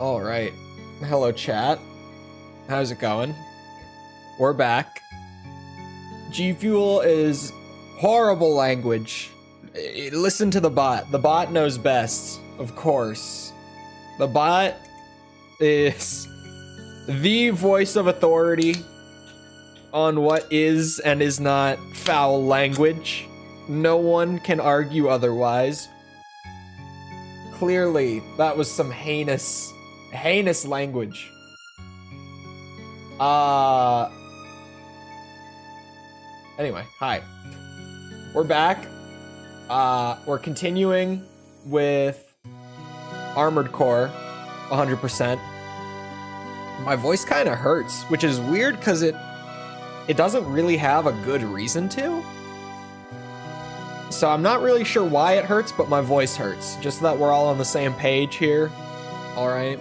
All right. Hello, chat. How's it going? We're back. G Fuel is horrible language. Listen to the bot. The bot knows best, of course. The bot is the voice of authority on what is and is not foul language. No one can argue otherwise. Clearly, that was some heinous language. Anyway, hi. We're back. We're continuing with Armored Core 100%. My voice kind of hurts, which is weird because it doesn't really have a good reason to. So I'm not really sure why it hurts, but my voice hurts. Just so that we're all on the same page here. All right.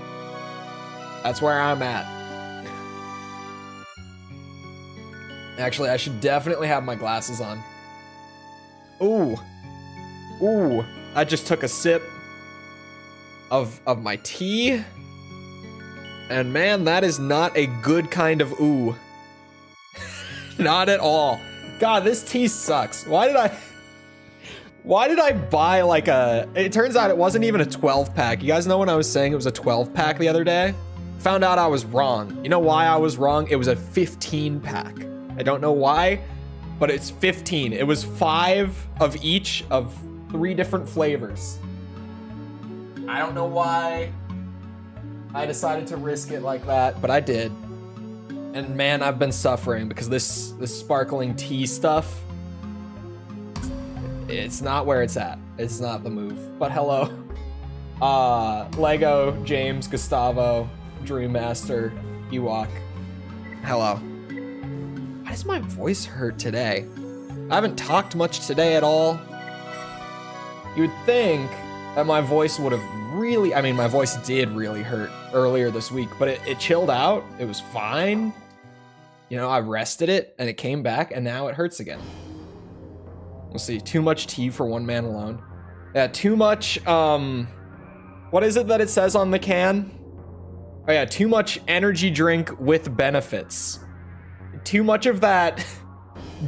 That's where I'm at. Actually, I should definitely have my glasses on. Ooh. Ooh. I just took a sip of my tea. And man, that is not a good kind of ooh. Not at all. God, this tea sucks. Why did I buy like it turns out it wasn't even a 12 pack. You guys know when I was saying it was a 12 pack the other day? Found out I was wrong. You know why I was wrong? It was a 15 pack. I don't know why, but it's 15. It was 5 of each of 3 different flavors. I don't know why I decided to risk it like that, but I did. And man, I've been suffering because this sparkling tea stuff, it's not where it's at. It's not the move. But hello. Lego, James, Gustavo, Dreammaster, Ewok. Hello. Why does my voice hurt today? I haven't talked much today at all. You would think that my voice would have really, I mean, my voice did really hurt earlier this week, but it chilled out. It was fine. You know, I rested it and it came back and now it hurts again. We'll see. Too much tea for one man alone. Yeah, too much, what is it that it says on the can? Oh yeah, too much energy drink with benefits. Too much of that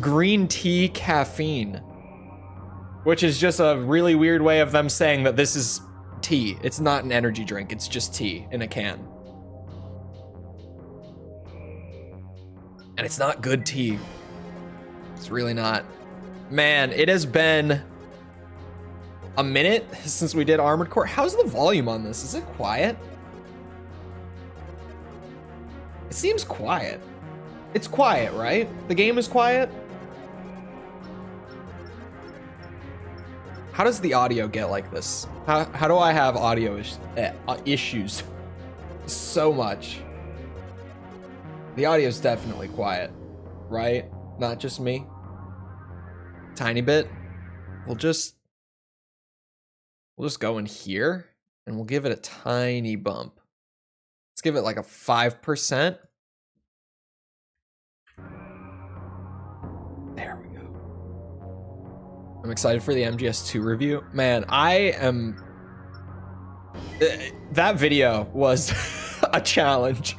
green tea caffeine. Which is just a really weird way of them saying that this is tea. It's not an energy drink, it's just tea in a can. And it's not good tea. It's really not. Man, it has been a minute since we did Armored Core. How's the volume on this? Is it quiet? It seems quiet. It's quiet, right? The game is quiet? How does the audio get like this? How do I have audio issues so much? The audio is definitely quiet, right? Not just me. Tiny bit. We'll just go in here and we'll give it a tiny bump. Let's give it like a 5%. There we go. I'm excited for the MGS2 review. Man, that video was a challenge.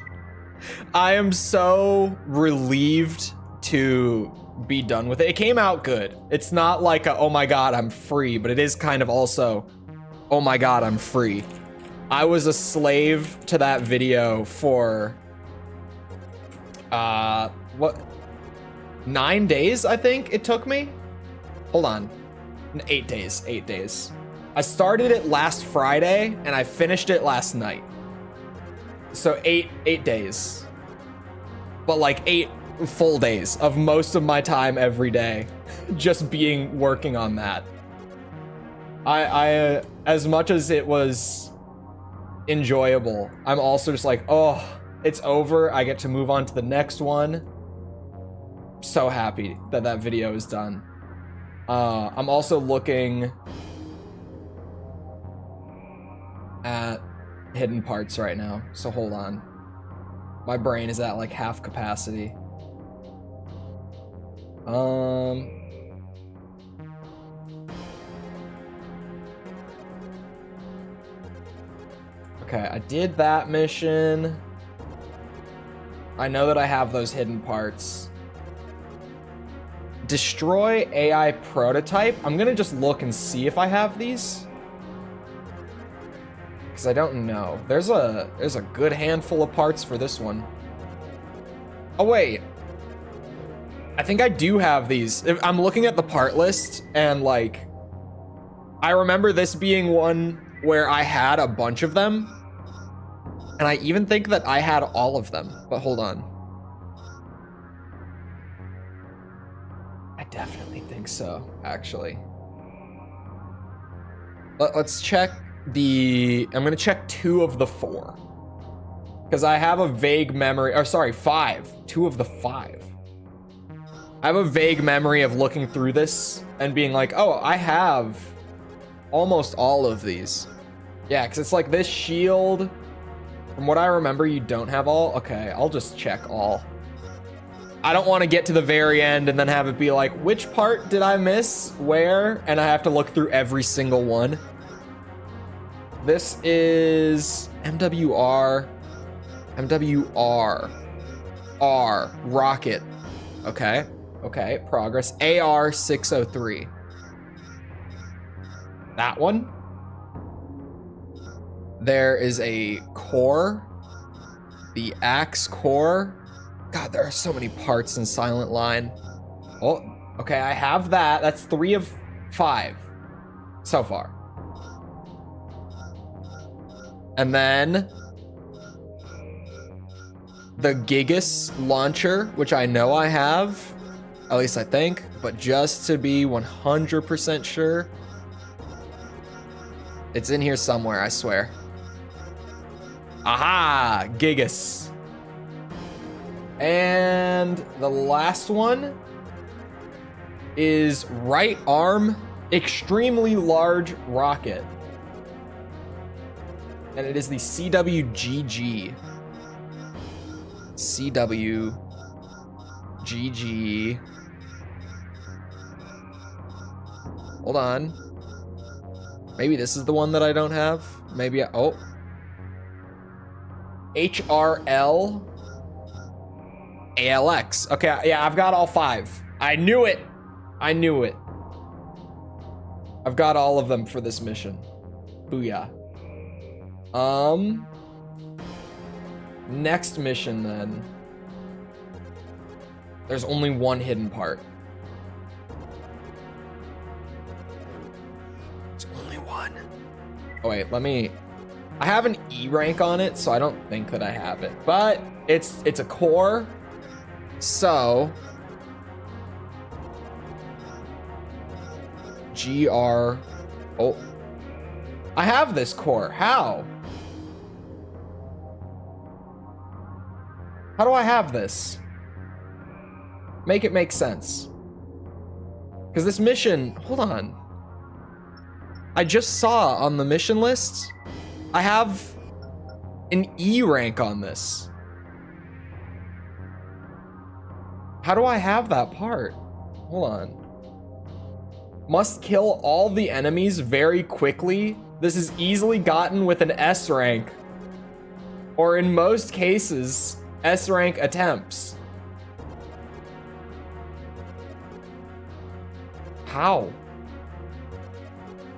I am so relieved to be done with it. It came out good. It's not like a, oh my god, I'm free, but it is kind of also, oh my god, I'm free. I was a slave to that video for, 9 days, I think it took me? Hold on. 8 days, 8 days. I started it last Friday and I finished it last night. So eight days. But like 8 full days of most of my time every day just working on that. I as much as it was enjoyable, I'm also just like, oh, it's over. I get to move on to the next one. So happy that that video is done. I'm also looking at hidden parts right now, so hold on. My brain is at like half capacity. Okay, I did that mission. I know that I have those hidden parts. Destroy AI prototype. I'm gonna just look and see if I have these. Because I don't know. There's a good handful of parts for this one. Oh wait. I think I do have these. I'm looking at the part list and like, I remember this being one where I had a bunch of them. And I even think that I had all of them, but hold on. I definitely think so, actually. Let's check I'm gonna check 2 of the 4. Because I have a vague memory, or sorry, 5. 2 of the 5. I have a vague memory of looking through this and being like, oh, I have almost all of these. Yeah, because it's like this shield. From what I remember, you don't have all. Okay, I'll just check all. I don't want to get to the very end and then have it be like, which part did I miss? Where? And I have to look through every single one. This is MWR. R. Rocket. Okay. Okay, progress. AR 603. That one. There is a core. The axe core. God, there are so many parts in Silent Line. Oh, okay, I have that. That's 3 of 5 so far. And then the Gigas launcher, which I know I have, at least I think, but just to be 100% sure, it's in here somewhere, I swear. Aha, Gigas. And the last one is right arm, extremely large rocket. And it is the CWGG. CWGG. Hold on. Maybe this is the one that I don't have. Maybe oh. HRL ALX. Okay, yeah, I've got all 5. I knew it. I knew it. I've got all of them for this mission. Booyah. Next mission then. There's only one hidden part. There's only one. Oh wait, I have an E rank on it, so I don't think that I have it. But it's a core. So GR. Oh. I have this core. How? How do I have this? Make it make sense. Because this mission, hold on. I just saw on the mission list, I have an E rank on this. How do I have that part? Hold on. Must kill all the enemies very quickly. This is easily gotten with an S rank. Or in most cases, S rank attempts. How?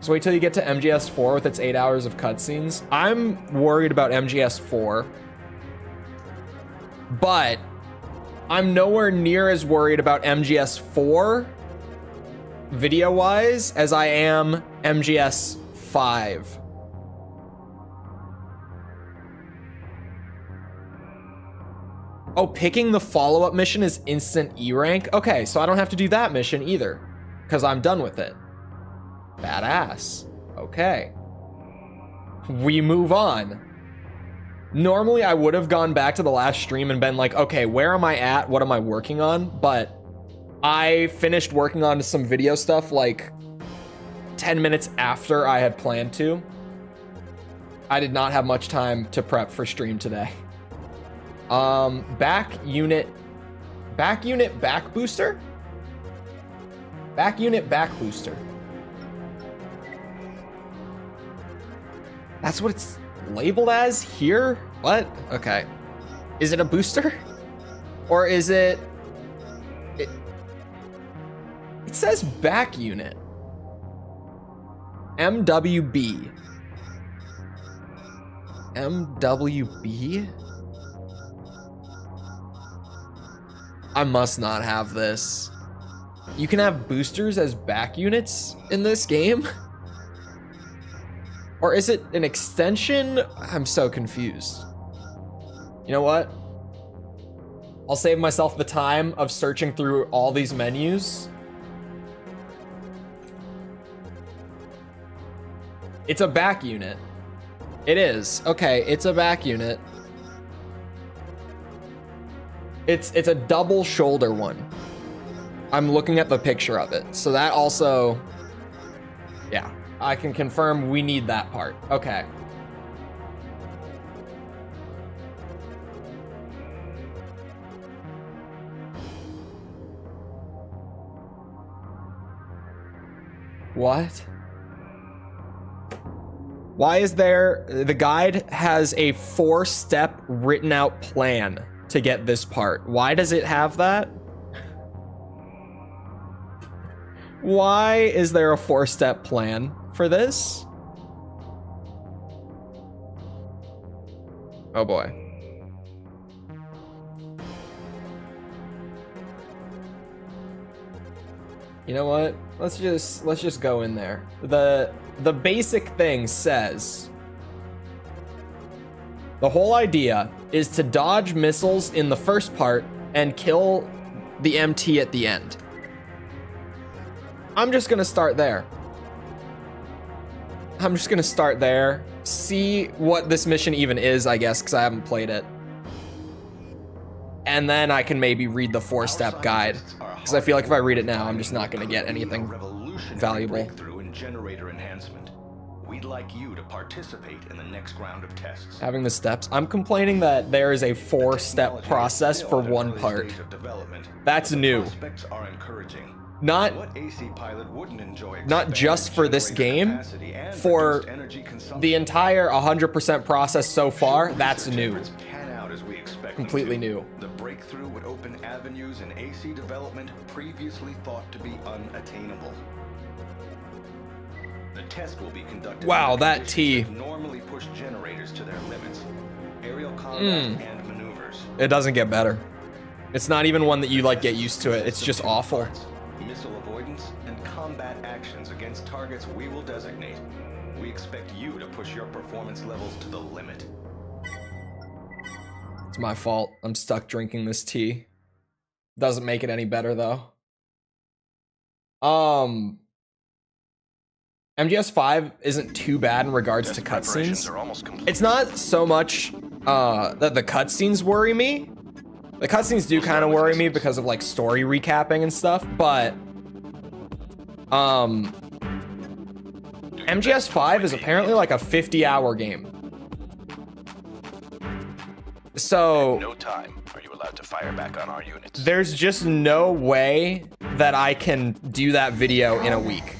So wait till you get to MGS4 with its 8 hours of cutscenes. I'm worried about MGS4. But I'm nowhere near as worried about MGS4 video-wise as I am MGS5. Oh, picking the follow-up mission is instant E rank? Okay, so I don't have to do that mission either, because I'm done with it. Badass. Okay. We move on. Normally, I would have gone back to the last stream and been like, okay, where am I at? What am I working on? But I finished working on some video stuff like 10 minutes after I had planned to. I did not have much time to prep for stream today. Back unit back booster? Back unit back booster. That's what it's, labeled as here? What? Okay. Is it a booster? Or is it... It says back unit. MWB. MWB? I must not have this. You can have boosters as back units in this game? Or is it an extension? I'm so confused. You know what? I'll save myself the time of searching through all these menus. It's a back unit. It is. Okay, it's a back unit. It's a double shoulder one. I'm looking at the picture of it. So that also, yeah, I can confirm we need that part. Okay. What? Why is there, the guide has a 4-step written out plan to get this part. Why does it have that? Why is there a 4-step plan for this? Oh boy. You know what? Let's just go in there. The basic thing says the whole idea is to dodge missiles in the first part and kill the MT at the end. I'm just gonna start there. I'm just gonna start there, see what this mission even is, I guess, because I haven't played it. And then I can maybe read the 4-step guide, because I feel like if I read it now, I'm just not gonna get anything valuable. Generator enhancement. We'd like you to participate in the next round of tests. Having the steps. I'm complaining that there is a 4-step process for one part. That's new. Not just for this game, for the entire 100% process so far. That's new. Completely new. The breakthrough would open avenues in AC development previously thought to be unattainable. The test will be conducted. Wow, that T. Normally push generators to their limits. Aerial combat and maneuvers. It doesn't get better. It's not even one that you like get used to it. It's just awful. Missile avoidance and combat actions against targets we will designate. We expect you to push your performance levels to the limit. It's my fault. I'm stuck drinking this tea. Doesn't make it any better though. MGS5 isn't too bad in regards to cutscenes. It's not so much that the cutscenes worry me. The cutscenes do kind of worry me because of like story recapping and stuff, but MGS5 is apparently like a 50-hour game. So no time are you allowed to fire back on our units. There's just no way that I can do that video in a week.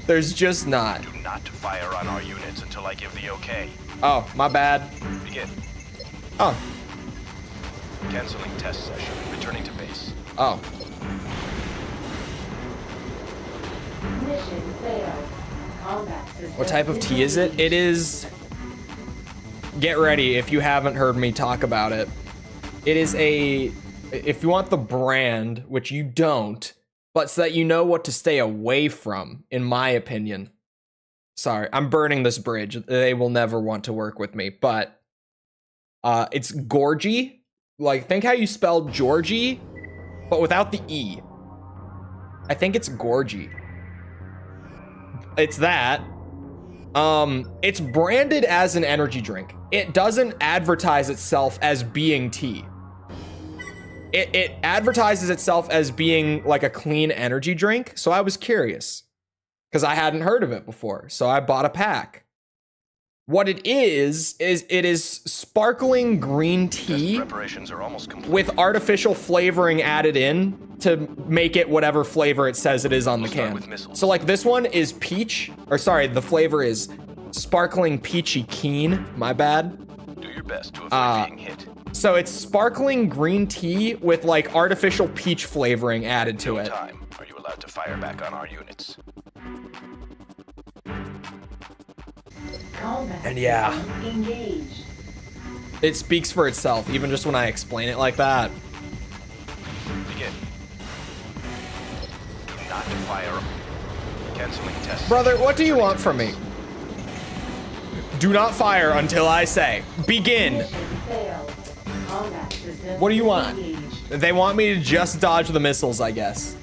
There's just not. Do not fire on our units until I give the okay. Oh, my bad. Begin. Oh. Canceling test session. Returning to base. Oh. Mission failed. Combat system. What type of tea is it? It is... Get ready if you haven't heard me talk about it. It is a... If you want the brand, which you don't, but so that you know what to stay away from, in my opinion. Sorry, I'm burning this bridge. They will never want to work with me, but it's Gorgie. Like, think how you spelled Georgie, but without the E. I think it's Gorgie. It's that. It's branded as an energy drink. It doesn't advertise itself as being tea. It advertises itself as being like a clean energy drink. So I was curious because I hadn't heard of it before. So I bought a pack. What it is it is sparkling green tea with artificial flavoring added in to make it whatever flavor it says it is on the can. So like this one is peach, or sorry, the flavor is Sparkling peachy keen. My bad. Do your best to avoid being hit. So it's sparkling green tea with like artificial peach flavoring added to No it. time. Are you allowed to fire back on our units? Combat And yeah. system engaged. It speaks for itself, even just when I explain it like that. Begin. Do not fire. Canceling test. Brother, what do you want from me? Do not fire until I say, begin. Mission failed. Combat system What do you want? engaged. They want me to just dodge the missiles, I guess.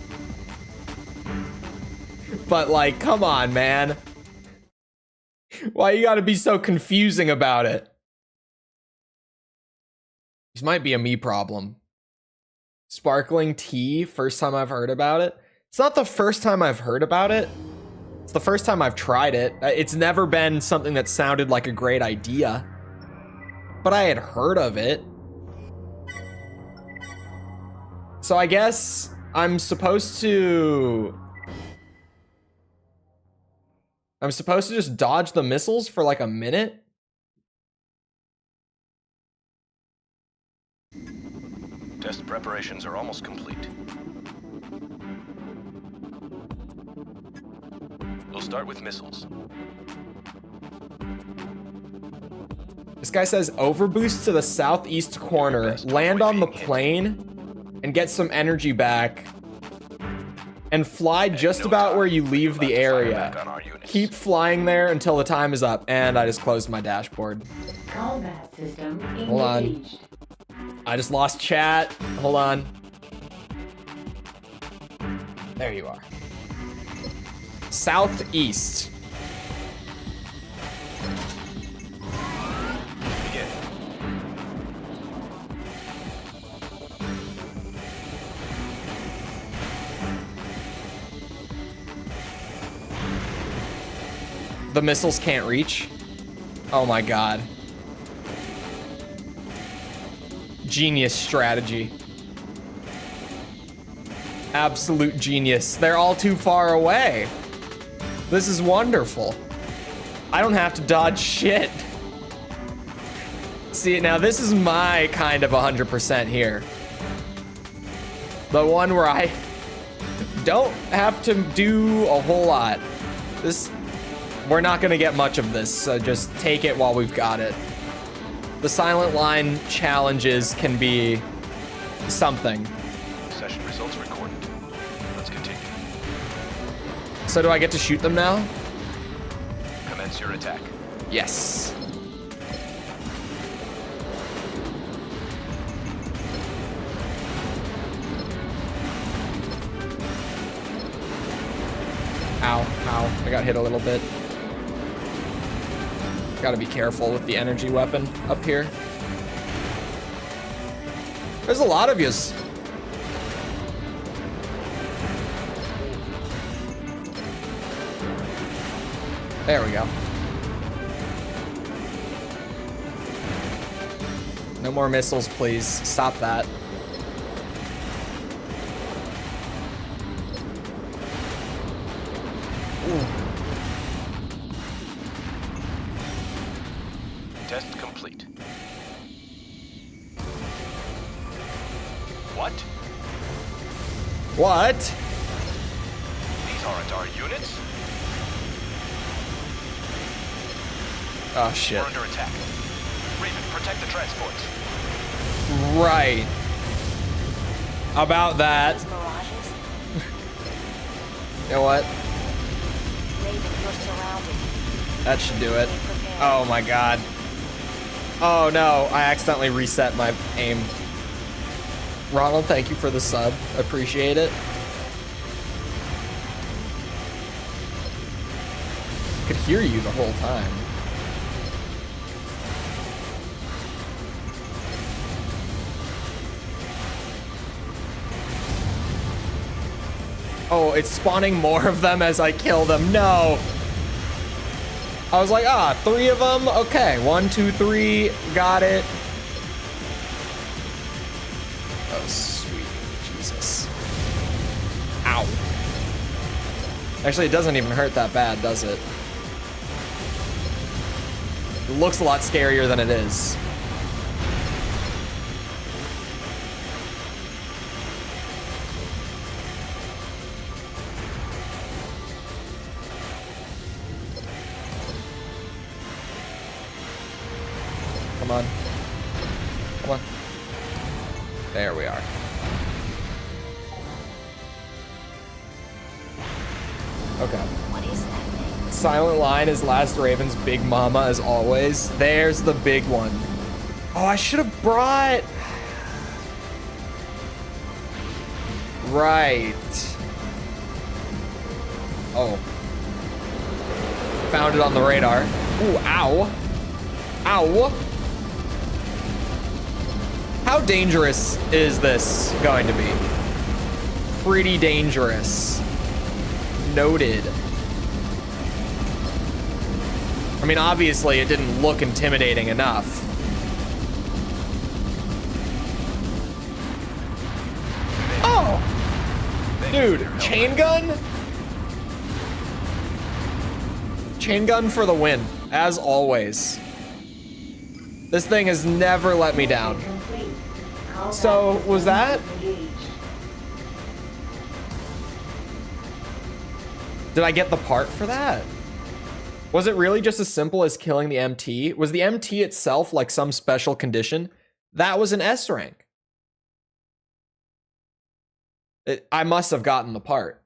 But like, come on, man. Why you gotta be so confusing about it? This might be a me problem. Sparkling tea, first time I've heard about it. It's not the first time I've heard about it. It's the first time I've tried it. It's never been something that sounded like a great idea. But I had heard of it. So I guess I'm supposed to just dodge the missiles for like a minute? Test preparations are almost complete. We'll start with missiles. This guy says overboost to the southeast corner, land on the plane, and get some energy back, and fly just No about time. where you Are leave allowed the to fire area. back on our units? Keep flying there until the time is up, and I just closed my dashboard. Combat system engaged. Hold on. I just lost chat. Hold on. There you are. Southeast. Begin. The missiles can't reach. Oh my god. Genius strategy. Absolute genius. They're all too far away. This is wonderful. I don't have to dodge shit. See, now this is my kind of 100% here. The one where I don't have to do a whole lot. We're not gonna get much of this, so just take it while we've got it. The silent line challenges can be something. Session results recorded. Let's continue. So do I get to shoot them now? Commence your attack. Yes. Ow, ow, I got hit a little bit. Gotta be careful with the energy weapon up here. There's a lot of yous. There we go. No more missiles, please. Stop that. Ooh. Test complete. What? What? These aren't our units. Oh shit. We're under attack. Raven, protect the transports. Right. About that. These mirages? You know what? Raven, you're surrounded. That should do it. Be prepared. Oh my god. Oh no, I accidentally reset my aim. Ronald, thank you for the sub. Appreciate it. Could hear you the whole time. Oh, it's spawning more of them as I kill them. No. I was like, 3 of them? Okay, 1, 2, 3, got it. Oh, sweet Jesus. Ow. Actually, it doesn't even hurt that bad, does it? It looks a lot scarier than it is. Come on. Come on. There we are. Okay. What is that thing? Silent Line is Last Raven's big mama as always. There's the big one. Oh, I should have brought... Right. Oh. Found it on the radar. Ooh, ow. Ow. How dangerous is this going to be? Pretty dangerous. Noted. I mean, obviously it didn't look intimidating enough. Oh! Dude, chain gun? Chain gun for the win, as always. This thing has never let me down. So, was that? Did I get the part for that? Was it really just as simple as killing the MT? Was the MT itself like some special condition? That was an S rank. I must have gotten the part.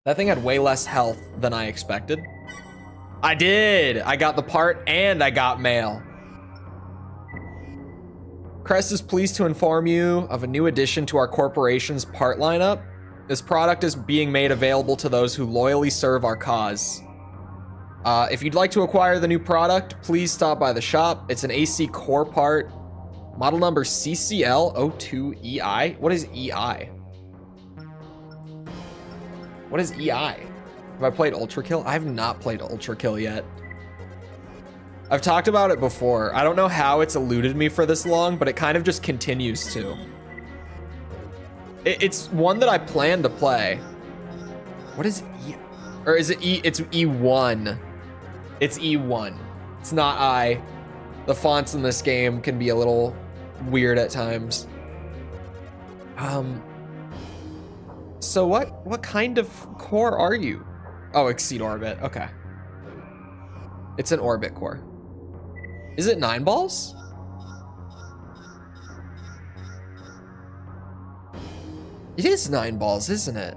That thing had way less health than I expected. I did! I got the part and I got mail. Crest is pleased to inform you of a new addition to our corporation's part lineup. This product is being made available to those who loyally serve our cause. If you'd like to acquire the new product, please stop by the shop. It's an AC core part, model number CCL02EI. What is EI? What is EI? Have I played Ultra Kill? I have not played Ultra Kill yet. I've talked about it before. I don't know how it's eluded me for this long, but it kind of just continues to. It's one that I plan to play. What is E? Or is it E? It's E1. It's E1. It's not I. The fonts in this game can be a little weird at times. So what kind of core are you? Oh, Exceed Orbit. Okay. It's an Orbit core. Is it 9 balls? It is 9 balls, isn't it?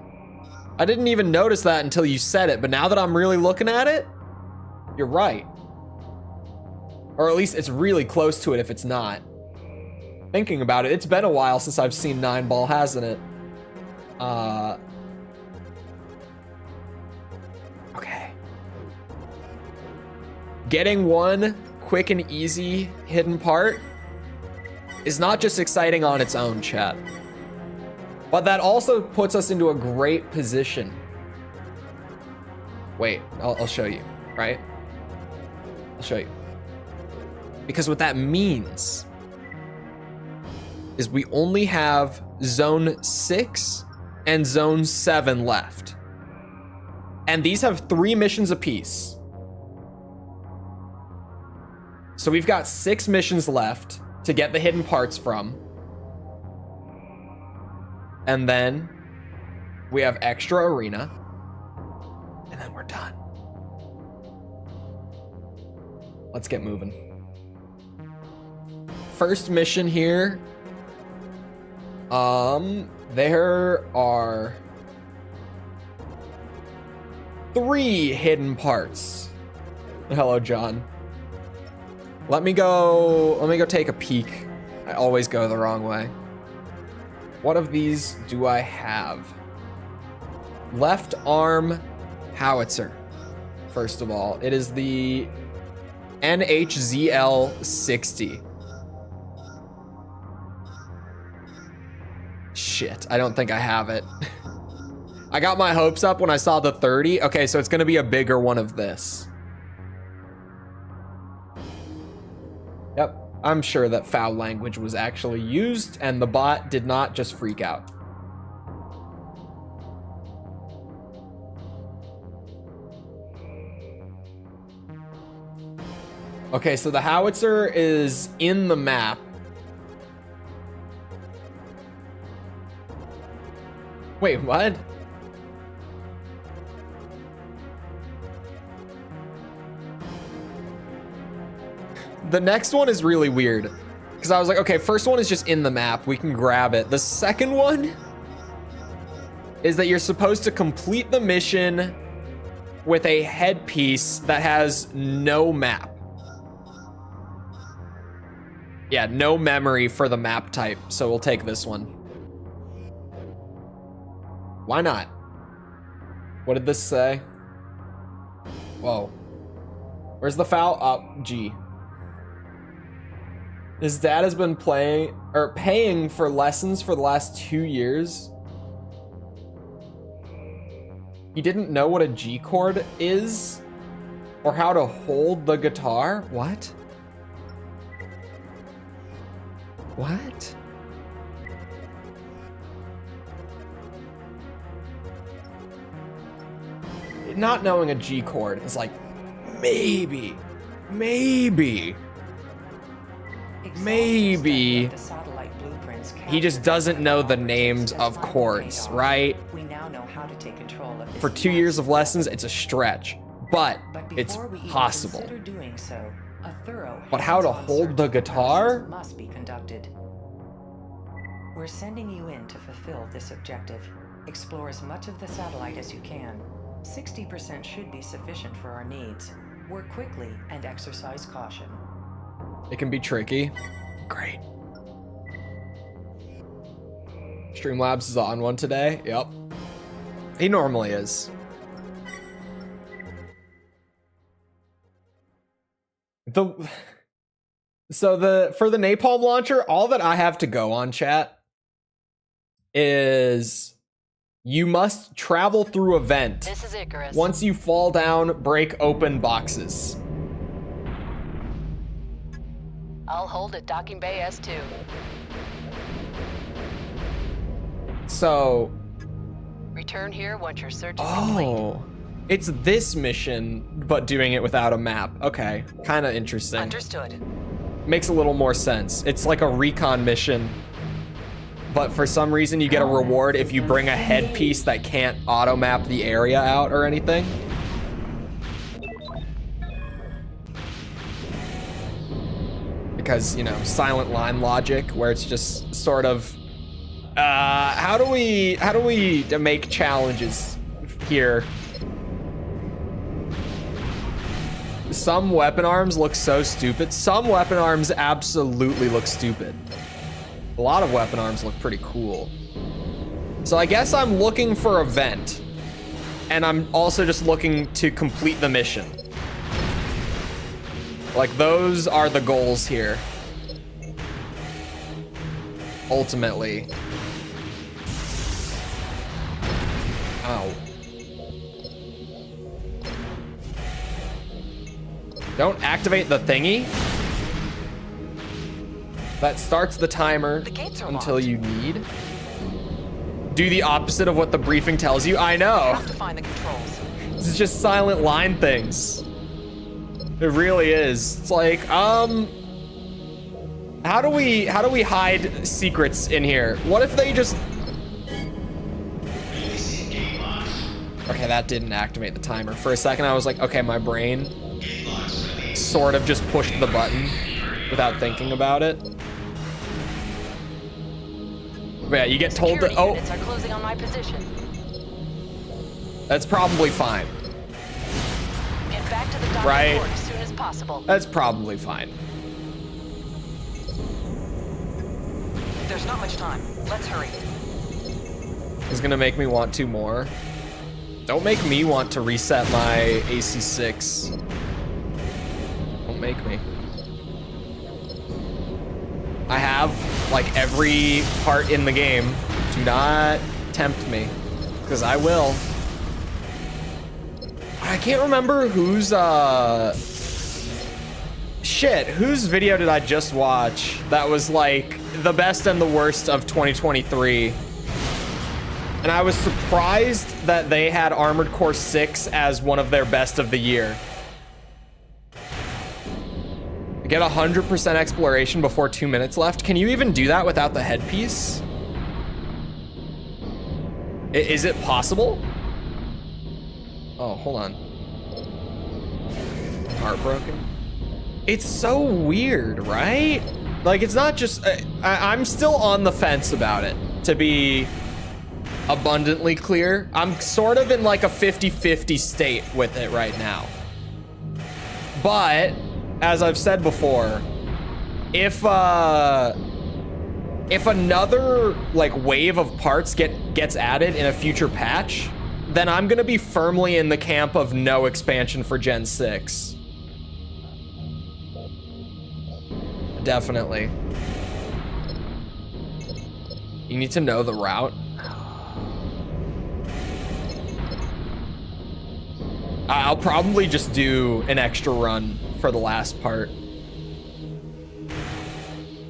I didn't even notice that until you said it, but now that I'm really looking at it, you're right. Or at least it's really close to it if it's not. Thinking about it, it's been a while since I've seen 9 ball, hasn't it? Okay. Getting one quick and easy hidden part is not just exciting on its own, chat. But that also puts us into a great position. Wait, I'll show you, right? I'll show you. Because what that means is we only have Zone 6 and Zone 7 left. And these have 3 missions apiece. So we've got 6 missions left to get the hidden parts from. And then we have extra arena. And then we're done. Let's get moving. First mission here. There are 3 hidden parts. Hello, John. Let me go take a peek. I always go the wrong way. What of these do I have? Left arm howitzer. First of all, it is the NHZL-60. Shit, I don't think I have it. I got my hopes up when I saw the 30. Okay, so it's gonna be a bigger one of this. Yep, I'm sure that foul language was actually used and the bot did not just freak out. Okay, so the howitzer is in the map. Wait, what? The next one is really weird. Because I was like, okay, first one is just in the map. We can grab it. The second one is that you're supposed to complete the mission with a headpiece that has no map. Yeah, no memory for the map type. So we'll take this one. Why not? What did this say? Whoa. Where's the foul? Oh, G. His dad has been paying for lessons for the last 2 years. He didn't know what a G chord is or how to hold the guitar. What? What? Not knowing a G chord is like, maybe. He just doesn't know the names of chords, right? We now know how to take control of this For 2 years of lessons, it's a stretch, but it's before we even possible. consider doing so, a thorough But how to hands-on hold the search of guitar? premises must be conducted. We're sending you in to fulfill this objective. Explore as much of the satellite as you can. 60% should be sufficient for our needs. Work quickly and exercise caution. It can be tricky. Great. Streamlabs is on one today. Yep. He normally is. For the napalm launcher, all that I have to go on, chat, is you must travel through a vent. This is Icarus. Once you fall down, break open boxes. I'll hold at docking bay S2. So, Return here once your search is complete. oh, it's this mission, but doing it without a map. Okay, kind of interesting. Understood. Makes a little more sense. It's like a recon mission, but for some reason you get a reward if you bring a headpiece that can't auto map the area out or anything. Because, you know, silent line logic, where it's just sort of, how do we make challenges here? Some weapon arms look so stupid. Some weapon arms absolutely look stupid. A lot of weapon arms look pretty cool. So I guess I'm looking for a vent. And I'm also just looking to complete the mission. Like, those are the goals here. Ultimately. Ow. Don't activate the thingy. That starts the timer The gates are until locked. you need. Do the opposite of what the briefing tells you. I know. Have to find the controls. This is just silent line things. It really is. It's like, how do we hide secrets in here? What if they just... Okay, that didn't activate the timer. For a second, I was like, okay, my brain sort of just pushed the button without thinking about it. But yeah, you get told to... Security Oh, units are closing on my position. that's probably fine. Get back to the docking Right. port as soon as possible. That's probably fine. There's not much time. Let's hurry. It's gonna make me want to more. Don't make me want to reset my AC6. Don't make me. I have, like, every part in the game. Do not tempt me, because I will. I can't remember whose, shit, whose video did I just watch that was, like, the best and the worst of 2023? And I was surprised that they had Armored Core 6 as one of their best of the year. Get 100% exploration before 2 minutes left. Can you even do that without the headpiece? Is it possible? Oh, hold on. Heartbroken. It's so weird, right? Like, it's not just... I'm still on the fence about it, to be abundantly clear. I'm sort of in like a 50-50 state with it right now. But, as I've said before, if another like wave of parts gets added in a future patch, then I'm gonna be firmly in the camp of no expansion for Gen 6. Definitely. You need to know the route. I'll probably just do an extra run for the last part.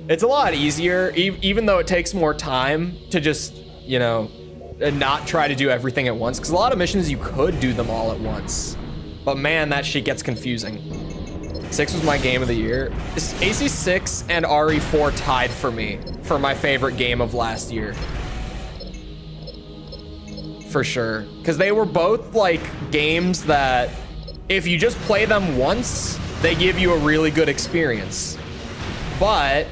It's a lot easier, even though it takes more time to just, you know, not try to do everything at once. Because a lot of missions, you could do them all at once. But man, that shit gets confusing. 6 was my game of the year. AC6 and RE4 tied for me for my favorite game of last year. For sure. Because they were both like games that if you just play them once, they give you a really good experience. But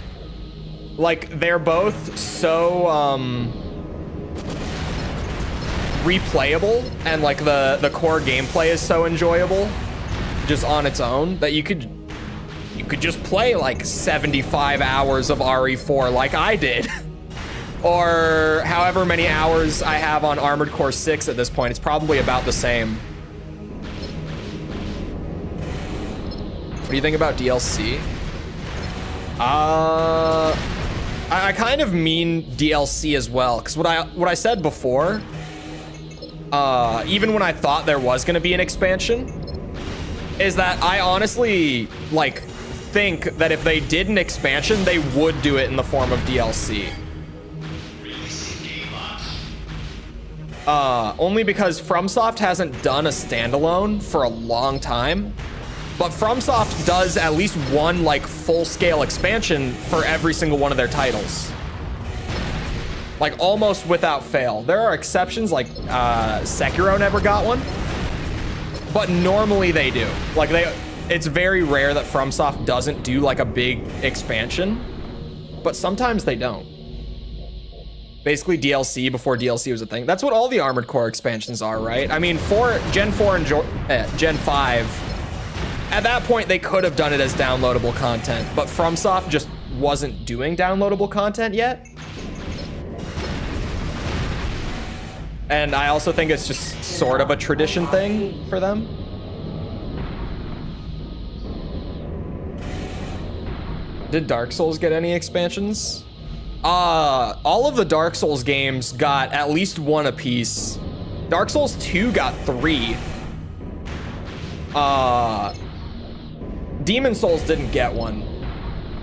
like they're both so replayable, and like the core gameplay is so enjoyable just on its own that you could just play like 75 hours of RE4 like I did. Or however many hours I have on Armored Core 6 at this point. It's probably about the same. What do you think about DLC? I kind of mean DLC as well, because what I said before, even when I thought there was going to be an expansion, is that I honestly like think that if they did an expansion, they would do it in the form of DLC. Only because FromSoft hasn't done a standalone for a long time, but FromSoft does at least one like full-scale expansion for every single one of their titles. Like almost without fail. There are exceptions, like Sekiro never got one, but normally they do. Like it's very rare that FromSoft doesn't do like a big expansion, but sometimes they don't. Basically DLC before DLC was a thing. That's what all the Armored Core expansions are, right? I mean, for Gen 4 and Gen 5, at that point they could have done it as downloadable content, but FromSoft just wasn't doing downloadable content yet. And I also think it's just sort of a tradition thing for them. Did Dark Souls get any expansions? All of the Dark Souls games got at least one apiece. Dark Souls 2 got 3. Demon Souls didn't get one.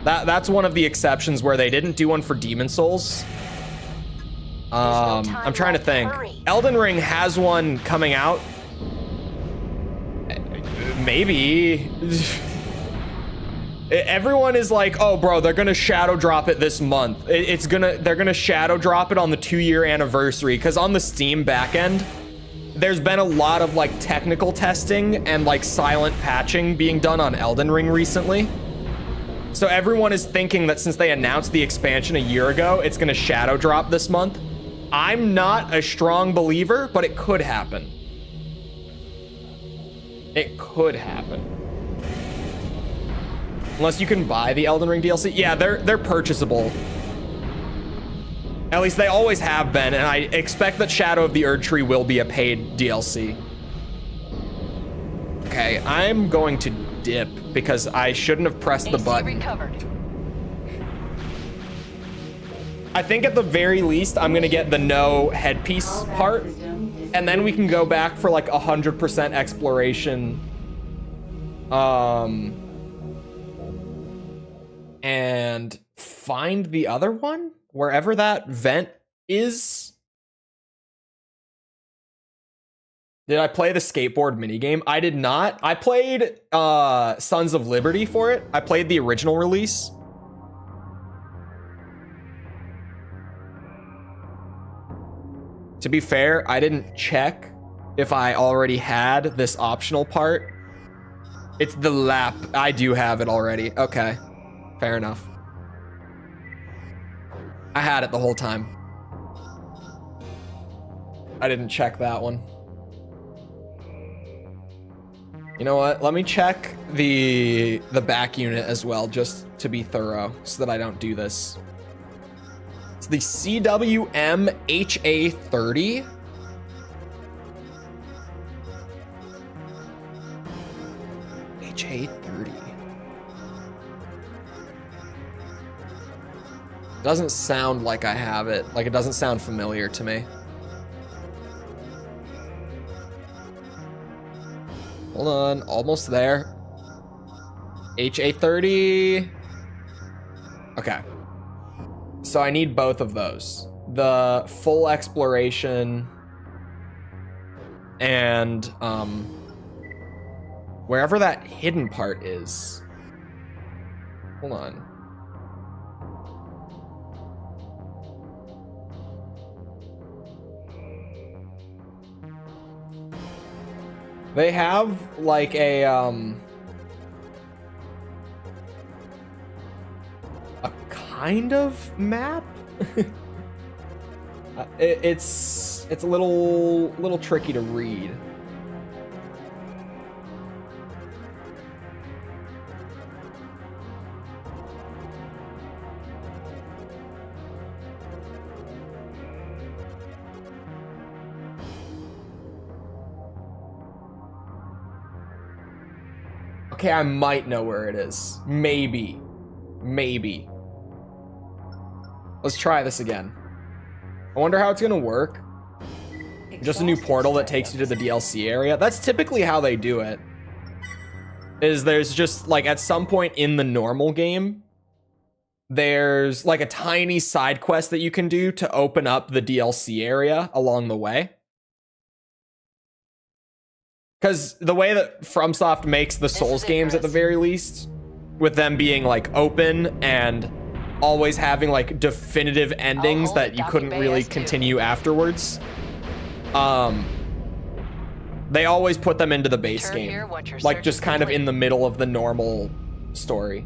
That's one of the exceptions where they didn't do one for Demon Souls. I'm trying to think. Elden Ring has one coming out. Maybe. Everyone is like, oh bro, they're gonna shadow drop it this month. They're gonna shadow drop it on the 2-year anniversary, because on the Steam backend, there's been a lot of like technical testing and like silent patching being done on Elden Ring recently. So everyone is thinking that since they announced the expansion a year ago, it's gonna shadow drop this month. I'm not a strong believer, but it could happen. It could happen. Unless you can buy the Elden Ring DLC. Yeah, they're purchasable. At least they always have been, and I expect that Shadow of the Erd Tree will be a paid DLC. Okay, I'm going to dip because I shouldn't have pressed the button. Recovered. I think at the very least, I'm gonna get the no headpiece part, and then we can go back for like 100% exploration. And find the other one wherever that vent is. Did I play the skateboard minigame? I did not. I played Sons of Liberty for it. I played the original release. To be fair, I didn't check if I already had this optional part. It's the lap. I do have it already. Okay, fair enough. I had it the whole time. I didn't check that one. You know what? Let me check the back unit as well, just to be thorough, so that I don't do this. It's the CWM HA30. HA30. Doesn't sound like I have it. Like, it doesn't sound familiar to me. Hold on, almost there. HA30. Okay. So I need both of those. The full exploration and wherever that hidden part is. Hold on. They have like a kind of map. It's a little tricky to read. Okay, I might know where it is. Maybe. Let's try this again. I wonder how it's gonna work. Just a new portal that takes you to the DLC area. That's typically how they do it. Is there's just like at some point in the normal game, there's like a tiny side quest that you can do to open up the DLC area along the way. Because the way that FromSoft makes the Souls games at the very least, with them being like open and always having like definitive endings that you couldn't really continue afterwards, they always put them into the base game, like just kind of in the middle of the normal story.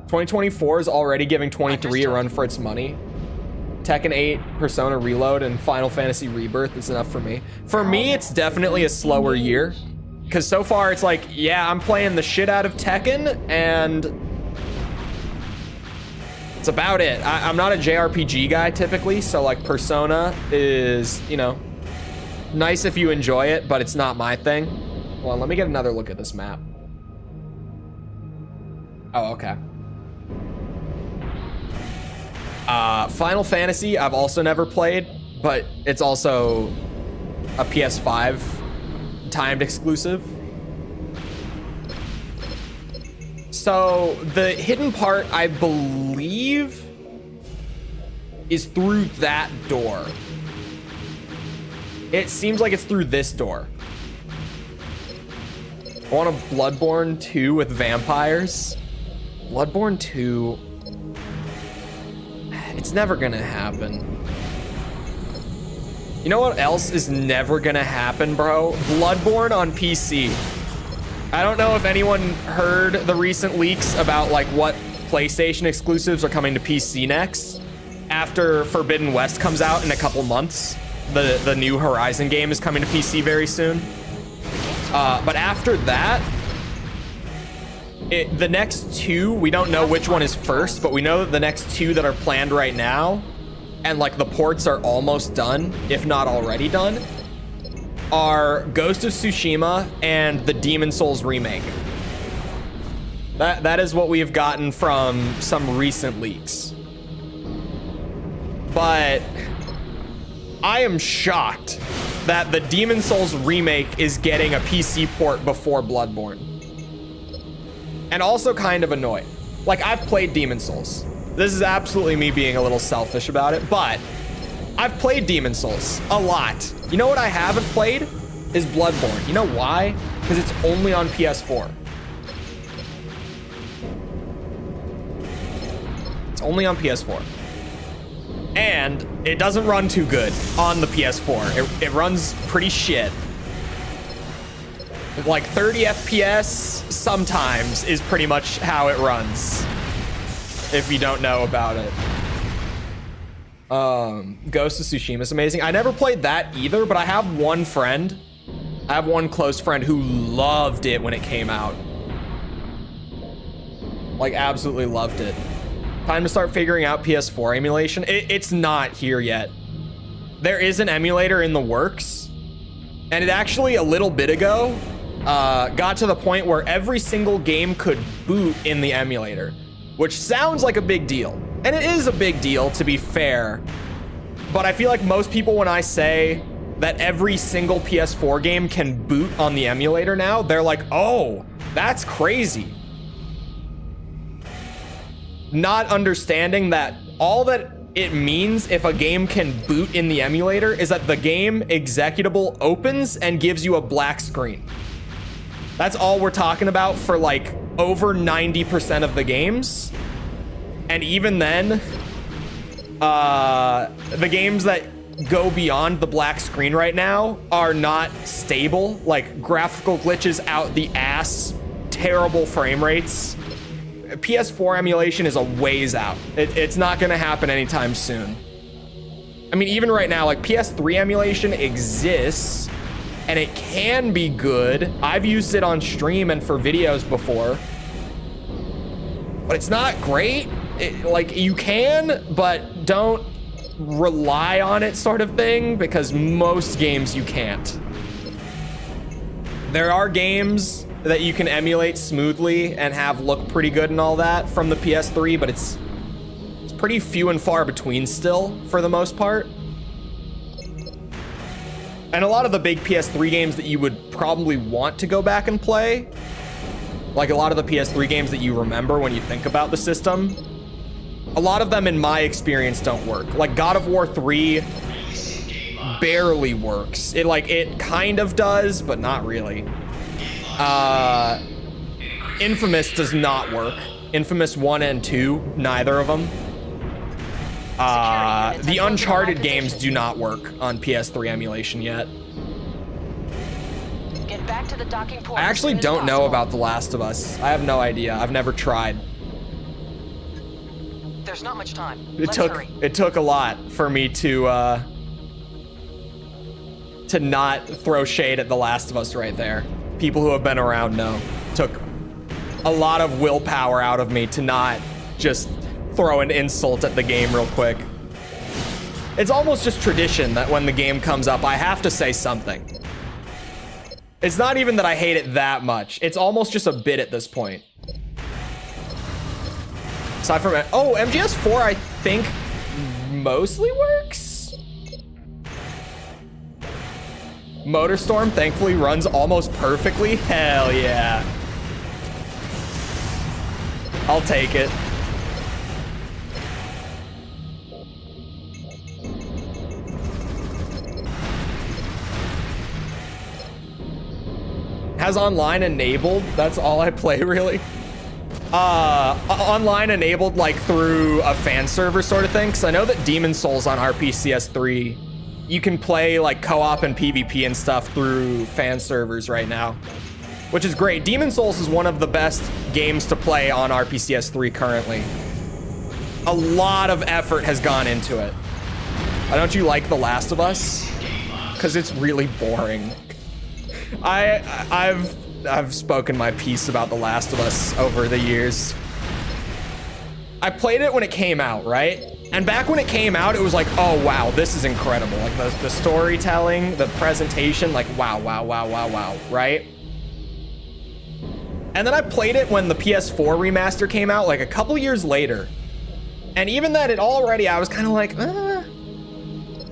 2024 is already giving 23 a run for its money. Tekken 8, Persona Reload, and Final Fantasy Rebirth is enough for me. For me, it's definitely a slower year. Because so far, it's like, yeah, I'm playing the shit out of Tekken, and it's about it. I'm not a JRPG guy, typically, so, like, Persona is, you know, nice if you enjoy it, but it's not my thing. Well, let me get another look at this map. Oh, okay. Final Fantasy, I've also never played, but it's also a PS5 timed exclusive. So the hidden part, I believe, is through that door. It seems like it's through this door. I want a Bloodborne 2 with vampires. Bloodborne 2... it's never gonna happen. You know what else is never gonna happen, bro? Bloodborne on PC. I don't know if anyone heard the recent leaks about like what PlayStation exclusives are coming to PC next. After Forbidden West comes out in a couple months, the new Horizon game is coming to PC very soon. But after that, the next two, we don't know which one is first, but we know that the next two that are planned right now, and like the ports are almost done, if not already done, are Ghost of Tsushima and the Demon Souls remake. That is what we have gotten from some recent leaks. But I am shocked that the Demon Souls remake is getting a PC port before Bloodborne. And also kind of annoyed. Like, I've played Demon Souls. This is absolutely me being a little selfish about it, but I've played Demon Souls a lot. You know what I haven't played? is Bloodborne. You know why? Because it's only on PS4. It's only on PS4. And it doesn't run too good on the PS4. It runs pretty shit. Like 30 FPS sometimes is pretty much how it runs. If you don't know about it. Ghost of Tsushima is amazing. I never played that either, but I have one friend. I have one close friend who loved it when it came out. Like, absolutely loved it. Time to start figuring out PS4 emulation. It's not here yet. There is an emulator in the works. And it actually, a little bit ago, got to the point where every single game could boot in the emulator. Which sounds like a big deal. And it is a big deal, to be fair. But I feel like most people, when I say that every single PS4 game can boot on the emulator now, they're like, oh, that's crazy. Not understanding that all that it means if a game can boot in the emulator is that the game executable opens and gives you a black screen. That's all we're talking about for like over 90% of the games. And even then, the games that go beyond the black screen right now are not stable. Like, graphical glitches out the ass, terrible frame rates. PS4 emulation is a ways out. It's not gonna happen anytime soon. I mean, even right now, like, PS3 emulation exists and it can be good. I've used it on stream and for videos before, but it's not great. Like, you can, but don't rely on it, sort of thing, because most games you can't. There are games that you can emulate smoothly and have look pretty good and all that from the PS3, but it's pretty few and far between still, for the most part. And a lot of the big PS3 games that you would probably want to go back and play, like a lot of the PS3 games that you remember when you think about the system, a lot of them, in my experience, don't work. Like, God of War 3 barely works. It kind of does, but not really. Infamous does not work. Infamous 1 and 2, neither of them. The Uncharted games do not work on PS3 emulation yet. Get back to the docking port. I actually don't know about The Last of Us. I have no idea. I've never tried. There's not much time. It took a lot for me to not throw shade at The Last of Us right there. People who have been around know. Took a lot of willpower out of me to not just throw an insult at the game real quick. It's almost just tradition that when the game comes up, I have to say something. It's not even that I hate it that much. It's almost just a bit at this point. Aside from, oh, MGS4, I think mostly works. Motorstorm thankfully runs almost perfectly. Hell yeah. I'll take it. Has online enabled. That's all I play, really. Online enabled, like, through a fan server sort of thing, because I know that Demon Souls on RPCS3, you can play, like, co-op and PvP and stuff through fan servers right now, which is great. Demon Souls is one of the best games to play on RPCS3 currently. A lot of effort has gone into it. Why don't you like The Last of Us? Because it's really boring. I've spoken my piece about The Last of Us over the years. I played it when it came out, right? And back when it came out, it was like, oh wow, this is incredible. Like the storytelling, the presentation, like wow, right? And then I played it when the PS4 remaster came out, like a couple years later. And even then, I was kind of like,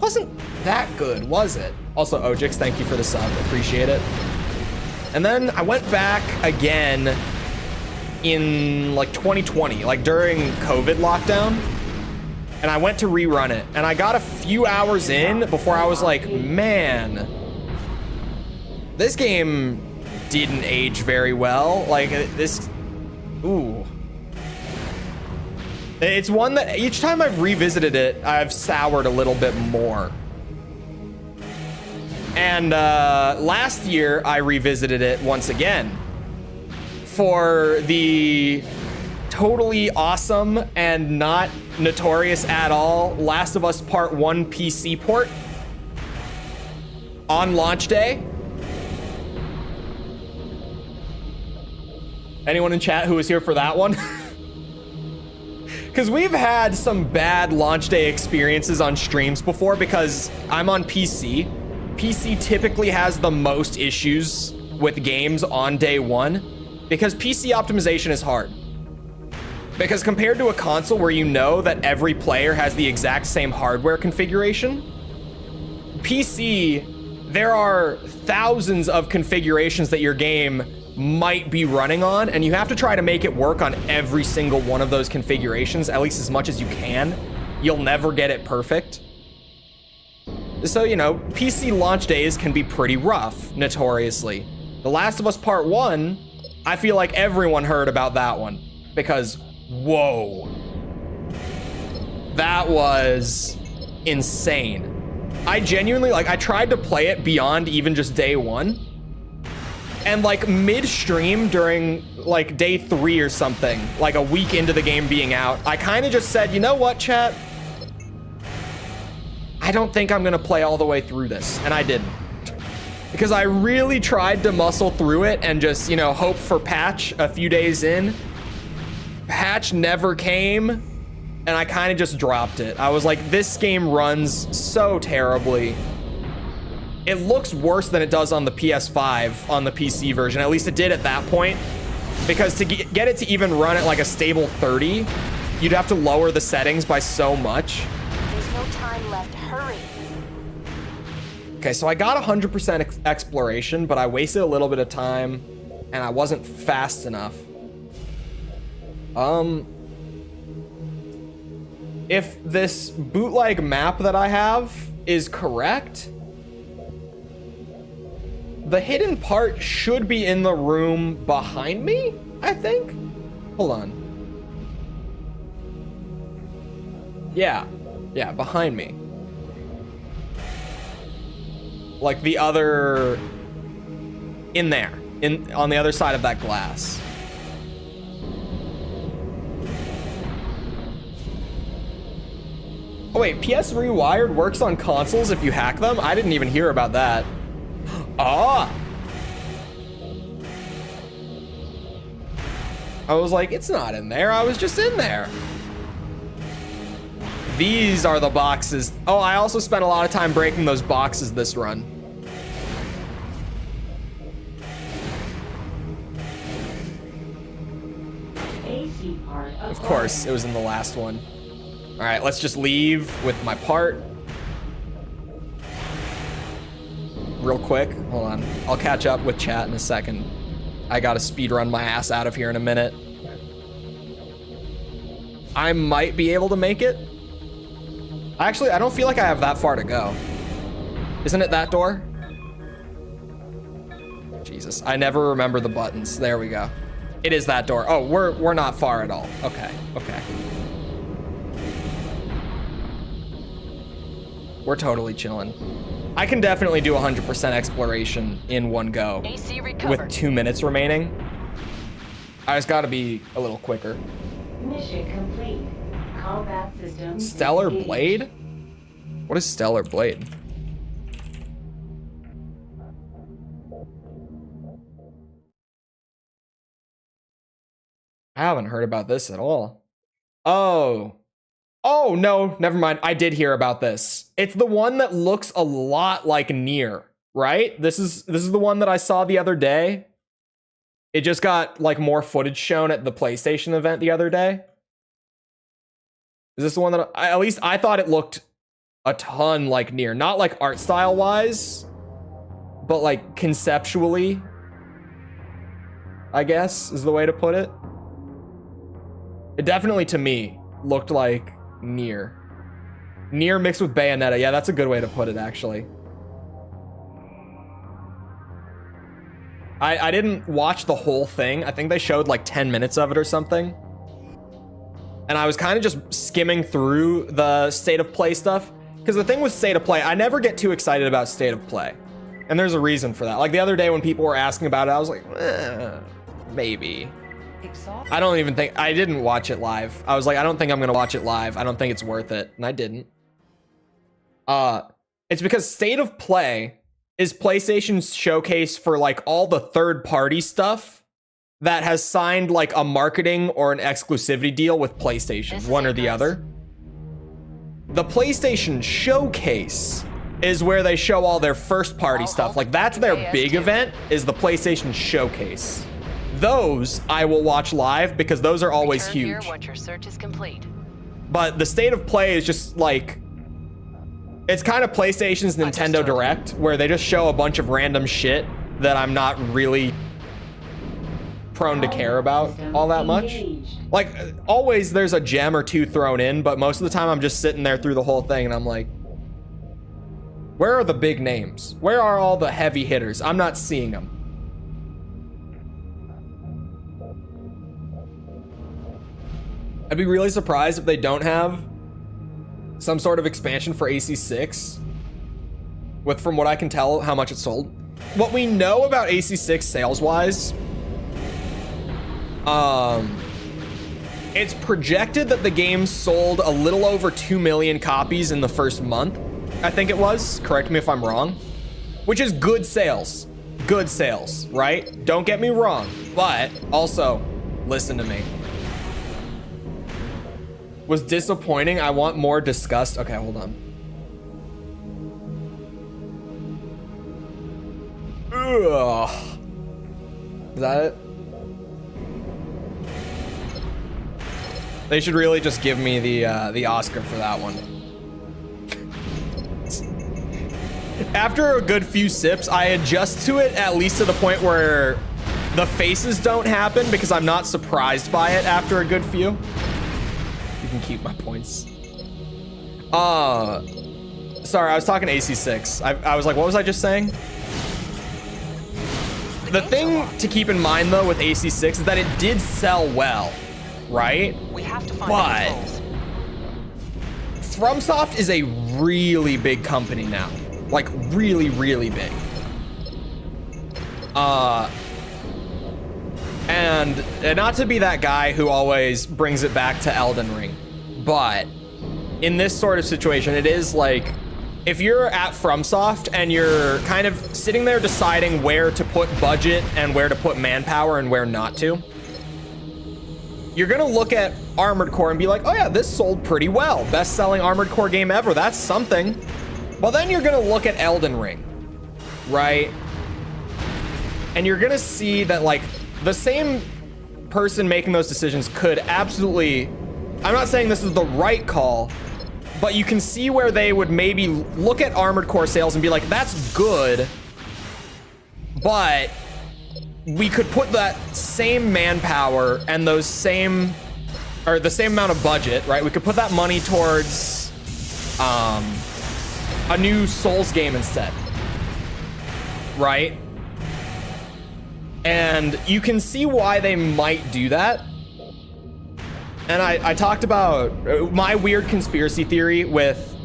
wasn't that good, was it? Also, Ojix, thank you for the sub, appreciate it. And then I went back again in like 2020, like during COVID lockdown, and I went to rerun it. And I got a few hours in before I was like, man, This game didn't age very well. Like this, ooh. It's one that each time I've revisited it, I've soured a little bit more. And last year I revisited it once again for the totally awesome and not notorious at all Last of Us Part 1 PC port on launch day. Anyone in chat who was here for that one? Because we've had some bad launch day experiences on streams before because I'm on PC. PC typically has the most issues with games on day one because PC optimization is hard. Because compared to a console where you know that every player has the exact same hardware configuration, PC, there are thousands of configurations that your game might be running on, and you have to try to make it work on every single one of those configurations, at least as much as you can. You'll never get it perfect. So, you know, PC launch days can be pretty rough, notoriously. The Last of Us Part 1, I feel like everyone heard about that one, because, whoa. That was insane. I genuinely, like, I tried to play it beyond even just day one. And like mid-stream during like day 3 or something, like a week into the game being out, I kind of just said, you know what, chat? I don't think I'm gonna play all the way through this. And I didn't. Because I really tried to muscle through it and just, you know, hope for patch a few days in. Patch never came. And I kind of just dropped it. I was like, this game runs so terribly. It looks worse than it does on the PS5 on the PC version. At least it did at that point. Because to get it to even run at like a stable 30, you'd have to lower the settings by so much. There's no time left. Hurry. Okay, so I got 100% exploration, but I wasted a little bit of time and I wasn't fast enough. If this bootleg map that I have is correct, the hidden part should be in the room behind me, I think. Hold on. Yeah, behind me. Like the other, in there, on the other side of that glass. Oh wait, PS Rewired works on consoles if you hack them? I didn't even hear about that. Ah! I was like, it's not in there. I was just in there. These are the boxes. Oh, I also spent a lot of time breaking those boxes this run. AC part Of course, it was in the last one. All right, let's just leave with my part. Real quick, hold on. I'll catch up with chat in a second. I gotta speed run my ass out of here in a minute. I might be able to make it. Actually, I don't feel like I have that far to go. Isn't it that door? Jesus, I never remember the buttons. There we go. It is that door. Oh, we're not far at all. Okay. We're totally chilling. I can definitely do 100% exploration in one go AC recovered. with 2 minutes remaining. I just gotta be a little quicker. Mission complete. Combat system. Stellar engaged. Blade? What is Stellar Blade? I haven't heard about this at all. Oh, no, never mind. I did hear about this. It's the one that looks a lot like Nier, right? This is the one that I saw the other day. It just got like more footage shown at the PlayStation event the other day. Is this the one that at least I thought it looked a ton like Nier, not like art style wise, but like conceptually, I guess is the way to put it. It definitely to me looked like Nier mixed with Bayonetta. Yeah, that's a good way to put it, actually. I didn't watch the whole thing. I think they showed like 10 minutes of it or something. And I was kind of just skimming through the state of play stuff. Because the thing with state of play, I never get too excited about state of play. And there's a reason for that. Like the other day when people were asking about it, I was like, maybe. I don't even think, I didn't watch it live. I was like, I don't think I'm gonna watch it live. I don't think it's worth it. And I didn't. It's because state of play is PlayStation's showcase for like all the third party stuff that has signed like a marketing or an exclusivity deal with PlayStation, one or the other. The PlayStation Showcase is where they show all their first party stuff. Like that's their big event, is the PlayStation Showcase. Those I will watch live because those are always huge. Once your search is complete. But the state of play is just like, it's kind of PlayStation's Nintendo Direct, where they just show a bunch of random shit that I'm not really prone to care about all that much. Like always there's a gem or two thrown in, but most of the time I'm just sitting there through the whole thing and I'm like, where are the big names? Where are all the heavy hitters? I'm not seeing them. I'd be really surprised if they don't have some sort of expansion for AC6 with, from what I can tell, how much it sold. What we know about AC6 sales-wise, it's projected that the game sold a little over 2 million copies in the first month. I think it was, correct me if I'm wrong, which is good sales, right? Don't get me wrong, but also listen to me. Was disappointing. I want more disgust. Okay, hold on. Ugh. Is that it? They should really just give me the Oscar for that one. After a good few sips, I adjust to it at least to the point where the faces don't happen because I'm not surprised by it after a good few. You can keep my points. Sorry, I was talking AC6. I was like, what was I just saying? The thing to keep in mind though with AC6 is that it did sell well, right? We have to find But controls. FromSoft is a really big company now. Like really, really big. And not to be that guy who always brings it back to Elden Ring, but in this sort of situation, it is like, if you're at FromSoft and you're kind of sitting there deciding where to put budget and where to put manpower and where not to, you're gonna look at Armored Core and be like, oh yeah, this sold pretty well. Best-selling Armored Core game ever, that's something. Well, then you're gonna look at Elden Ring, right? And you're gonna see that like, the same person making those decisions could absolutely, I'm not saying this is the right call, but you can see where they would maybe look at Armored Core sales and be like, that's good, but we could put that same manpower and those same, or the same amount of budget, right? We could put that money towards a new Souls game instead, right? And you can see why they might do that. And I talked about my weird conspiracy theory with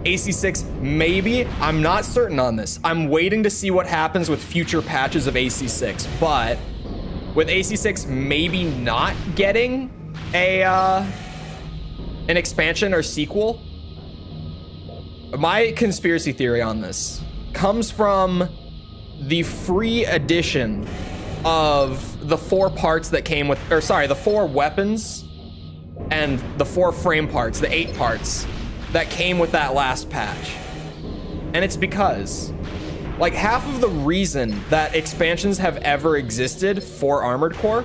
AC6, maybe. I'm not certain on this. I'm waiting to see what happens with future patches of AC6. But with AC6 maybe not getting an expansion or sequel, my conspiracy theory on this comes from the free edition of the 4 parts that came with, or sorry, the 4 weapons and the 4 frame parts, the 8 parts that came with that last patch. And it's because, like, half of the reason that expansions have ever existed for Armored Core,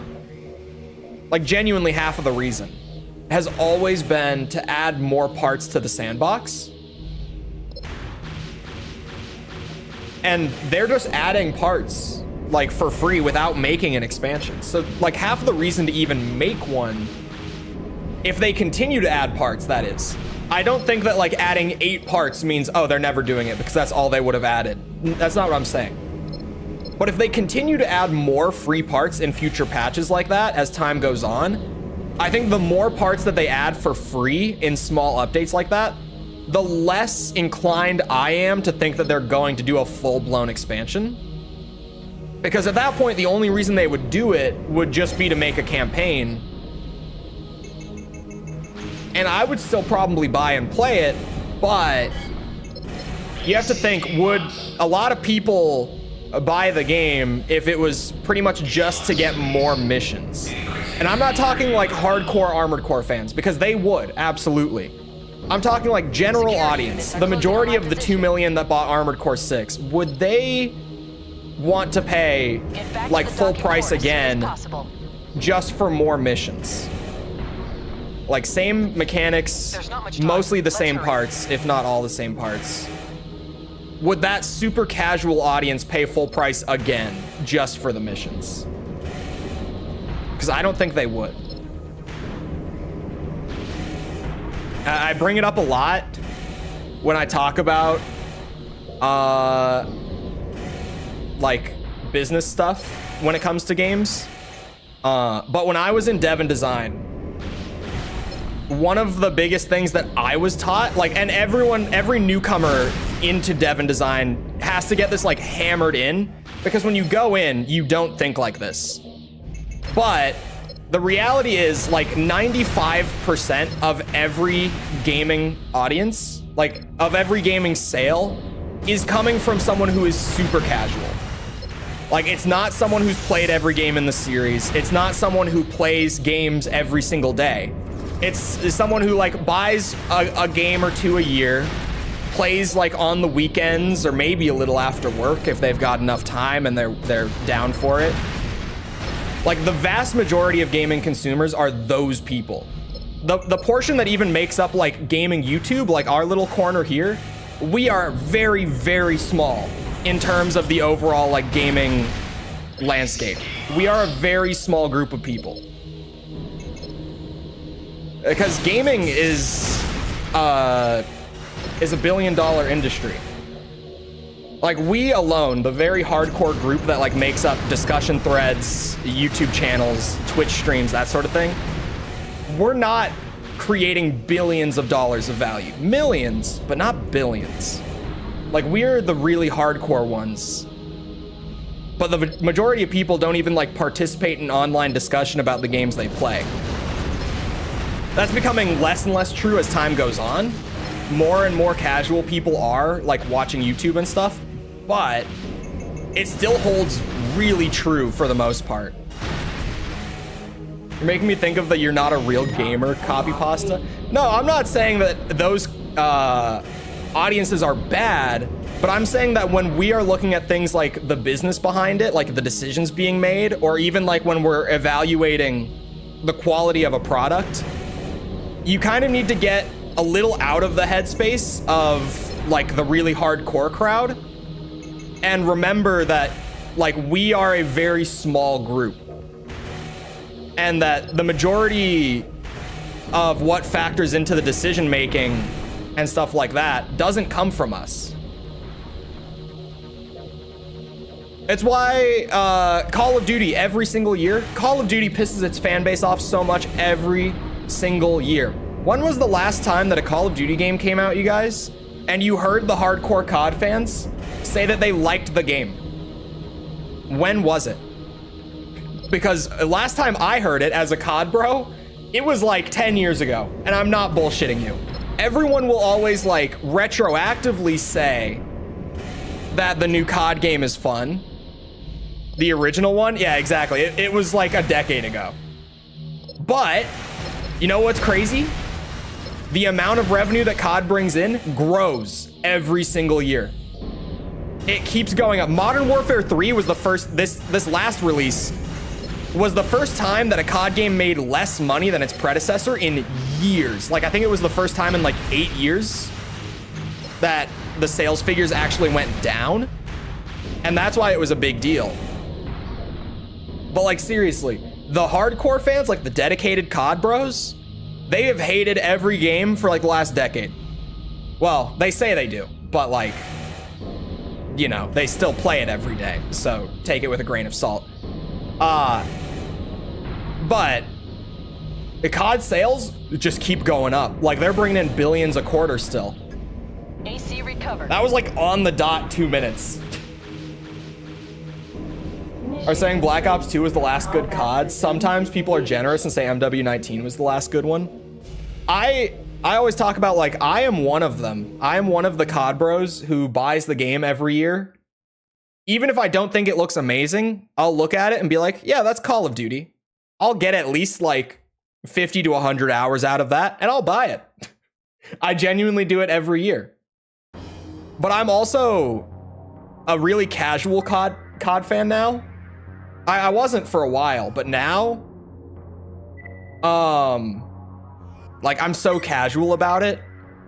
like genuinely half of the reason, has always been to add more parts to the sandbox. And they're just adding parts like for free without making an expansion. So like half of the reason to even make one, if they continue to add parts, that is. I don't think that like adding 8 parts means, oh, they're never doing it because that's all they would have added. That's not what I'm saying. But if they continue to add more free parts in future patches like that as time goes on, I think the more parts that they add for free in small updates like that, the less inclined I am to think that they're going to do a full-blown expansion. Because at that point, the only reason they would do it would just be to make a campaign. And I would still probably buy and play it, but you have to think, would a lot of people buy the game if it was pretty much just to get more missions? And I'm not talking like hardcore Armored Core fans, because they would, absolutely. I'm talking like general audience. The majority of the 2 million that bought Armored Core 6, would they want to pay like full price again just for more missions? Like same mechanics, mostly the same parts, if not all the same parts. Would that super casual audience pay full price again just for the missions? Because I don't think they would. I bring it up a lot when I talk about like business stuff when it comes to games. But when I was in dev and design, one of the biggest things that I was taught, like, and every newcomer into dev and design has to get this like hammered in, because when you go in, you don't think like this. But the reality is like 95% of every gaming audience, like of every gaming sale, is coming from someone who is super casual. Like, it's not someone who's played every game in the series. It's not someone who plays games every single day. It's someone who like buys a game or two a year, plays like on the weekends or maybe a little after work if they've got enough time and they're down for it. Like, the vast majority of gaming consumers are those people. The portion that even makes up like gaming YouTube, like our little corner here, we are very, very small in terms of the overall like gaming landscape. We are a very small group of people. Because gaming is a $1 billion industry. Like, we alone, the very hardcore group that like makes up discussion threads, YouTube channels, Twitch streams, that sort of thing, we're not creating billions of dollars of value. Millions, but not billions. Like, we're the really hardcore ones. But the majority of people don't even like participate in online discussion about the games they play. That's becoming less and less true as time goes on. More and more casual people are like watching YouTube and stuff, but it still holds really true for the most part. You're making me think of the "you're not a real gamer" copy pasta. No, I'm not saying that those audiences are bad, but I'm saying that when we are looking at things like the business behind it, like the decisions being made, or even like when we're evaluating the quality of a product, you kind of need to get a little out of the headspace of like the really hardcore crowd and remember that like we are a very small group and that the majority of what factors into the decision making and stuff like that doesn't come from us. It's why Call of Duty every single year, Call of Duty pisses its fan base off so much every single year. When was the last time that a Call of Duty game came out, you guys, and you heard the hardcore COD fans say that they liked the game? When was it? Because last time I heard it as a COD bro, it was like 10 years ago, and I'm not bullshitting you. Everyone will always like retroactively say that the new COD game is fun. The original one? Yeah, exactly. It was like a decade ago. But you know what's crazy? The amount of revenue that COD brings in grows every single year. It keeps going up. Modern Warfare 3 was the first, this last release was the first time that a COD game made less money than its predecessor in years. Like, I think it was the first time in like 8 years that the sales figures actually went down. And that's why it was a big deal. But like, seriously, the hardcore fans, like the dedicated COD bros, they have hated every game for like the last decade. Well, they say they do, but like, you know, they still play it every day, so take it with a grain of salt. But the COD sales just keep going up. Like, they're bringing in billions a quarter still. AC recovered. That was like on the dot 2 minutes. Are saying Black Ops 2 was the last good COD. Sometimes people are generous and say MW19 was the last good one. I always talk about, like, I am one of them. I am one of the COD bros who buys the game every year. Even if I don't think it looks amazing, I'll look at it and be like, yeah, that's Call of Duty. I'll get at least like 50 to 100 hours out of that, and I'll buy it. I genuinely do it every year. But I'm also a really casual COD fan now. I wasn't for a while, but now, like, I'm so casual about it,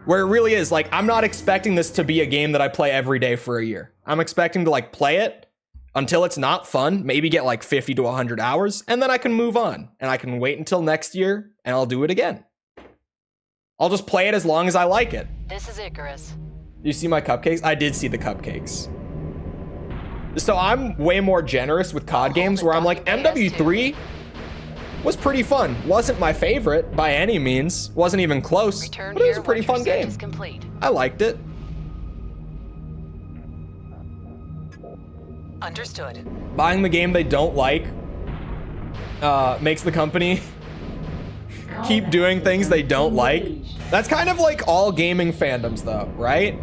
where it really is, like, I'm not expecting this to be a game that I play every day for a year. I'm expecting to, like, play it until it's not fun, maybe get like 50 to 100 hours, and then I can move on, and I can wait until next year, and I'll do it again. I'll just play it as long as I like it. This is Icarus. You see my cupcakes? I did see the cupcakes. So I'm way more generous with COD games, where I'm like, MW3 was pretty fun. Wasn't my favorite by any means. Wasn't even close, Return but it was here a pretty once your fun set game. is complete. I liked it. Understood. Buying the game they don't like makes the company keep doing things they don't like. That's kind of like all gaming fandoms though, right?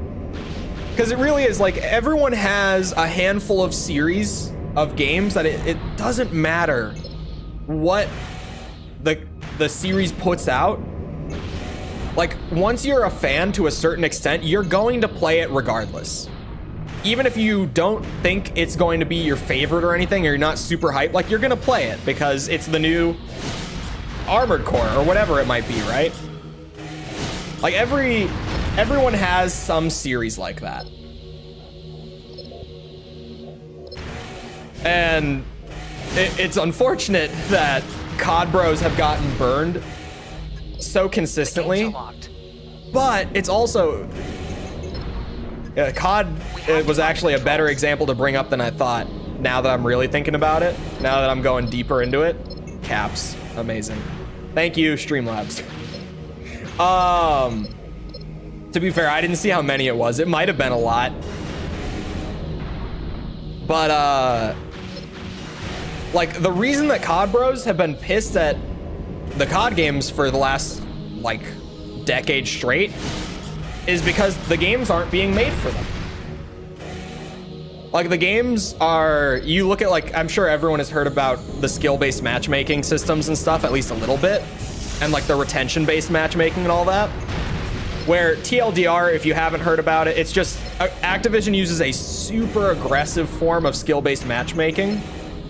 Because it really is, like, everyone has a handful of series of games that it doesn't matter what the series puts out. Like, once you're a fan to a certain extent, you're going to play it regardless. Even if you don't think it's going to be your favorite or anything, or you're not super hyped, like, you're gonna play it because it's the new Armored Core or whatever it might be, right? Like, everyone has some series like that. And it's unfortunate that COD bros have gotten burned so consistently, but it's also... COD was actually a better example to bring up than I thought, now that I'm really thinking about it, now that I'm going deeper into it. Caps, amazing. Thank you, Streamlabs. To be fair, I didn't see how many it was. It might have been a lot. But, like, the reason that COD bros have been pissed at the COD games for the last, like, decade straight is because the games aren't being made for them. Like, the games are, you look at, like, I'm sure everyone has heard about the skill-based matchmaking systems and stuff, at least a little bit, and, like, the retention-based matchmaking and all that. Where TLDR, if you haven't heard about it, it's just Activision uses a super aggressive form of skill-based matchmaking,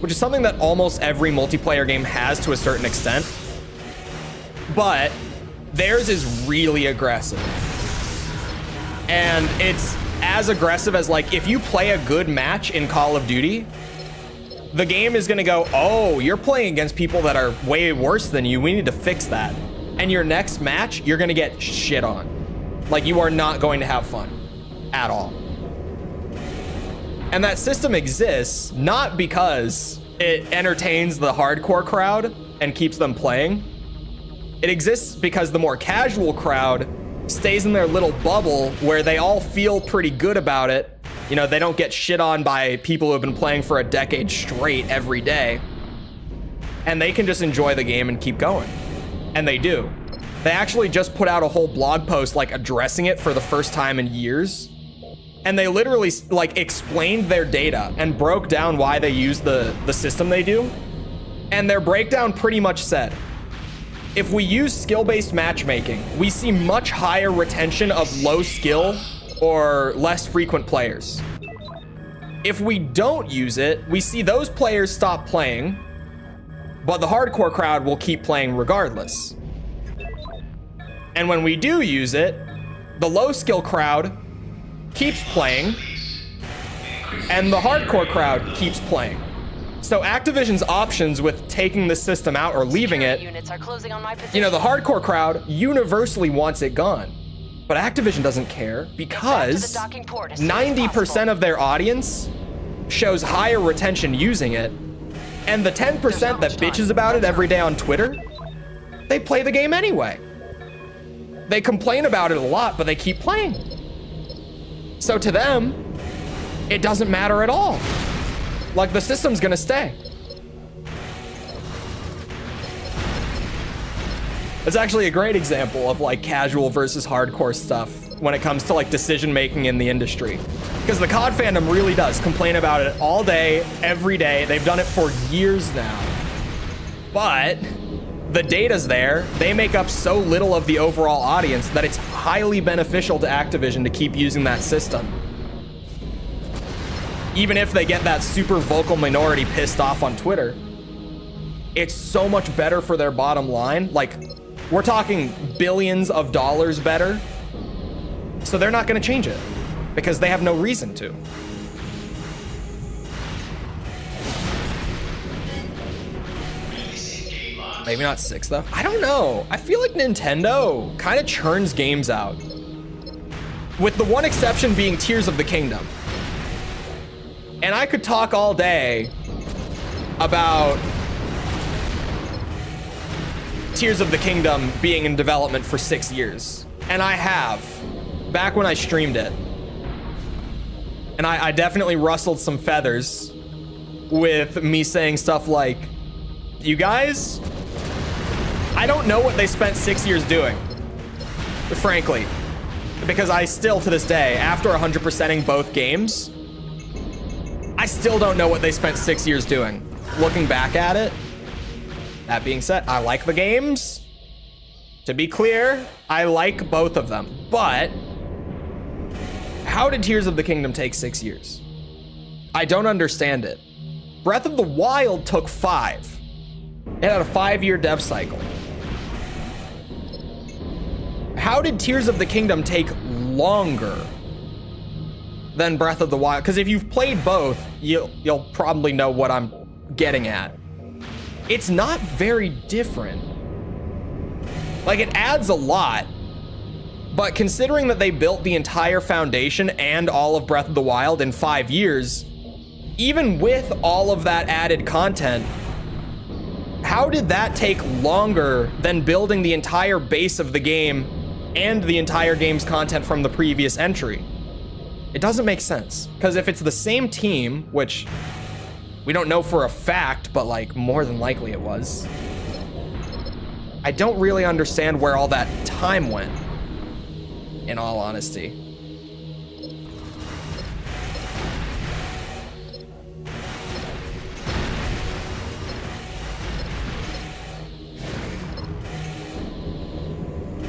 which is something that almost every multiplayer game has to a certain extent. But theirs is really aggressive. And it's as aggressive as, like, if you play a good match in Call of Duty, the game is gonna go, oh, you're playing against people that are way worse than you. We need to fix that. And your next match, you're gonna get shit on. Like, you are not going to have fun at all. And that system exists not because it entertains the hardcore crowd and keeps them playing. It exists because the more casual crowd stays in their little bubble where they all feel pretty good about it. You know, they don't get shit on by people who have been playing for a decade straight every day. And they can just enjoy the game and keep going. And they do. They actually just put out a whole blog post, like, addressing it for the first time in years. And they literally, like, explained their data and broke down why they use the system they do. And their breakdown pretty much said, if we use skill-based matchmaking, we see much higher retention of low skill or less frequent players. If we don't use it, we see those players stop playing, but the hardcore crowd will keep playing regardless. And when we do use it, the low skill crowd keeps playing, and the hardcore crowd keeps playing. So Activision's options with taking the system out or leaving it, Units are closing on my position. you know, the hardcore crowd universally wants it gone. But Activision doesn't care because docking port as soon as 90% of their audience shows higher retention using it. And the 10% that bitches about it every day on Twitter, they play the game anyway. They complain about it a lot, but they keep playing. So to them, it doesn't matter at all. Like, the system's gonna stay. It's actually a great example of like casual versus hardcore stuff when it comes to like decision making in the industry. Because the COD fandom really does complain about it all day, every day. They've done it for years now. But the data's there. They make up so little of the overall audience that it's highly beneficial to Activision to keep using that system. Even if they get that super vocal minority pissed off on Twitter, it's so much better for their bottom line. Like, we're talking billions of dollars better. So they're not gonna change it because they have no reason to. Maybe not 6 though. I don't know. I feel like Nintendo kind of churns games out. With the one exception being Tears of the Kingdom. And I could talk all day about Tears of the Kingdom being in development for 6 years. And I have, back when I streamed it. And I definitely rustled some feathers with me saying stuff like, you guys, I don't know what they spent 6 years doing, frankly. Because I still, to this day, after 100%ing both games, I still don't know what they spent 6 years doing. Looking back at it, that being said, I like the games. To be clear, I like both of them. But how did Tears of the Kingdom take 6 years? I don't understand it. Breath of the Wild took 5. It had a 5-year dev cycle. How did Tears of the Kingdom take longer than Breath of the Wild? Because if you've played both, you'll probably know what I'm getting at. It's not very different. Like, it adds a lot, but considering that they built the entire foundation and all of Breath of the Wild in 5 years, even with all of that added content, how did that take longer than building the entire base of the game and the entire game's content from the previous entry? It doesn't make sense. Because if it's the same team, which we don't know for a fact, but like more than likely it was, I don't really understand where all that time went, in all honesty.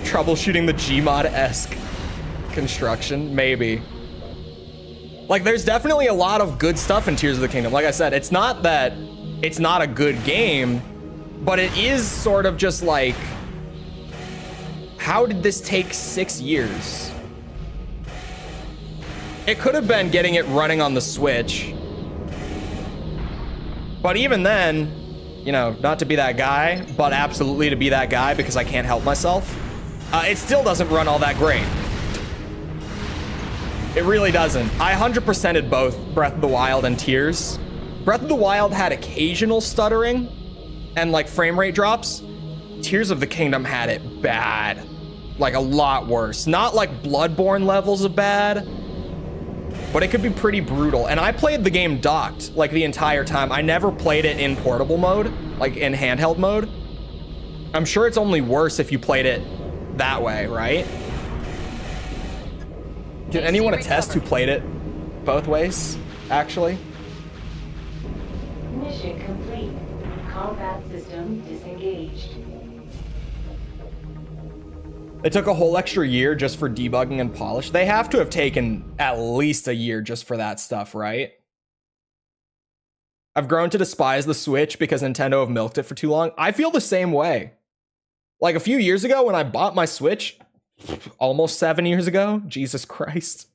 Troubleshooting the Gmod-esque construction, maybe. Like, there's definitely a lot of good stuff in Tears of the Kingdom. Like I said, it's not that it's not a good game, but it is sort of just like, how did this take 6 years? It could have been getting it running on the Switch. But even then, you know, not to be that guy, but absolutely to be that guy because I can't help myself, it still doesn't run all that great. It really doesn't. I 100%ed both Breath of the Wild and Tears. Breath of the Wild had occasional stuttering and like frame rate drops. Tears of the Kingdom had it bad. Like a lot worse. Not like Bloodborne levels of bad, but it could be pretty brutal. And I played the game docked like the entire time. I never played it in portable mode, like in handheld mode. I'm sure it's only worse if you played it that way, right? Can anyone attest who played it both ways, actually? Mission complete. Combat system disengaged. They took a whole extra year just for debugging and polish. They have to have taken at least a year just for that stuff, right? I've grown to despise the Switch because Nintendo have milked it for too long. I feel the same way. Like a few years ago when I bought my Switch, almost 7 years ago, Jesus Christ,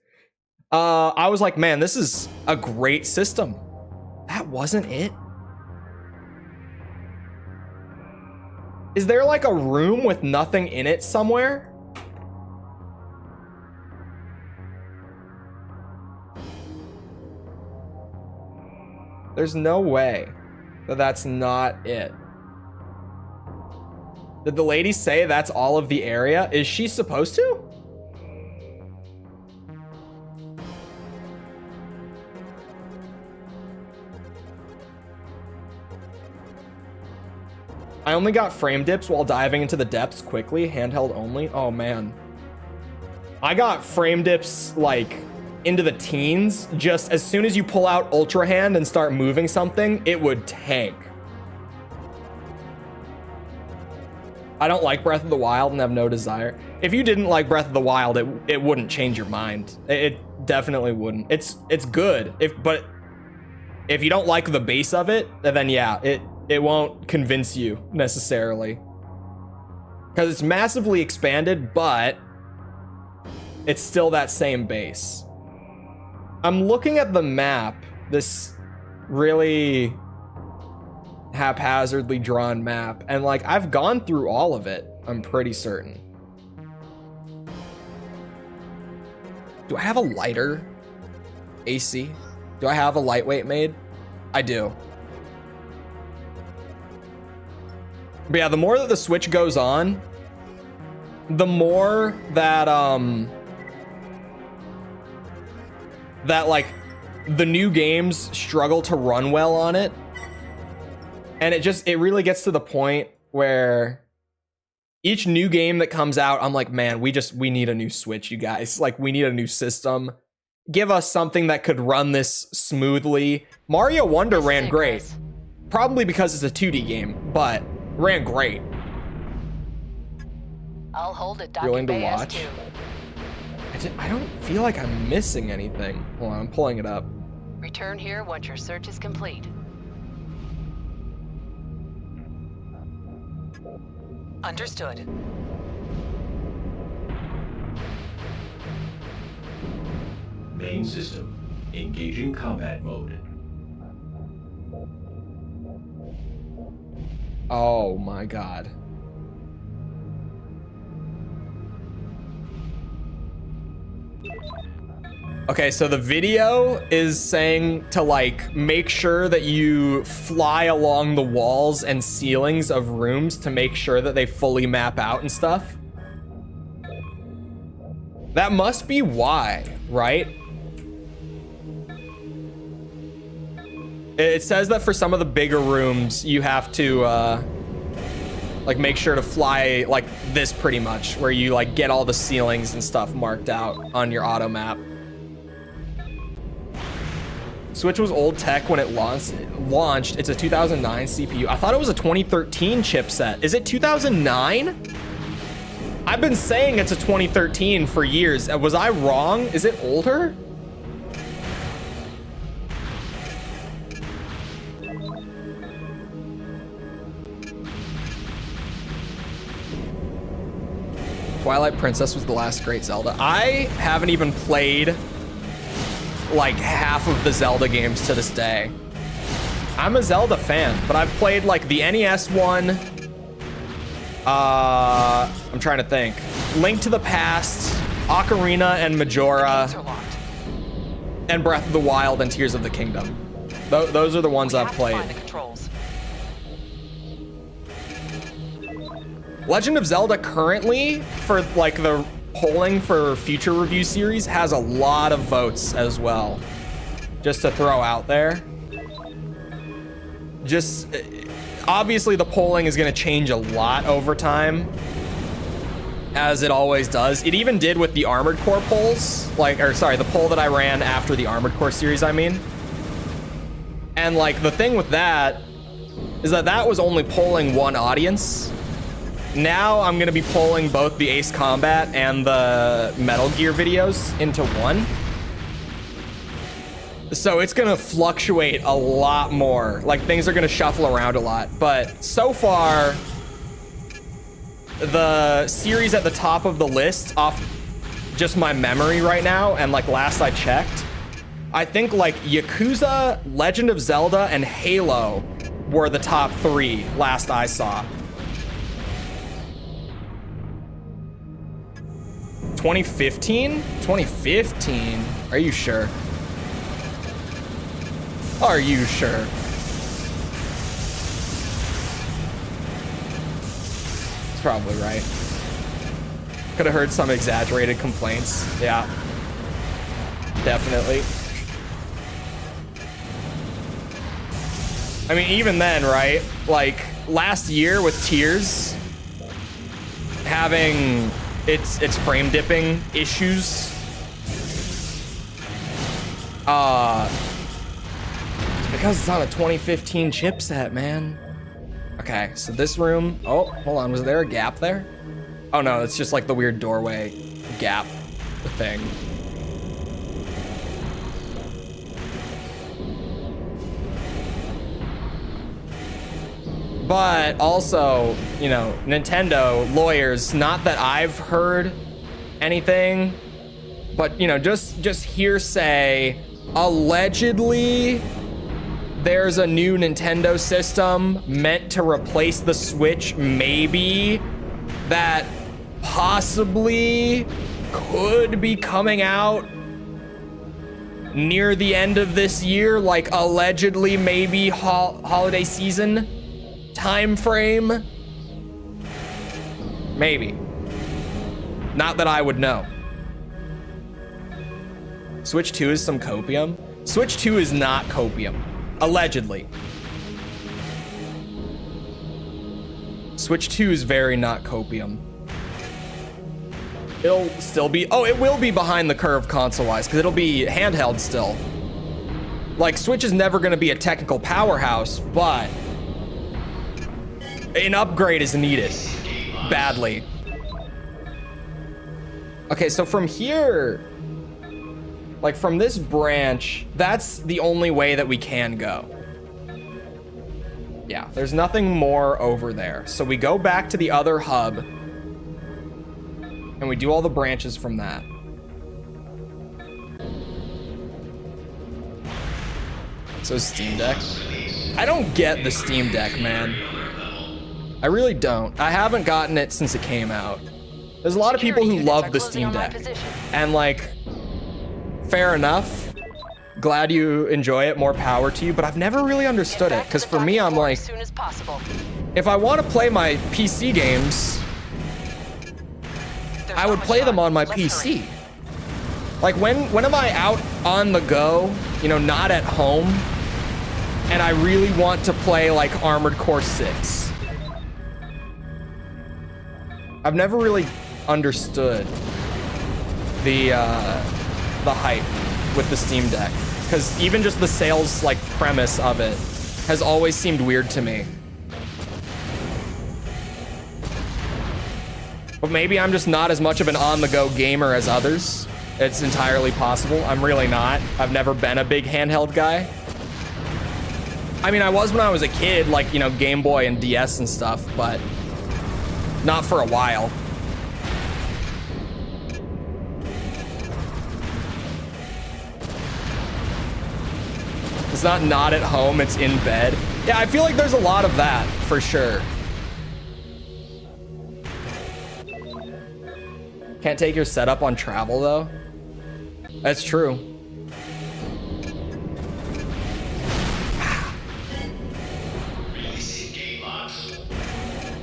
I was like, man, this is a great system. That wasn't it. Is there like a room with nothing in it somewhere? There's no way that that's not it. Did the lady say that's all of the area? Is she supposed to? I only got frame dips while diving into the depths quickly, handheld only. Oh man. I got frame dips like into the teens. Just as soon as you pull out Ultra Hand and start moving something, it would tank. I don't like Breath of the Wild and have no desire. If you didn't like Breath of the Wild, it wouldn't change your mind. It definitely wouldn't. It's good. But if you don't like the base of it, then yeah, it won't convince you necessarily. Because it's massively expanded, but it's still that same base. I'm looking at the map, this really haphazardly drawn map, and like I've gone through all of it, I'm pretty certain. Do I have a lighter AC? Do I have a lightweight made? I do. But yeah, the more that the Switch goes on, the more that that like the new games struggle to run well on it. And it really gets to the point where each new game that comes out, I'm like, man, we need a new Switch, you guys. Like, we need a new system. Give us something that could run this smoothly. Mario Wonder ran great. Probably because it's a 2D game, but ran great. I'll hold it. Willing to watch? I don't feel like I'm missing anything. Hold on, I'm pulling it up. Return here once your search is complete. Understood. Main system. Engaging combat mode. Oh my god. Okay, so the video is saying to like make sure that you fly along the walls and ceilings of rooms to make sure that they fully map out and stuff. That must be why, right? It says that for some of the bigger rooms, you have to like make sure to fly like this pretty much, where you like get all the ceilings and stuff marked out on your auto map. Switch was old tech when it launched. It's a 2009 CPU. I thought it was a 2013 chipset. Is it 2009? I've been saying it's a 2013 for years. Was I wrong? Is it older? Twilight Princess was the last great Zelda. I haven't even played like half of the Zelda games to this day. I'm a Zelda fan, but I've played like the NES one. I'm trying to think. Link to the Past, Ocarina and Majora, and Breath of the Wild and Tears of the Kingdom. Those are the ones I've played. Legend of Zelda currently, for like the polling for future review series, has a lot of votes as well. Just to throw out there. Just obviously the polling is going to change a lot over time, as it always does. It even did with the Armored Core polls, the poll that I ran after the Armored Core series, I mean. And like the thing with that is that was only polling one audience. Now I'm going to be polling both the Ace Combat and the Metal Gear videos into one. So it's going to fluctuate a lot more. Like things are going to shuffle around a lot. But so far, the series at the top of the list, off just my memory right now, and like last I checked, I think like Yakuza, Legend of Zelda, and Halo were the top 3 last I saw. 2015? 2015? Are you sure? Are you sure? It's probably right. Could have heard some exaggerated complaints. Yeah. Definitely. I mean, even then, right? Like, last year with Tears having its frame dipping issues. It's because it's on a 2015 chipset, man. Okay, so this room. Oh, hold on. Was there a gap there? Oh no, it's just like the weird doorway gap thing. But also, you know, Nintendo lawyers, not that I've heard anything, but you know, just hearsay, allegedly there's a new Nintendo system meant to replace the Switch, maybe, that possibly could be coming out near the end of this year, like allegedly maybe holiday season time frame. Maybe. Not that I would know. Switch 2 is some copium. Switch 2 is not copium. Allegedly. Switch 2 is very not copium. It'll still be, oh, it will be behind the curve console-wise, because it'll be handheld still. Like, Switch is never gonna be a technical powerhouse, but an upgrade is needed. Badly. Okay, so from here, like from this branch, that's the only way that we can go. Yeah, there's nothing more over there. So we go back to the other hub and we do all the branches from that. So Steam Deck. I don't get the Steam Deck, man. I really don't. I haven't gotten it since it came out. There's a lot of people who love the Steam Deck. And like, fair enough. Glad you enjoy it, more power to you, but I've never really understood it. Because for me, I'm like, if I want to play my PC games, I would play them on my PC. Like when am I out on the go, you know, not at home, and I really want to play like Armored Core 6? I've never really understood the hype with the Steam Deck, because even just the sales like premise of it has always seemed weird to me. But maybe I'm just not as much of an on-the-go gamer as others. It's entirely possible. I'm really not. I've never been a big handheld guy. I mean, I was when I was a kid, like, you know, Game Boy and DS and stuff, but not for a while. It's not at home, it's in bed. Yeah, I feel like there's a lot of that, for sure. Can't take your setup on travel, though. That's true.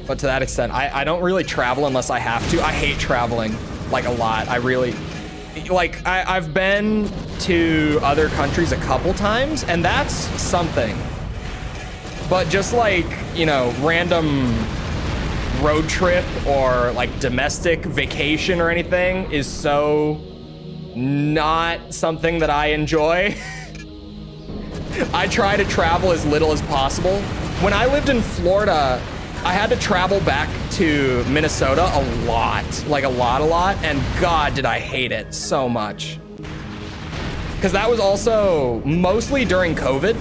But to that extent, I don't really travel unless I have to. I hate traveling, like, a lot. I really... Like, I've been to other countries a couple times, and that's something. But just like, you know, random road trip or like domestic vacation or anything is so not something that I enjoy. I try to travel as little as possible. When I lived in Florida, I had to travel back to Minnesota a lot, like a lot, and God, did I hate it so much. Because that was also mostly during COVID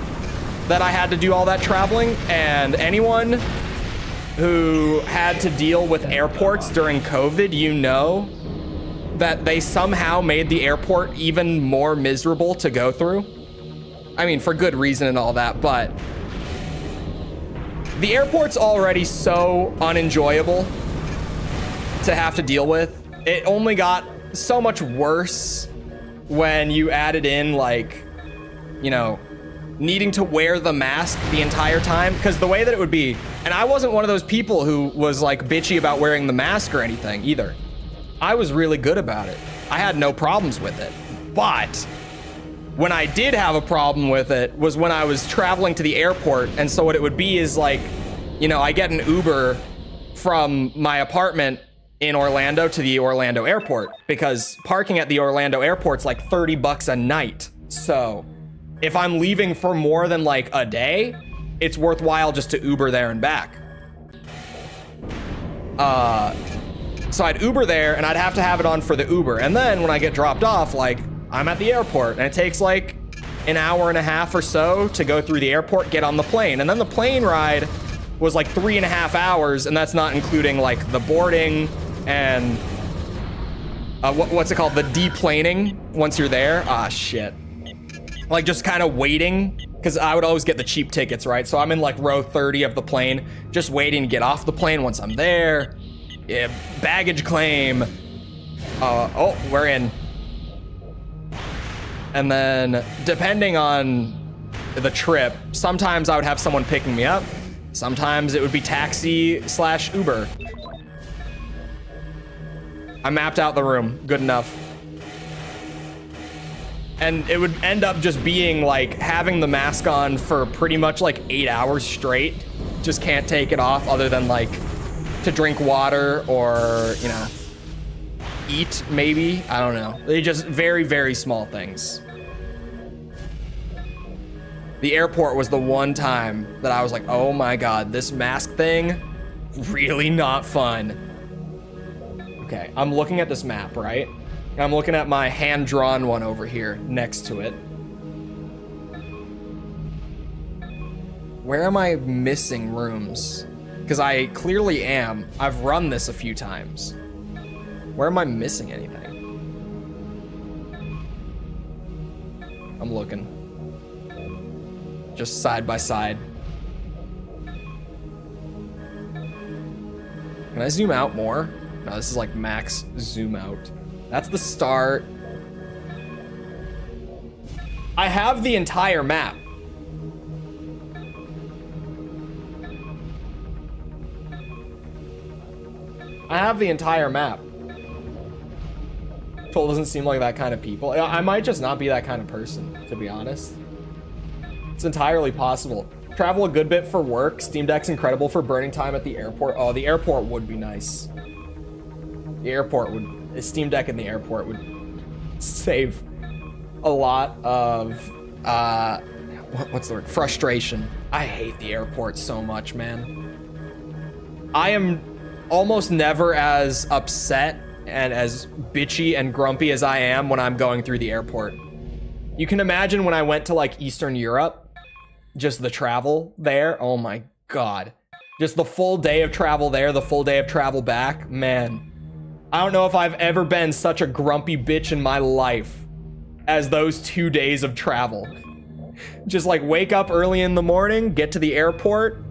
that I had to do all that traveling, and anyone who had to deal with airports during COVID, you know that they somehow made the airport even more miserable to go through. I mean, for good reason and all that, but the airport's already so unenjoyable to have to deal with. It only got so much worse when you added in, like, you know, needing to wear the mask the entire time, because the way that it would be, and I wasn't one of those people who was like bitchy about wearing the mask or anything either. I was really good about it. I had no problems with it. But when I did have a problem with it was when I was traveling to the airport. And so what it would be is like, you know, I get an Uber from my apartment in Orlando to the Orlando airport, because parking at the Orlando airport's like $30 a night. So if I'm leaving for more than like a day, it's worthwhile just to Uber there and back. So I'd Uber there and I'd have to have it on for the Uber. And then when I get dropped off, like I'm at the airport and it takes like an hour and a half or so to go through the airport, get on the plane. And then the plane ride was like 3.5 hours. And that's not including like the boarding and what's it called? The deplaning once you're there. Ah, shit. Like just kind of waiting, because I would always get the cheap tickets, right? So I'm in like row 30 of the plane, just waiting to get off the plane once I'm there. Yeah, baggage claim. Oh, we're in. And then depending on the trip, sometimes I would have someone picking me up. Sometimes it would be taxi/Uber. I mapped out the room, good enough. And it would end up just being like having the mask on for pretty much like 8 hours straight. Just can't take it off other than like to drink water or, you know, eat maybe. I don't know. They just very, very small things. The airport was the one time that I was like, oh my God, this mask thing, really not fun. Okay, I'm looking at this map, right? And I'm looking at my hand-drawn one over here next to it. Where am I missing rooms? Because I clearly am. I've run this a few times. Where am I missing anything? I'm looking. Just side by side. Can I zoom out more? No, this is like max zoom out. That's the start. I have the entire map. I have the entire map. Chole doesn't seem like that kind of people. I might just not be that kind of person, to be honest. It's entirely possible. Travel a good bit for work. Steam Deck's incredible for burning time at the airport. Oh, the airport would be nice. The airport would, a Steam Deck in the airport would save a lot of, what's the word? Frustration. I hate the airport so much, man. I am almost never as upset and as bitchy and grumpy as I am when I'm going through the airport. You can imagine when I went to like Eastern Europe, just the travel there. Oh my God. Just the full day of travel there, the full day of travel back. Man, I don't know if I've ever been such a grumpy bitch in my life as those 2 days of travel. Just like wake up early in the morning, get to the airport,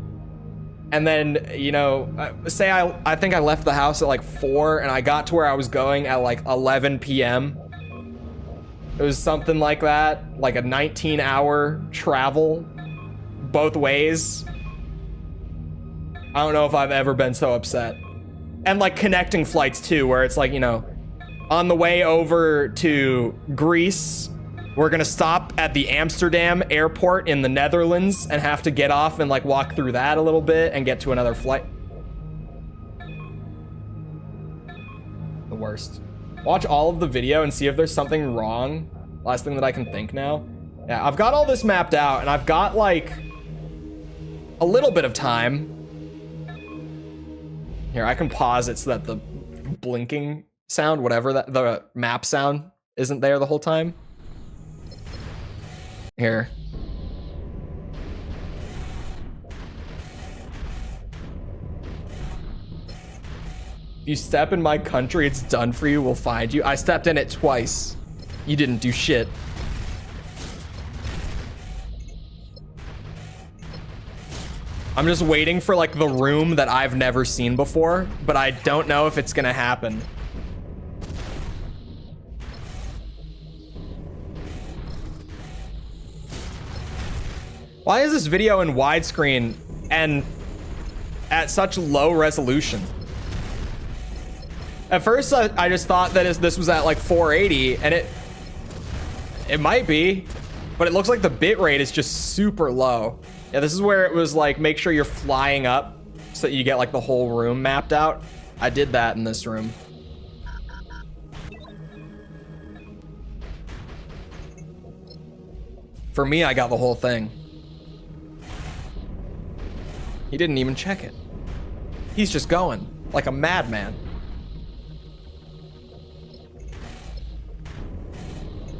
and then, you know, say I think I left the house at like 4 and I got to where I was going at like 11 p.m. It was something like that, like a 19-hour travel both ways. I don't know if I've ever been so upset. And like connecting flights too, where it's like, you know, on the way over to Greece, we're gonna stop at the Amsterdam airport in the Netherlands and have to get off and like walk through that a little bit and get to another flight. The worst. Watch all of the video and see if there's something wrong. Last thing that I can think now. Yeah, I've got all this mapped out and I've got like a little bit of time. Here, I can pause it so that the blinking sound, whatever that, the map sound isn't there the whole time. Here. If you step in my country, it's done for you. We'll find you. I stepped in it twice. You didn't do shit. I'm just waiting for like the room that I've never seen before, but I don't know if it's gonna happen. Why is this video in widescreen and at such low resolution? At first, I just thought that this was at like 480, and it might be, but it looks like the bit rate is just super low. Yeah, this is where it was like, make sure you're flying up so that you get like the whole room mapped out. I did that in this room. For me, I got the whole thing. He didn't even check it. He's just going like a madman.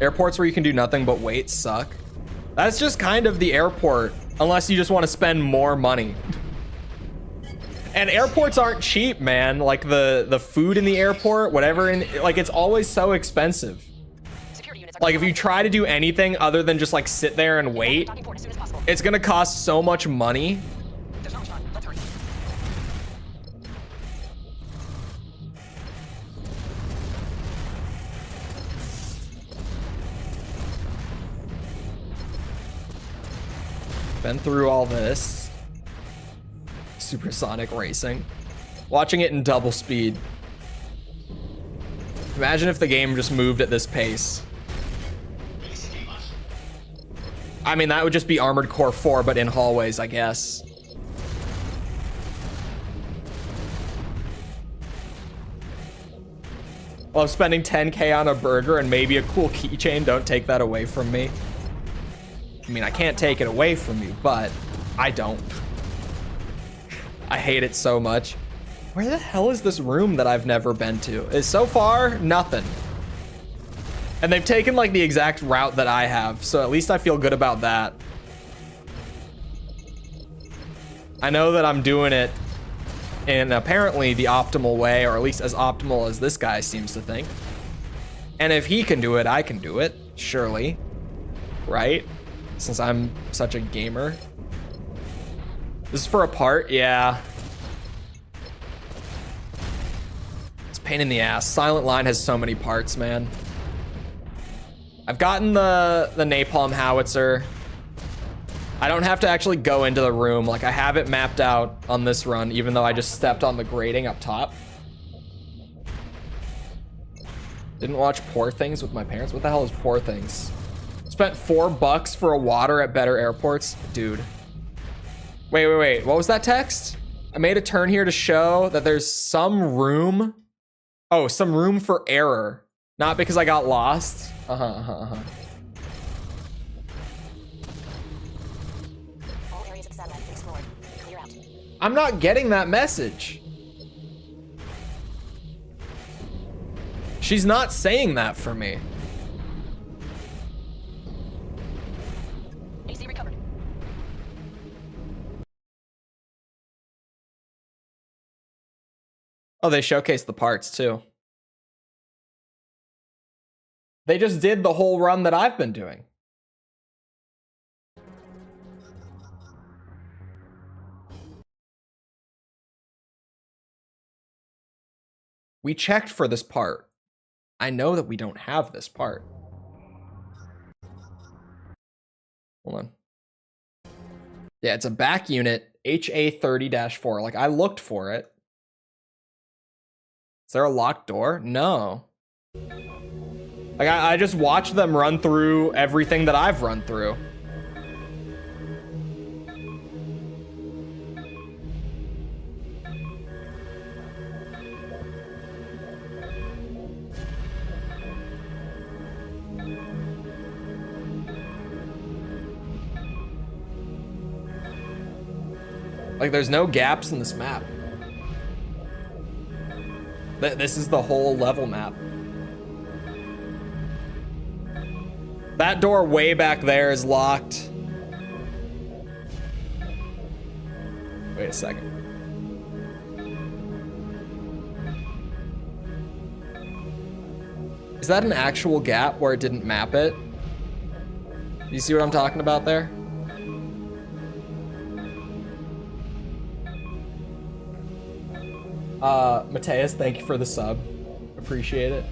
Airports where you can do nothing but wait suck. That's just kind of the airport, unless you just want to spend more money. And airports aren't cheap, man. Like the food in the airport, whatever, like it's always so expensive. Like if you try to do anything other than just like sit there and wait, it's gonna cost so much money. Been through all this. Supersonic racing. Watching it in double speed. Imagine if the game just moved at this pace. I mean, that would just be Armored Core 4, but in hallways, I guess. Love spending 10K on a burger and maybe a cool keychain. Don't take that away from me. I mean, I can't take it away from you, but I don't. I hate it so much. Where the hell is this room that I've never been to? So far, nothing. And they've taken like the exact route that I have, so at least I feel good about that. I know that I'm doing it in apparently the optimal way, or at least as optimal as this guy seems to think. And if he can do it, I can do it, surely. Right? Since I'm such a gamer. This is for a part, yeah. It's a pain in the ass. Silent Line has so many parts, man. I've gotten the napalm howitzer. I don't have to actually go into the room. Like I have it mapped out on this run, even though I just stepped on the grating up top. Didn't watch Poor Things with my parents. What the hell is Poor Things? Spent $4 for a water at better airports. Dude. Wait. What was that text? I made a turn here to show that there's some room. Oh, some room for error. Not because I got lost. All areas of satellite explored. Clear out. I'm not getting that message. She's not saying that for me. AC recovered. Oh, they showcased the parts too. They just did the whole run that I've been doing. We checked for this part. I know that we don't have this part. Hold on. Yeah, it's a back unit, HA30-4. Like, I looked for it. Is there a locked door? No. Like, I just watched them run through everything that I've run through. Like, there's no gaps in this map. This is the whole level map. That door way back there is locked. Wait a second. Is that an actual gap where it didn't map it? Do you see what I'm talking about there? Mateus, thank you for the sub. Appreciate it.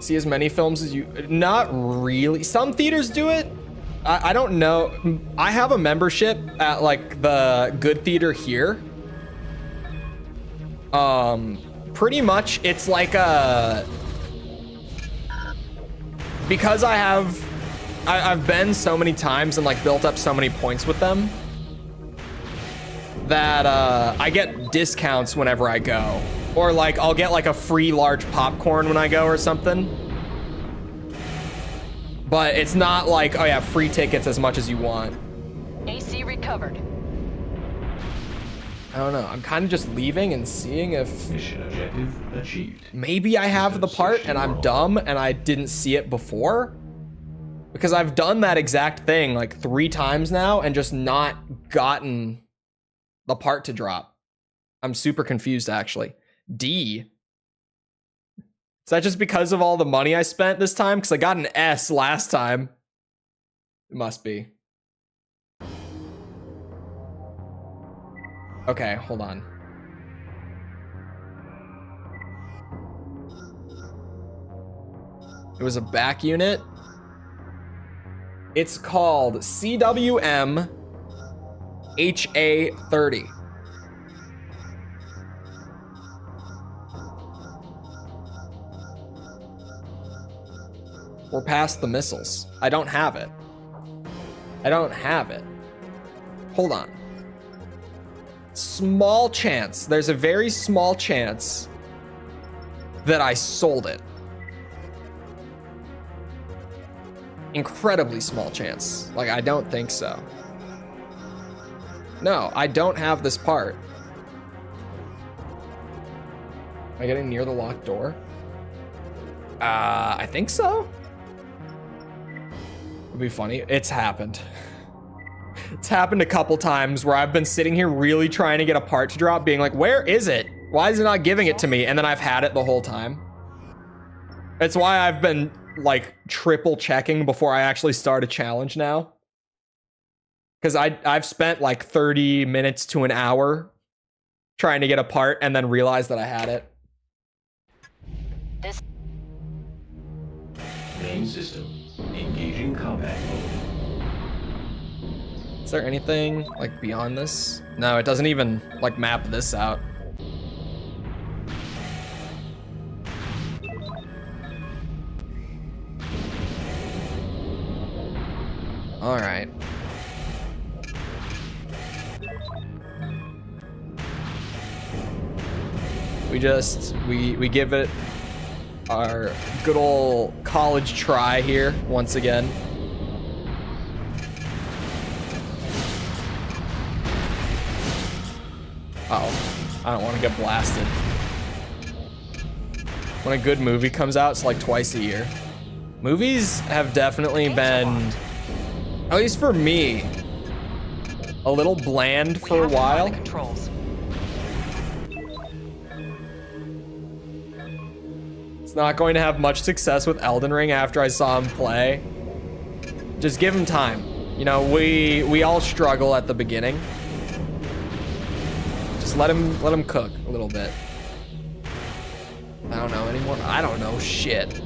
See as many films as you... Not really. Some theaters do it. I don't know. I have a membership at like the good theater here. Pretty much it's like a... Because I've been so many times and like built up so many points with them that I get discounts whenever I go. Or like I'll get like a free large popcorn when I go or something. But it's not like, oh yeah, free tickets as much as you want. AC recovered. I don't know. I'm kind of just leaving and seeing if Mission objective achieved. maybe I have the part and I'm dumb and I didn't see it before. Because I've done that exact thing like 3 times now and just not gotten the part to drop. I'm super confused actually. D. Is that just because of all the money I spent this time? Because I got an S last time. It must be. Okay, hold on. It was a back unit. It's called CWM HA30. We're past the missiles. I don't have it. I don't have it. Hold on. Small chance. There's a very small chance that I sold it. Incredibly small chance. Like, I don't think so. No, I don't have this part. Am I getting near the locked door? I think so. It'd be funny. It's happened. It's happened a couple times where I've been sitting here really trying to get a part to drop, being like, where is it? Why is it not giving it to me? And then I've had it the whole time. That's why I've been like triple checking before I actually start a challenge now. Because I've spent like 30 minutes to an hour trying to get a part and then realized that I had it. This Main system. Engaging combat mode. Is there anything like beyond this? No, it doesn't even like map this out. All right. We give it our good old college try here once again. Uh-oh, I don't want to get blasted. When a good movie comes out, it's like twice a year. Movies have definitely been, at least for me, a little bland for a while. Controls. Not going to have much success with Elden Ring after I saw him play. Just give him time. You know, we all struggle at the beginning. Just let him cook a little bit. I don't know anymore. I don't know shit.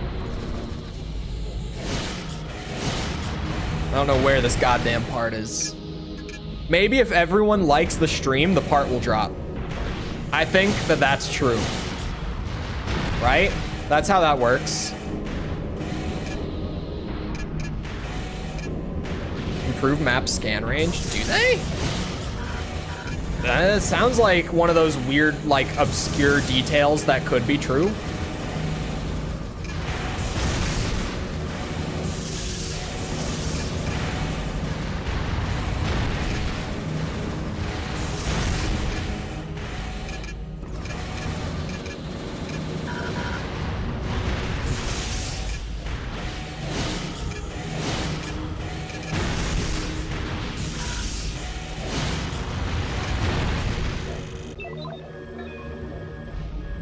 I don't know where this goddamn part is. Maybe if everyone likes the stream, the part will drop. I think that that's true. Right? That's how that works. Improve map scan range. Do they? That sounds like one of those weird, like, obscure details that could be true.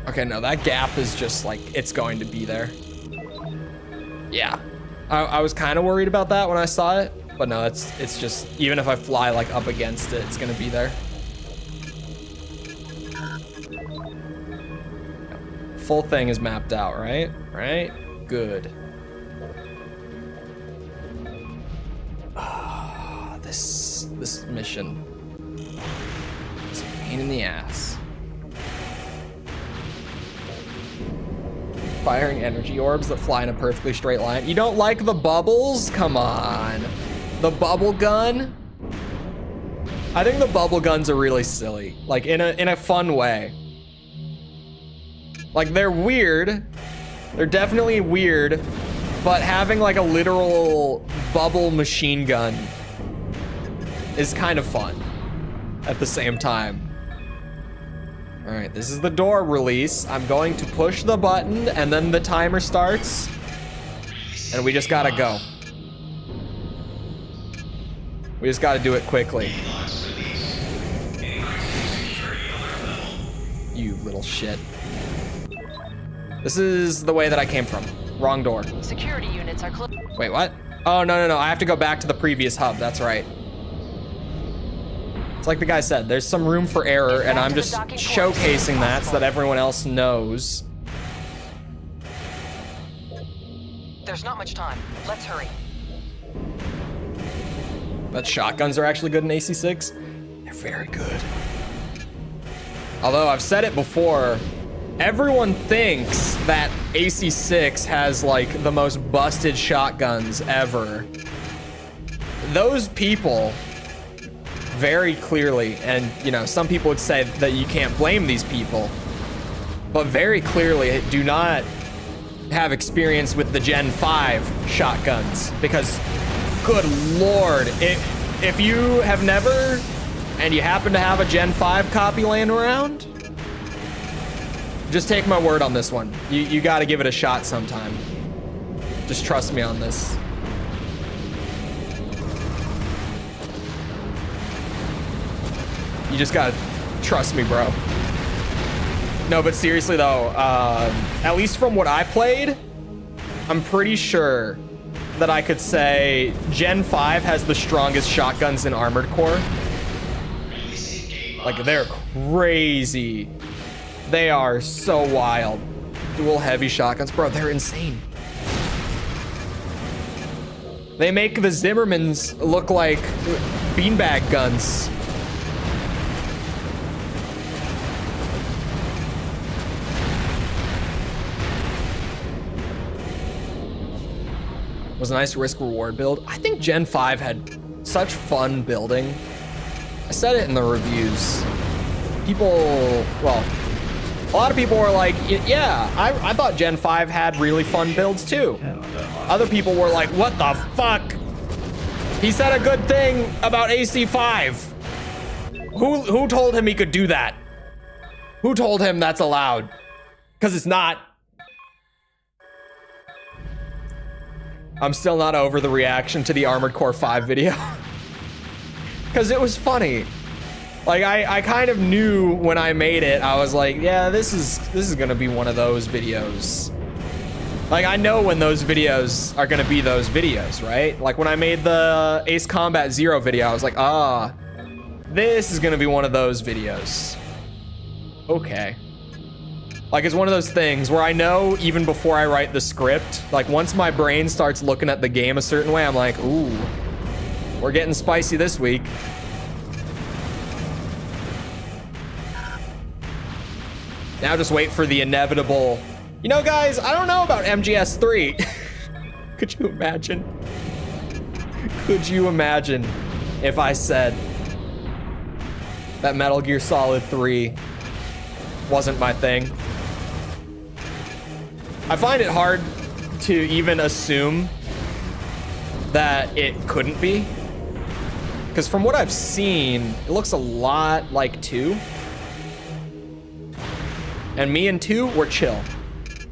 Okay, no, that gap is just like, it's going to be there. Yeah. I was kind of worried about that when I saw it, but no, it's just, even if I fly like up against it, it's gonna be there. Full thing is mapped out, right? Right? good. Ah, this mission is a pain in the ass. Firing energy orbs that fly in a perfectly straight line. You don't like the bubbles? Come on. The bubble gun? I think the bubble guns are really silly. Like in a fun way. Like they're weird. They're definitely weird, but having like a literal bubble machine gun is kind of fun at the same time. All right, this is the door release. I'm going to push the button and then the timer starts and we just gotta go. We just gotta do it quickly. You little shit. This is the way that I came from. Wrong door. Security units are close. Wait, what? Oh, no. I have to go back to the previous hub. That's right. It's like the guy said, there's some room for error, and I'm just showcasing that so that everyone else knows. There's not much time. Let's hurry. But shotguns are actually good in AC6. They're very good. Although I've said it before, everyone thinks that AC6 has like the most busted shotguns ever. Those people very clearly, and you know, some people would say that you can't blame these people, but very clearly do not have experience with the Gen 5 shotguns, because good Lord, if you have never, and you happen to have a Gen 5 copy laying around, just take my word on this one. You gotta give it a shot sometime. Just trust me on this. You just gotta trust me, bro. No, but seriously though, at least from what I played, I'm pretty sure that I could say Gen 5 has the strongest shotguns in Armored Core. Like, they're crazy. They are so wild. Dual heavy shotguns, bro, they're insane. They make the Zimmermans look like beanbag guns. Was a nice risk reward build. I think Gen 5 had such fun building. I said it in the reviews. People, well, a lot of people were like, yeah, I thought Gen 5 had really fun builds too. Other people were like, what the fuck? He said a good thing about AC5. Who told him he could do that? Who told him that's allowed? Because it's not. I'm still not over the reaction to the Armored Core 5 video. Because it was funny. Like, I kind of knew when I made it, I was like, yeah, this is gonna be one of those videos. Like, I know when those videos are gonna be those videos, right? Like, when I made the Ace Combat Zero video, I was like, ah, this is gonna be one of those videos. Okay. Like, it's one of those things where I know even before I write the script, like once my brain starts looking at the game a certain way, I'm like, ooh, we're getting spicy this week. Now just wait for the inevitable, you know, guys, I don't know about MGS3. Could you imagine? Could you imagine if I said that Metal Gear Solid 3 wasn't my thing? I find it hard to even assume that it couldn't be, because from what I've seen, it looks a lot like 2. And me and 2, we're chill.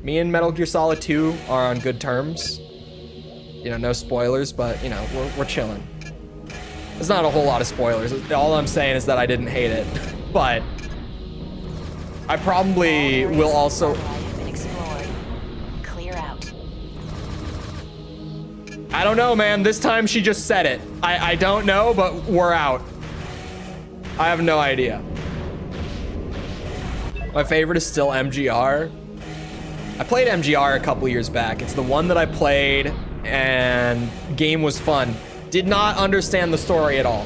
Me and Metal Gear Solid 2 are on good terms. You know, no spoilers, but you know, we're chilling. There's not a whole lot of spoilers. All I'm saying is that I didn't hate it, but I probably will also. I don't know, man. This time she just said it. I don't know, but we're out. I have no idea. My favorite is still MGR. I played MGR a couple years back. It's the one that I played and game was fun. Did not understand the story at all.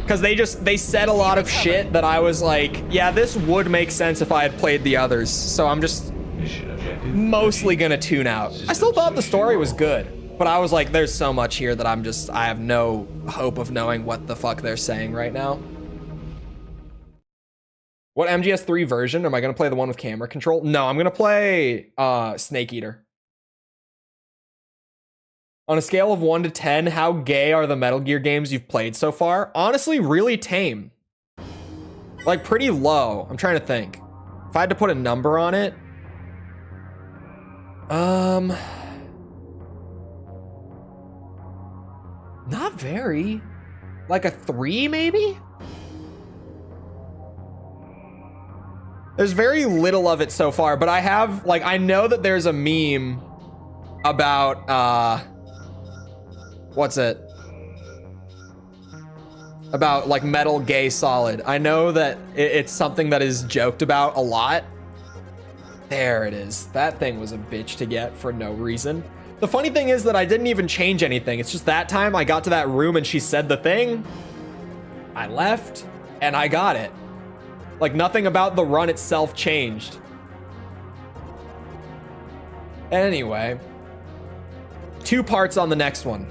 Because they said a lot of shit that I was like, yeah, this would make sense if I had played the others. So I'm just mostly gonna tune out. I still thought the story was good, but I was like, there's so much here that I have no hope of knowing what the fuck they're saying right now. What MGS3 version? Am I gonna play the one with camera control? No, I'm gonna play Snake Eater. On a scale of 1 to 10, how gay are the Metal Gear games you've played so far? Honestly, really tame. Like, pretty low. I'm trying to think. If I had to put a number on it... Not very. Like a 3, maybe? There's very little of it so far, but I have... Like, I know that there's a meme about, what's it? About like Metal Gay Solid. I know that it's something that is joked about a lot. There it is. That thing was a bitch to get for no reason. The funny thing is that I didn't even change anything. It's just that time I got to that room and she said the thing. I left and I got it. Like nothing about the run itself changed. Anyway. 2 parts on the next one.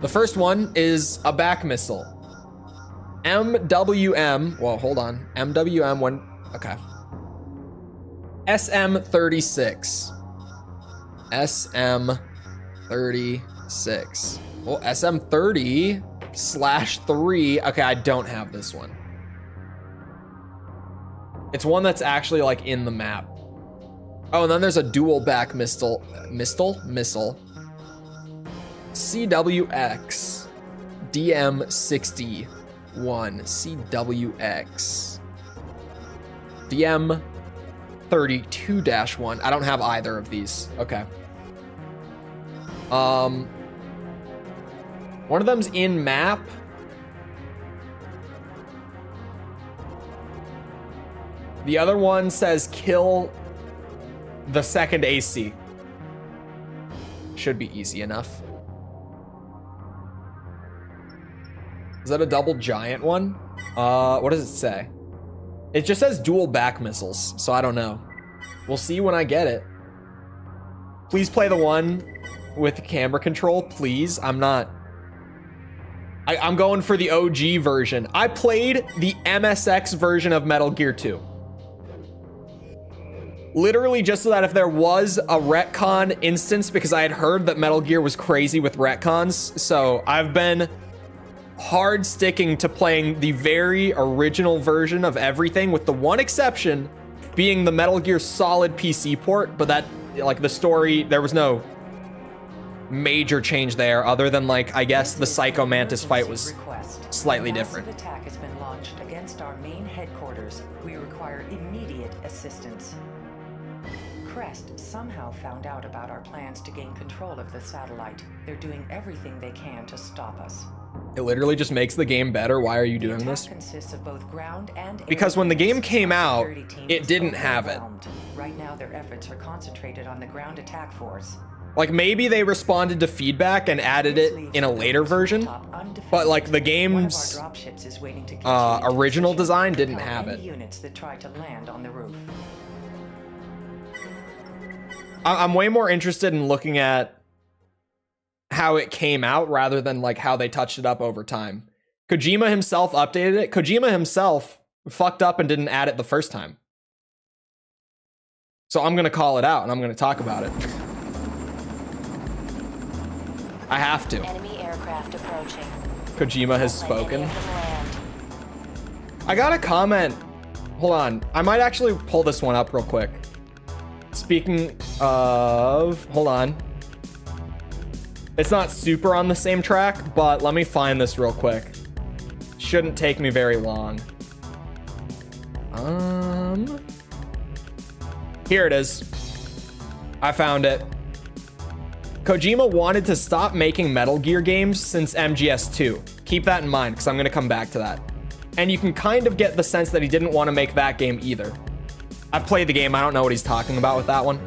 The first one is a back missile. MWM, well, hold on. MWM one, okay. SM36. SM36. Well, SM30/3. Okay, I don't have this one. It's one that's actually like in the map. Oh, and then there's a dual back missile. CWX DM61 CWX DM32-1. I don't have either of these. Okay. One of them's in map. The other one says kill the second AC. Should be easy enough. Is that a double giant one? What does it say? It just says dual back missiles, so I don't know. We'll see when I get it. Please play the one with the camera control, please. I'm going for the OG version. I played the MSX version of Metal Gear 2. Literally just so that if there was a retcon instance, because I had heard that Metal Gear was crazy with retcons, so I've been hard sticking to playing the very original version of everything, with the one exception being the Metal Gear Solid PC port, but that, like, the story, there was no major change there other than, like, I guess the Psycho Mantis fight was slightly different. A massive attack has been launched against our main headquarters. We require immediate assistance. Crest somehow found out about our plans to gain control of the satellite. They're doing everything they can to stop us. It literally just makes the game better. Why are you doing this? Consists of both ground and because when the game came out, it didn't have it. Right now their efforts are concentrated on the ground attack force. Like maybe they responded to feedback and added it in a later version, but like the game's original design didn't have it. Units that try to land on the roof. I'm way more interested in looking at how it came out rather than like how they touched it up over time. Kojima himself updated it. Kojima himself fucked up and didn't add it the first time. So I'm gonna call it out and I'm gonna talk about it. I have to. Enemy aircraft approaching. Kojima has spoken. I got a comment. Hold on. I might actually pull this one up real quick. Speaking of, hold on. It's not super on the same track, but let me find this real quick. Shouldn't take me very long. Here it is. I found it. Kojima wanted to stop making Metal Gear games since MGS2. Keep that in mind, because I'm going to come back to that. And you can kind of get the sense that he didn't want to make that game either. I've played the game. I don't know what he's talking about with that one.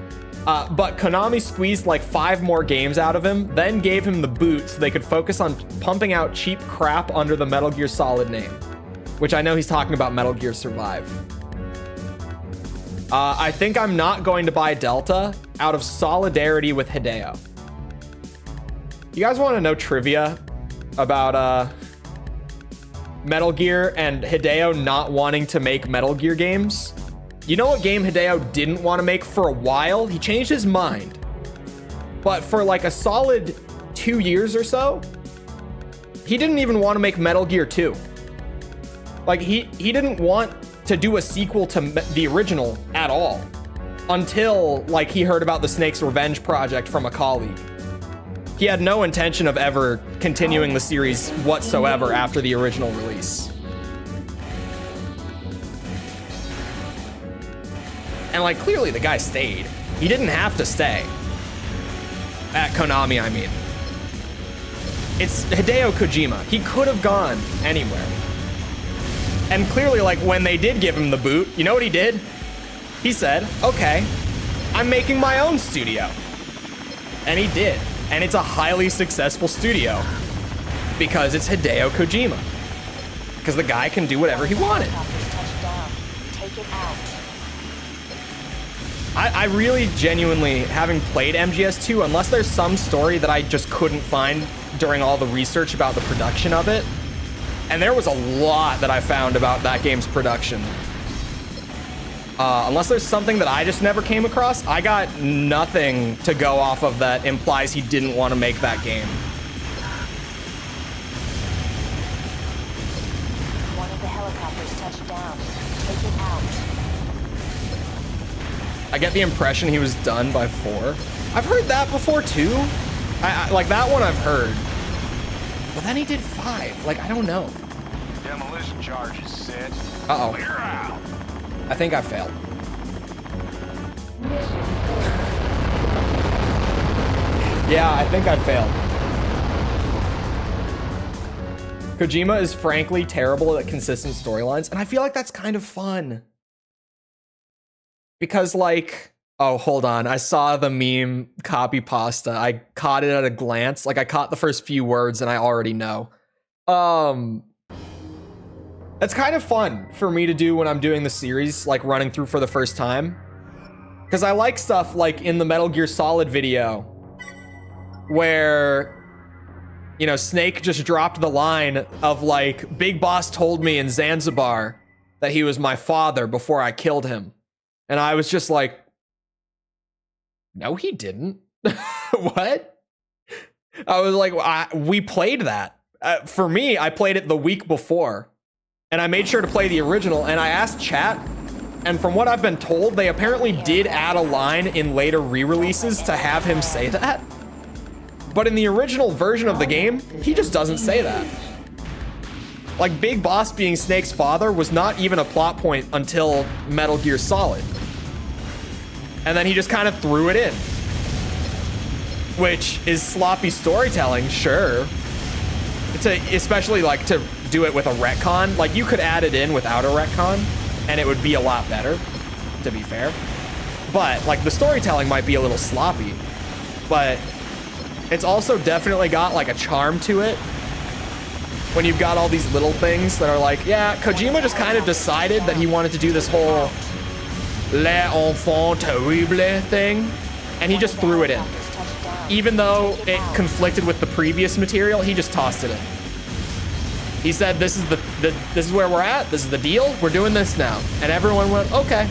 But Konami squeezed like 5 more games out of him, then gave him the boot so they could focus on pumping out cheap crap under the Metal Gear Solid name, which I know he's talking about Metal Gear Survive. I think I'm not going to buy Delta out of solidarity with Hideo. You guys want to know trivia about Metal Gear and Hideo not wanting to make Metal Gear games? You know what game Hideo didn't want to make for a while? He changed his mind. But for like a solid 2 years or so, he didn't even want to make Metal Gear 2. Like he didn't want to do a sequel to the original at all until like he heard about the Snake's Revenge project from a colleague. He had no intention of ever continuing the series whatsoever after the original release. And like clearly the guy stayed. He didn't have to stay. At Konami, I mean. It's Hideo Kojima. He could have gone anywhere. And clearly, like, when they did give him the boot, you know what he did? He said, okay, I'm making my own studio. And he did. And it's a highly successful studio. Because it's Hideo Kojima. Because the guy can do whatever he wanted. I really genuinely, having played MGS2, unless there's some story that I just couldn't find during all the research about the production of it, and there was a lot that I found about that game's production. Unless there's something that I just never came across, I got nothing to go off of that implies he didn't want to make that game. One of the helicopters touched down. Take it out. I get the impression he was done by 4. I've heard that before too. I like that one I've heard. But then he did 5. Like, I don't know. Demolition charges set. Uh-oh. Clear out. I think I failed. Yeah, I think I failed. Kojima is frankly terrible at consistent storylines, and I feel like that's kind of fun. Because like, oh, hold on. I saw the meme copy pasta. I caught it at a glance. Like I caught the first few words and I already know. That's kind of fun for me to do when I'm doing the series, like running through for the first time. Because I like stuff like in the Metal Gear Solid video where, you know, Snake just dropped the line of like, Big Boss told me in Zanzibar that he was my father before I killed him. And I was just like, no, he didn't. What? I was like, we played that. For me, I played it the week before. And I made sure to play the original. And I asked chat. And from what I've been told, they apparently did add a line in later re-releases to have him say that. But in the original version of the game, he just doesn't say that. Like, Big Boss being Snake's father was not even a plot point until Metal Gear Solid. And then he just kind of threw it in. Which is sloppy storytelling, sure. It's especially like to do it with a retcon. Like, you could add it in without a retcon, and it would be a lot better, to be fair. But, like, the storytelling might be a little sloppy. But it's also definitely got, like, a charm to it. When you've got all these little things that are like, yeah, Kojima just kind of decided that he wanted to do this whole l'enfant terrible thing, and he just threw it in. Even though it conflicted with the previous material, he just tossed it in. He said, this is where we're at, this is the deal, we're doing this now. And everyone went, okay.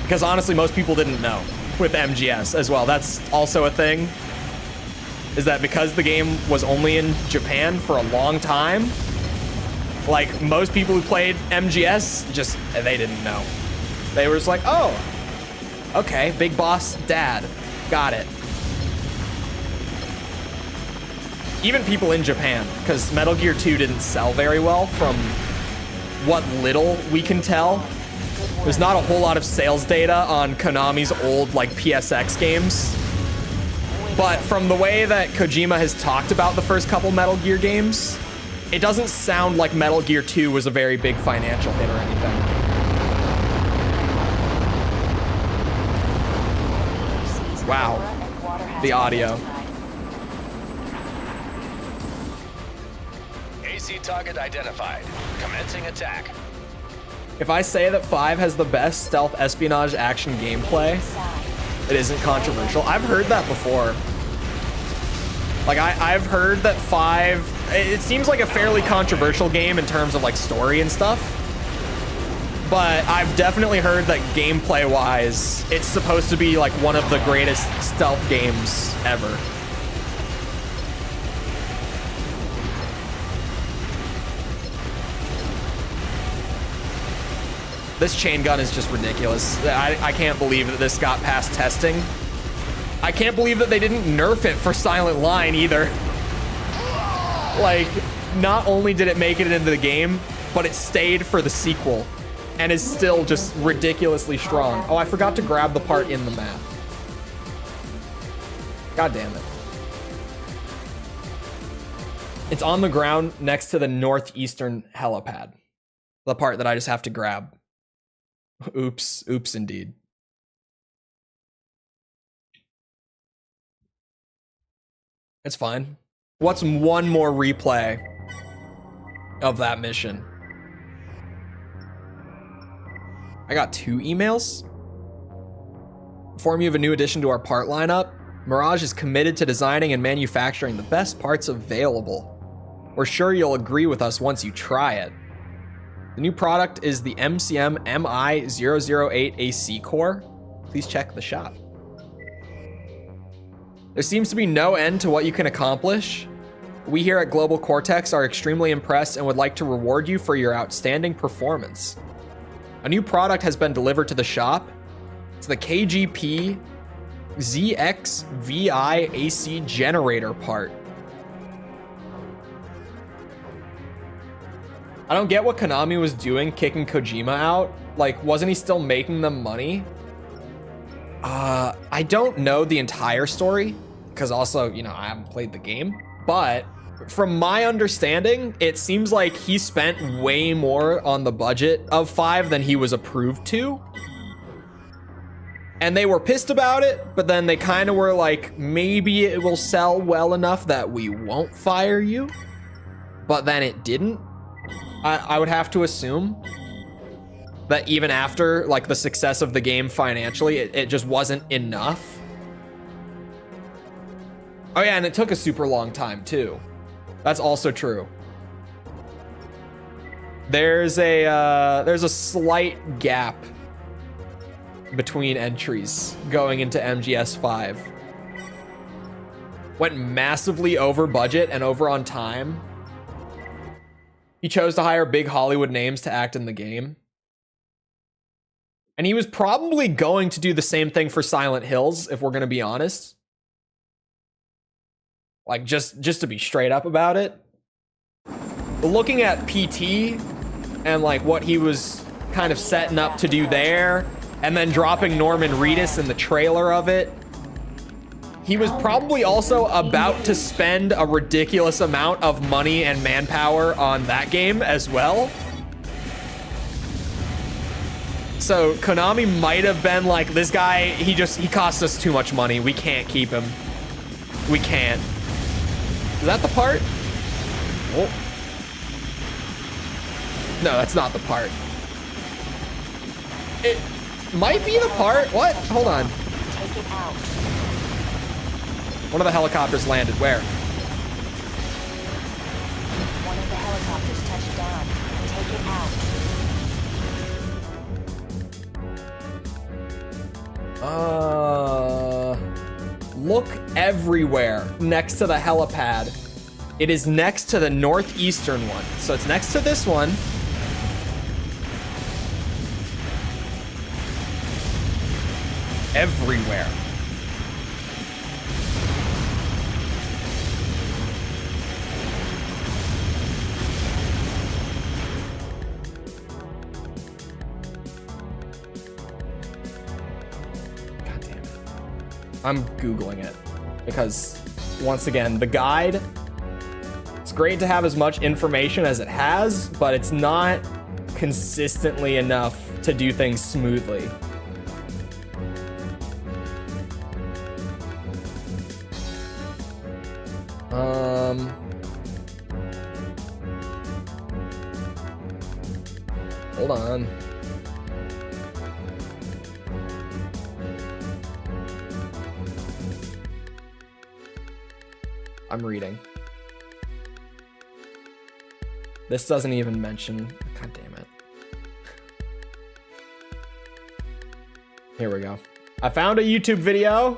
Because honestly, most people didn't know with MGS as well. That's also a thing. Is that because the game was only in Japan for a long time, like most people who played MGS, just, they didn't know. They were just like, oh, okay, Big Boss Dad, got it. Even people in Japan, because Metal Gear 2 didn't sell very well from what little we can tell. There's not a whole lot of sales data on Konami's old like PSX games. But from the way that Kojima has talked about the first couple Metal Gear games, it doesn't sound like Metal Gear 2 was a very big financial hit or anything. Wow. The audio. AC target identified. Commencing attack. If I say that 5 has the best stealth espionage action gameplay, it isn't controversial. I've heard that before. Like, I've heard that 5, it seems like a fairly controversial game in terms of like story and stuff. But I've definitely heard that gameplay-wise, it's supposed to be like one of the greatest stealth games ever. This chain gun is just ridiculous. I can't believe that this got past testing. I can't believe that they didn't nerf it for Silent Line either. Like, not only did it make it into the game, but it stayed for the sequel and is still just ridiculously strong. Oh, I forgot to grab the part in the map. God damn it. It's on the ground next to the northeastern helipad. The part that I just have to grab. Oops, oops indeed. It's fine. What's one more replay of that mission? I got 2 emails. Inform you of a new addition to our part lineup. Mirage is committed to designing and manufacturing the best parts available. We're sure you'll agree with us once you try it. The new product is the MCM MI008 AC core. Please check the shop. There seems to be no end to what you can accomplish. We here at Global Cortex are extremely impressed and would like to reward you for your outstanding performance. A new product has been delivered to the shop. It's the KGP ZXVI AC generator part. I don't get what Konami was doing kicking Kojima out. Like, wasn't he still making them money? I don't know the entire story, because also, you know, I haven't played the game. But from my understanding, it seems like he spent way more on the budget of 5 than he was approved to. And they were pissed about it, but then they kind of were like, maybe it will sell well enough that we won't fire you. But then it didn't. I would have to assume that even after like the success of the game financially, it just wasn't enough. Oh yeah, and it took a super long time too. That's also true. There's a slight gap between entries going into MGS5. Went massively over budget and over on time. He chose to hire big Hollywood names to act in the game. And he was probably going to do the same thing for Silent Hills, if we're going to be honest. Like, just to be straight up about it. Looking at PT and like what he was kind of setting up to do there, and then dropping Norman Reedus in the trailer of it, he was probably also about to spend a ridiculous amount of money and manpower on that game as well. So Konami might have been like, this guy, he costs us too much money. We can't keep him. We can't. Is that the part? Oh. No, that's not the part. It might be the part. What? Hold on. Take it out. One of the helicopters landed. Where? One of the helicopters touched down. Take it out. Look everywhere next to the helipad. It is next to the northeastern one. So it's next to this one. Everywhere. God damn it. I'm Googling it because, once again, the guide, it's great to have as much information as it has, but it's not consistently enough to do things smoothly. Hold on. I'm reading. This doesn't even mention. God damn it. Here we go. I found a YouTube video.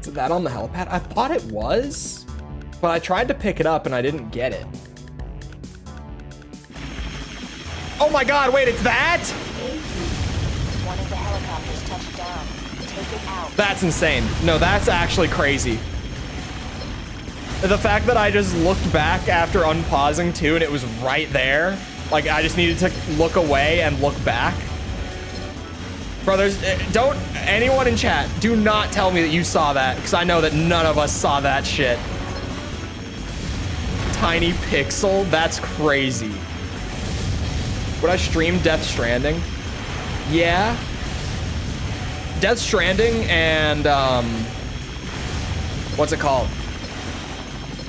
Is that on the helipad? I thought it was, but I tried to pick it up and I didn't get it. Oh my god, wait, it's that? One of the helicopters touched down. Take it out. That's insane. No, that's actually crazy. The fact that I just looked back after unpausing too and it was right there. Like, I just needed to look away and look back. Brothers, don't, anyone in chat, do not tell me that you saw that, because I know that none of us saw that shit. Tiny pixel? That's crazy. Would I stream Death Stranding? Yeah. Death Stranding and, what's it called?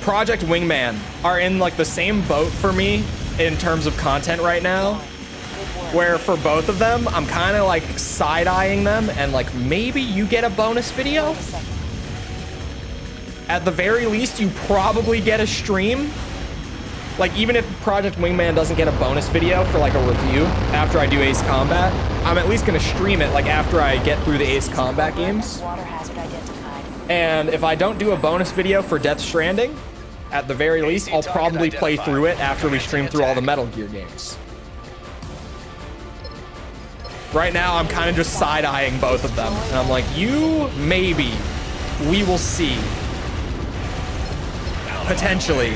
Project Wingman are in, like, the same boat for me in terms of content right now. Where for both of them, I'm kind of like side-eyeing them and like maybe you get a bonus video. At the very least, you probably get a stream. Like even if Project Wingman doesn't get a bonus video for like a review after I do Ace Combat, I'm at least gonna stream it like after I get through the Ace Combat games. And if I don't do a bonus video for Death Stranding, at the very least, I'll probably play through it after we stream through all the Metal Gear games. Right now, I'm kind of just side-eyeing both of them. And I'm like, you, maybe, we will see. Potentially.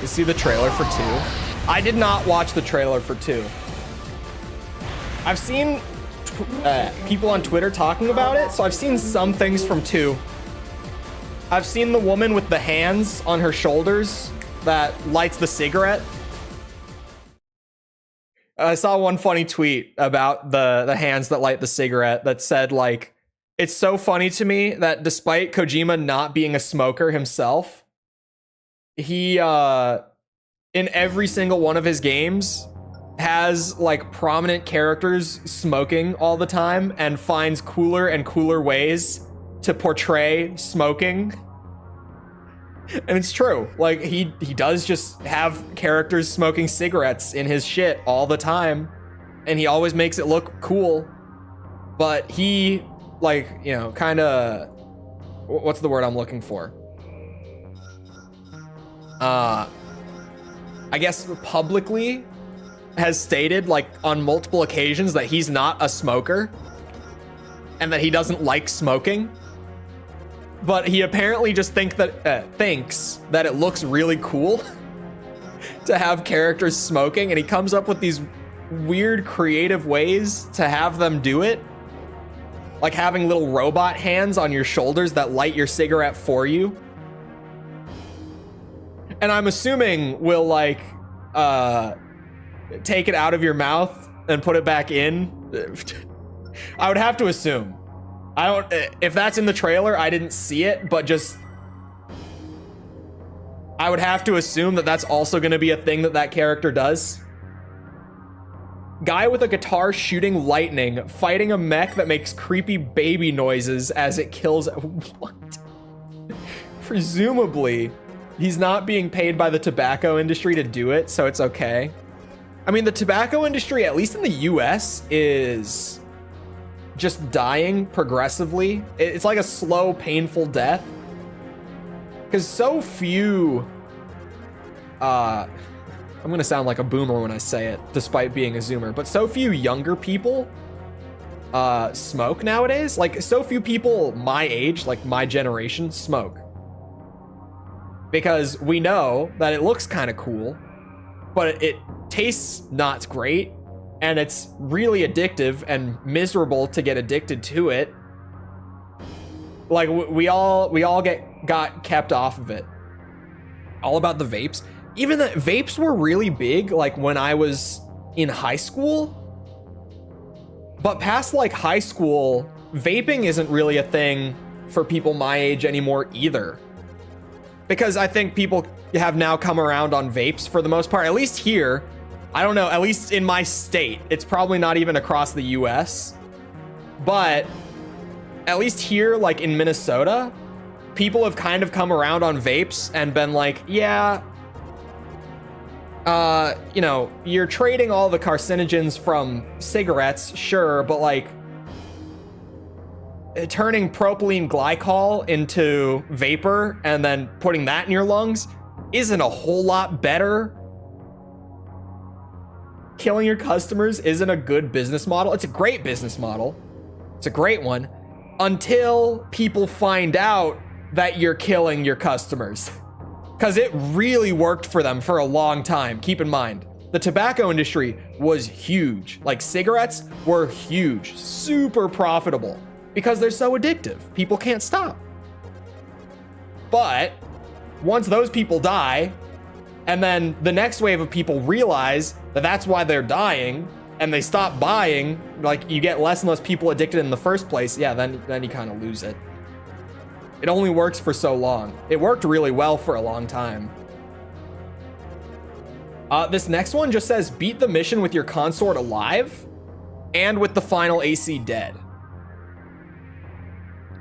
See the trailer for 2? I did not watch the trailer for 2. I've seen people on Twitter talking about it, so I've seen some things from 2. I've seen the woman with the hands on her shoulders that lights the cigarette. I saw one funny tweet about the hands that light the cigarette that said, like, it's so funny to me that despite Kojima not being a smoker himself, he in every single one of his games has like prominent characters smoking all the time and finds cooler and cooler ways to portray smoking. And it's true. Like he does just have characters smoking cigarettes in his shit all the time, and he always makes it look cool. But he, like, you know, kind of, what's the word I'm looking for? I guess publicly has stated, like, on multiple occasions that he's not a smoker and that he doesn't like smoking. But he apparently just thinks that it looks really cool to have characters smoking, and he comes up with these weird creative ways to have them do it. Like having little robot hands on your shoulders that light your cigarette for you. And I'm assuming we'll like take it out of your mouth and put it back in. I would have to assume. I don't, if that's in the trailer, I didn't see it, but just I would have to assume that that's also going to be a thing that character does. Guy with a guitar shooting lightning, fighting a mech that makes creepy baby noises as it kills. What? Presumably, he's not being paid by the tobacco industry to do it, so it's okay. I mean, the tobacco industry, at least in the US, is just dying progressively. It's like a slow, painful death. Because so few, I'm gonna sound like a boomer when I say it, despite being a zoomer, but so few younger people smoke nowadays. Like, so few people my age, like my generation, smoke. Because we know that it looks kind of cool, but it tastes not great, and it's really addictive and miserable to get addicted to it. Like, we all got kept off of it. All about the vapes. Even the vapes were really big, like when I was in high school. But past like high school, vaping isn't really a thing for people my age anymore either. Because I think people have now come around on vapes for the most part, at least here. I don't know, at least in my state. It's probably not even across the US. But at least here, like in Minnesota, people have kind of come around on vapes and been like, yeah, you know, you're trading all the carcinogens from cigarettes, sure, but like turning propylene glycol into vapor and then putting that in your lungs isn't a whole lot better. Killing your customers isn't a good business model. It's a great business model. It's a great one until people find out that you're killing your customers. Because it really worked for them for a long time. Keep in mind, the tobacco industry was huge. Like, cigarettes were huge, super profitable because they're so addictive. People can't stop. But once those people die, and then the next wave of people realize that that's why they're dying, and they stop buying, like, you get less and less people addicted in the first place, yeah, then you kind of lose it. It only works for so long. It worked really well for a long time. This next one just says, beat the mission with your consort alive and with the final AC dead.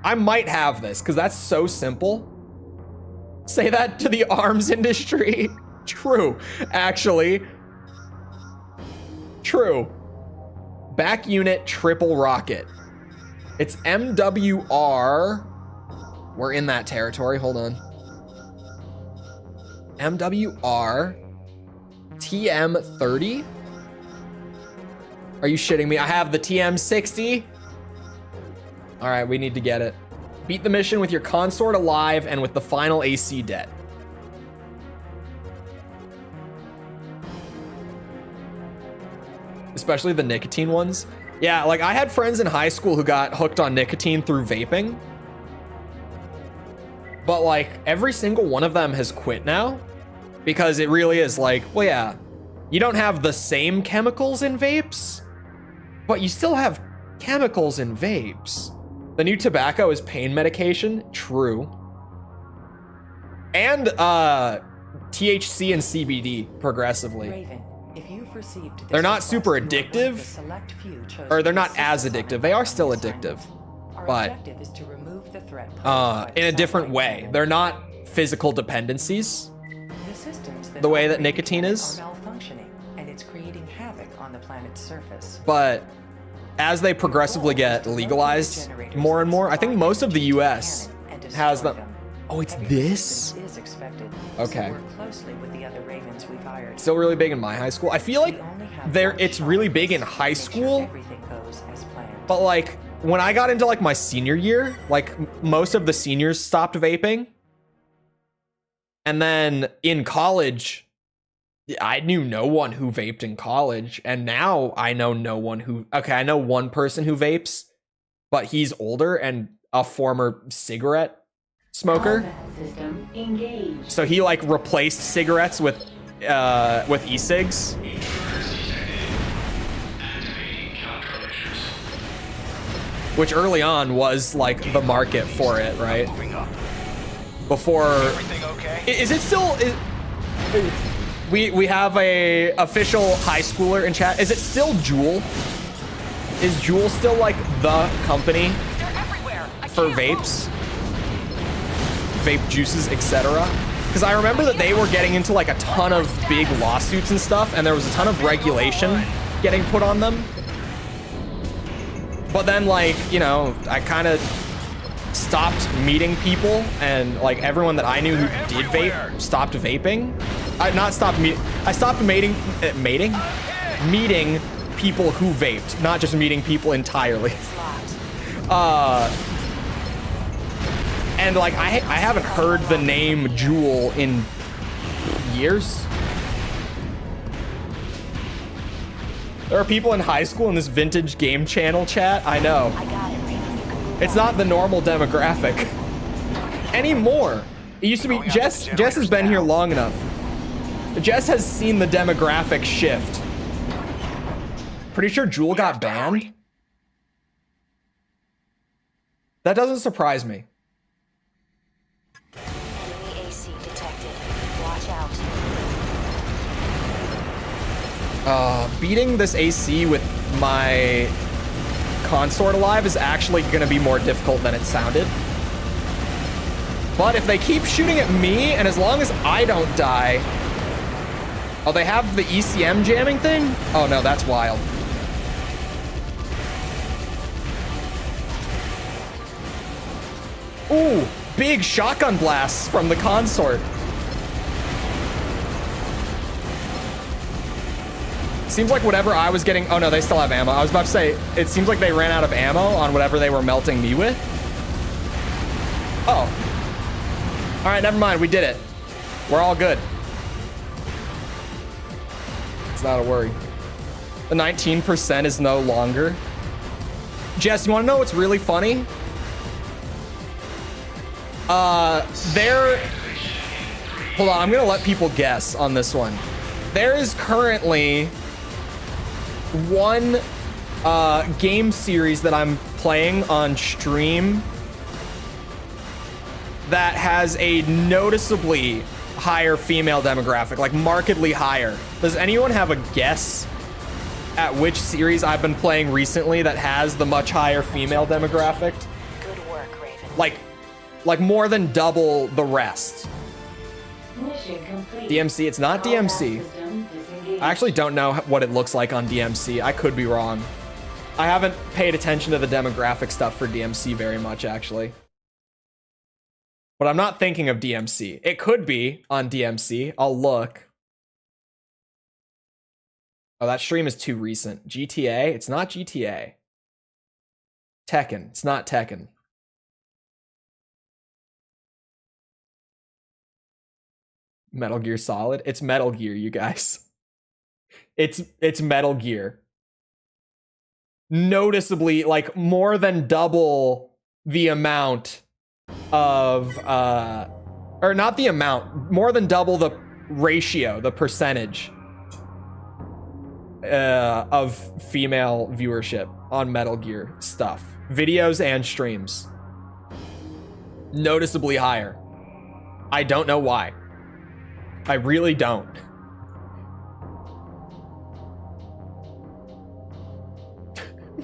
I might have this because that's so simple. Say that to the arms industry. True, actually. True. Back unit triple rocket. It's MWR. We're in that territory. Hold on. MWR TM30. Are you shitting me? I have the TM60. All right, we need to get it. Beat the mission with your consort alive and with the final AC dead. Especially the nicotine ones. Yeah, like I had friends in high school who got hooked on nicotine through vaping. But like every single one of them has quit now because it really is like, well, yeah, you don't have the same chemicals in vapes, but you still have chemicals in vapes. The new tobacco is pain medication. True. And THC and CBD progressively. Raven, if you've received this they're not request, super you are one of the addictive, select few chosen or they're to not assist as us on addictive. They are an still assignment. addictive, Our but objective is to remove the threat posed by the in a different satellite way. cannon. They're not physical dependencies The systems that the way that operate nicotine the is. cannon are malfunctioning, and it's creating havoc on the planet's surface. But as they progressively get legalized more and more, I think most of the US has them. Oh, it's this? Is expected, Okay. so work closely with the other Ravens we've hired. Still really big in my high school. I feel like We only have there one it's shot really at big in this to high make sure school, everything goes as planned. but like when I got into like my senior year, like most of the seniors stopped vaping. And then in college, I knew no one who vaped in college, and now I know no one who, okay, I know one person who vapes, but he's older and a former cigarette smoker. Combat system engaged. So he like replaced cigarettes with e-cigs. Which early on was like the market for it, right? Moving up. Before, Everything okay? is it still, we have a official high schooler in chat. Is it still Juul? Is Juul still like the company They're everywhere. I for can't move. vapes? Vape juices, etc. Because I remember that they were getting into like a ton of big lawsuits and stuff, and there was a ton of regulation getting put on them. But then, like, you know, I kind of stopped meeting people, and like everyone that I knew who did vape stopped vaping. I stopped meeting people who vaped, not just meeting people entirely. And like I haven't heard the name Chole in years. There are people in high school in this vintage game channel chat. I know. I got it, Raven. You can move It's on. not the normal demographic anymore. It used to be Jess has been here long enough. Jess has seen the demographic shift. Pretty sure Chole got banned. That doesn't surprise me. Enemy AC detected. Watch out. Beating this AC with my consort alive is actually going to be more difficult than it sounded. But if they keep shooting at me, and as long as I don't die... Oh, they have the ECM jamming thing? Oh no, that's wild. Ooh, big shotgun blasts from the consort. Seems like whatever I was getting... Oh no, they still have ammo. I was about to say, it seems like they ran out of ammo on whatever they were melting me with. Oh. All right, never mind. We did it. We're all good. It's not a worry. The 19% is no longer. Jess, you want to know what's really funny? Hold on, I'm gonna let people guess on this one. There is currently one game series that I'm playing on stream that has a noticeably higher female demographic, like markedly higher. Does anyone have a guess at which series I've been playing recently that has the much higher female demographic? Good work, Raven. Like more than double the rest. Mission complete. DMC, it's not DMC. I actually don't know what it looks like on DMC. I could be wrong. I haven't paid attention to the demographic stuff for DMC very much, actually. But I'm not thinking of DMC. It could be on DMC. I'll look. Oh, that stream is too recent. GTA? It's not GTA. Tekken. It's not Tekken. Metal Gear Solid. It's Metal Gear, you guys. It's Metal Gear. Noticeably, like, more than double the amount of or not the amount, more than double the ratio, the percentage of female viewership on Metal Gear stuff, videos and streams. Noticeably higher. I don't know why. I really don't.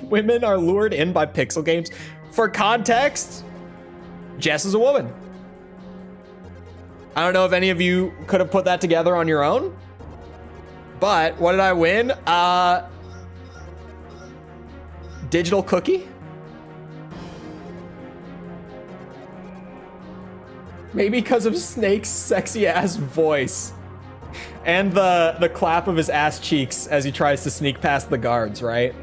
Women are lured in by pixel games. For context, Jess is a woman. I don't know if any of you could have put that together on your own, but what did I win? Digital cookie? Maybe because of Snake's sexy ass voice and the clap of his ass cheeks as he tries to sneak past the guards, right?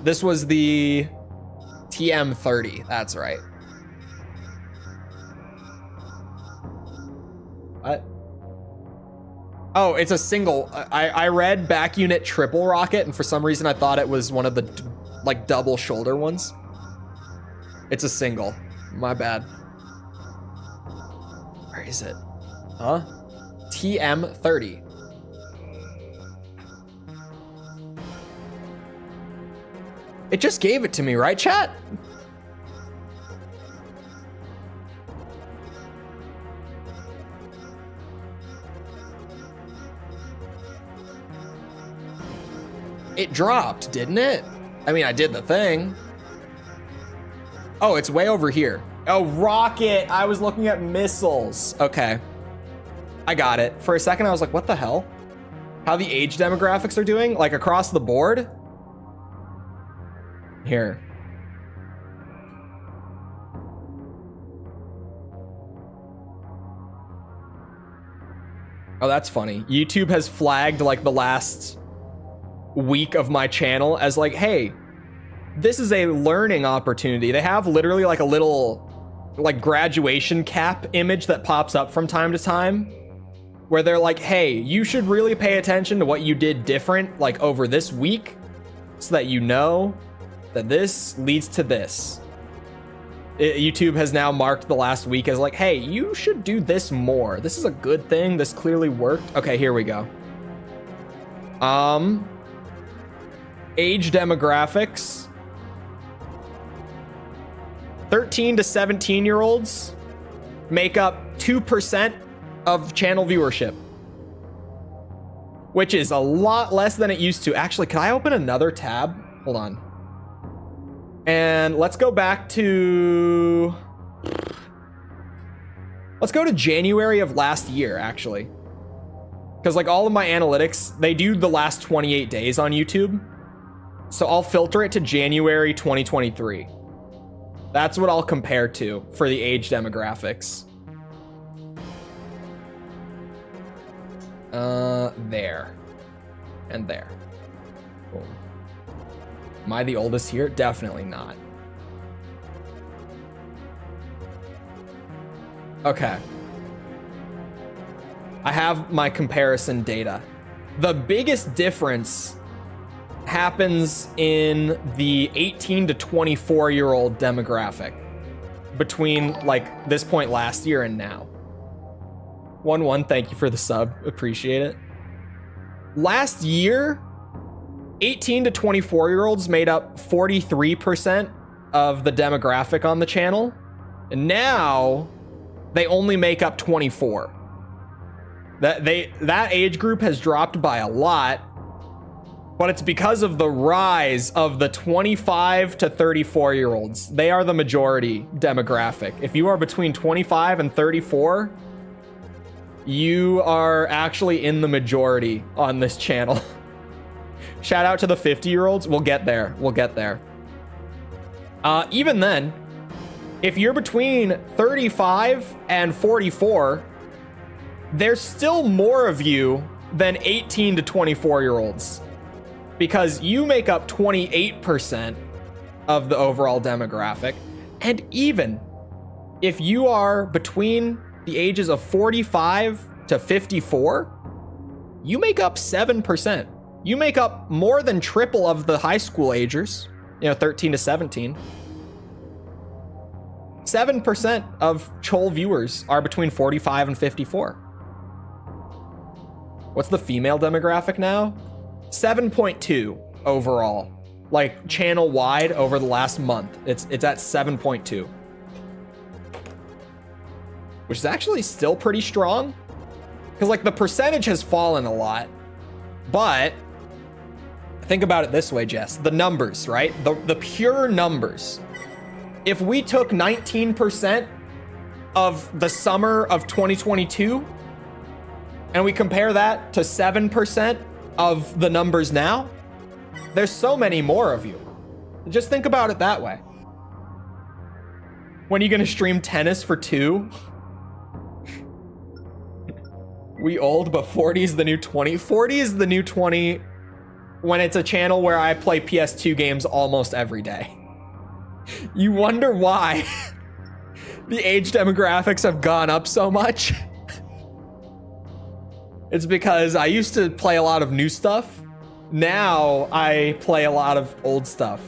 This was the TM30. That's right. What? Oh, it's a single. I read back unit triple rocket, and for some reason I thought it was one of the like double shoulder ones. It's a single. My bad. Where is it? Huh? TM30. It just gave it to me, right, chat? It dropped, didn't it? I mean, I did the thing. Oh, it's way over here. Oh, rocket. I was looking at missiles. Okay. I got it. For a second, I was like, what the hell? How the age demographics are doing? Like across the board? Here. Oh, that's funny. YouTube has flagged like the last week of my channel as like, hey, this is a learning opportunity. They have literally like a little like graduation cap image that pops up from time to time where they're like, hey, you should really pay attention to what you did different like over this week so that you know that this leads to this. YouTube has now marked the last week as like, hey, you should do this more. This is a good thing. This clearly worked. Okay, here we go. Age demographics. 13 to 17 year olds make up 2% of channel viewership, which is a lot less than it used to. Actually, can I open another tab? Hold on. And let's go back to... Let's go to January of last year, actually. Because like all of my analytics, they do the last 28 days on YouTube. So I'll filter it to January 2023. That's what I'll compare to for the age demographics. There. And there. Boom. Am I the oldest here? Definitely not. Okay. I have my comparison data. The biggest difference happens in the 18 to 24 year old demographic between like this point last year and now. 1-1, thank you for the sub. Appreciate it. Last year, 18 to 24 year olds made up 43% of the demographic on the channel. And now they only make up 24. That age group has dropped by a lot, but it's because of the rise of the 25 to 34 year olds. They are the majority demographic. If you are between 25 and 34, you are actually in the majority on this channel. Shout out to the 50-year-olds. We'll get there. We'll get there. Even then, if you're between 35 and 44, there's still more of you than 18 to 24-year-olds because you make up 28% of the overall demographic. And even if you are between the ages of 45 to 54, you make up 7%. You make up more than triple of the high school agers, 13 to 17. 7% of Chole viewers are between 45 and 54. What's the female demographic now? 7.2 overall. Like channel wide over the last month. It's at 7.2. Which is actually still pretty strong. Because like the percentage has fallen a lot. But think about it this way, Jess. The numbers, right? The pure numbers. If we took 19% of the summer of 2022 and we compare that to 7% of the numbers now, there's so many more of you. Just think about it that way. When are you gonna stream tennis for 2? We old, but 40 is the new 20. 40 is the new 20 when it's a channel where I play PS2 games almost every day. You wonder why the age demographics have gone up so much. It's because I used to play a lot of new stuff. Now I play a lot of old stuff.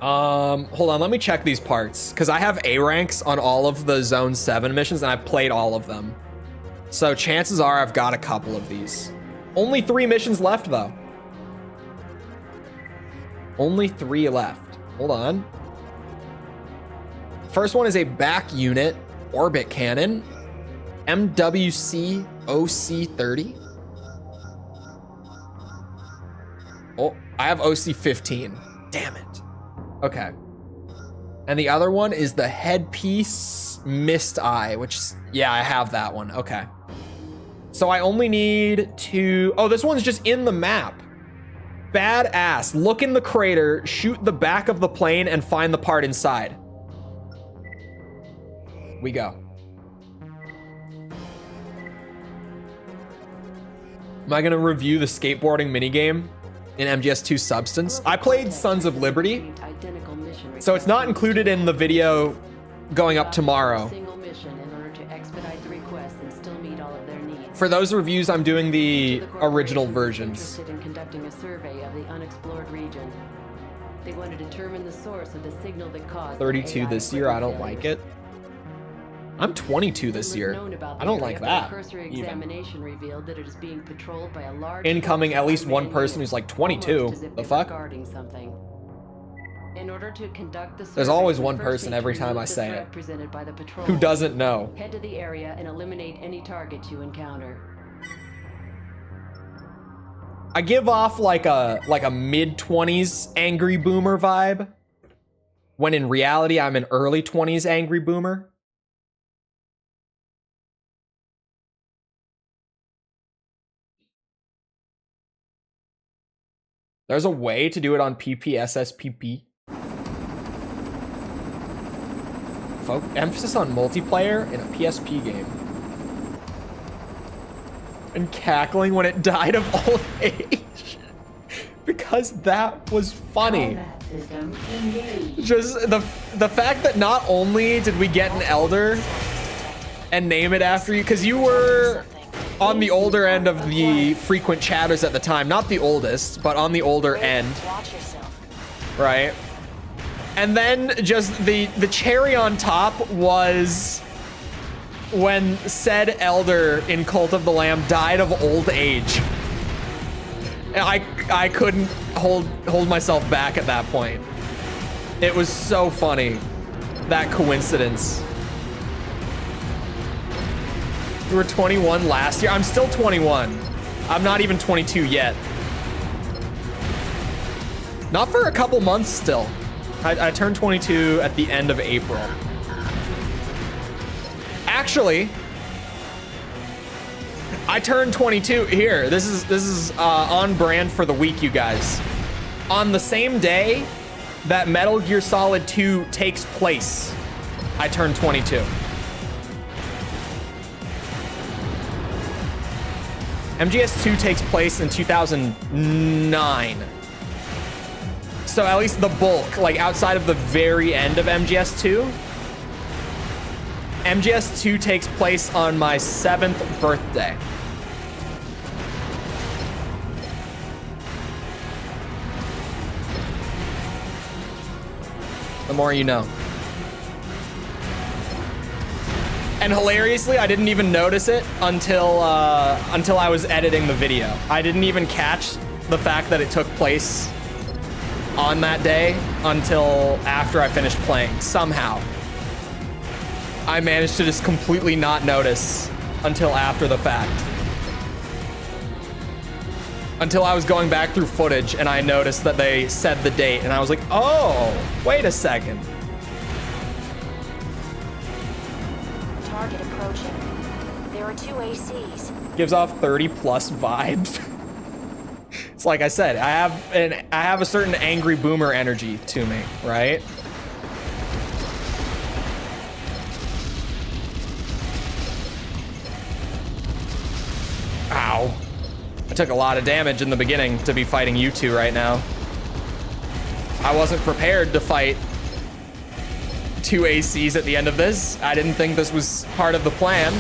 Hold on, let me check these parts because I have A ranks on all of the Zone 7 missions and I've played all of them. So chances are I've got a couple of these. Only 3 missions left though. Only 3 left. Hold on. First one is a back unit orbit cannon. MWC OC30. Oh, I have OC15. Damn it. Okay. And the other one is the headpiece mist eye, which, yeah, I have that one. Okay. So I only need to, oh, this one's just in the map. Badass. Look in the crater, shoot the back of the plane, and find the part inside. We go. Am I gonna review the skateboarding minigame in MGS2 Substance? I played Sons of Liberty, so it's not included in the video going up tomorrow. For those reviews, I'm doing the original versions. In conducting a survey of the unexplored region. They want to determine the source of the signal that caused 32 this year, I don't like it. I'm 22 this year. I don't like that. Examination revealed that it is being patrolled by a large incoming at least one person who's like 22. The fuck? In order to conduct the There's always one person every time I say it who doesn't know. Head to the area and eliminate any targets you encounter. I give off like a mid-20s angry boomer vibe, when in reality I'm an early 20s angry boomer. There's a way to do it on PPSSPP. Emphasis on multiplayer in a PSP game. And cackling when it died of old age. Because that was funny. Just the fact that not only did we get an elder and name it after you, because you were on the older end of the frequent chatters at the time. Not the oldest, but on the older end. Right? And then just the cherry on top was when said elder in Cult of the Lamb died of old age. And I couldn't hold myself back at that point. It was so funny, that coincidence. You were 21 last year. I'm still 21. I'm not even 22 yet. Not for a couple months still. I turned 22 at the end of April. Actually, I turned 22 here. This is on brand for the week, you guys. On the same day that Metal Gear Solid 2 takes place, I turned 22. MGS2 takes place in 2009. So at least the bulk, like outside of the very end of MGS2, MGS2 takes place on my 7th birthday. The more you know. And hilariously, I didn't even notice it until I was editing the video. I didn't even catch the fact that it took place on that day until after I finished playing. Somehow, I managed to just completely not notice until after the fact. Until I was going back through footage and I noticed that they said the date and I was like, oh, wait a second. Target approaching. There are 2 ACs. Gives off 30 plus vibes. It's like I said, I have a certain angry boomer energy to me, right? Ow. I took a lot of damage in the beginning to be fighting you two right now. I wasn't prepared to fight 2 ACs at the end of this. I didn't think this was part of the plan.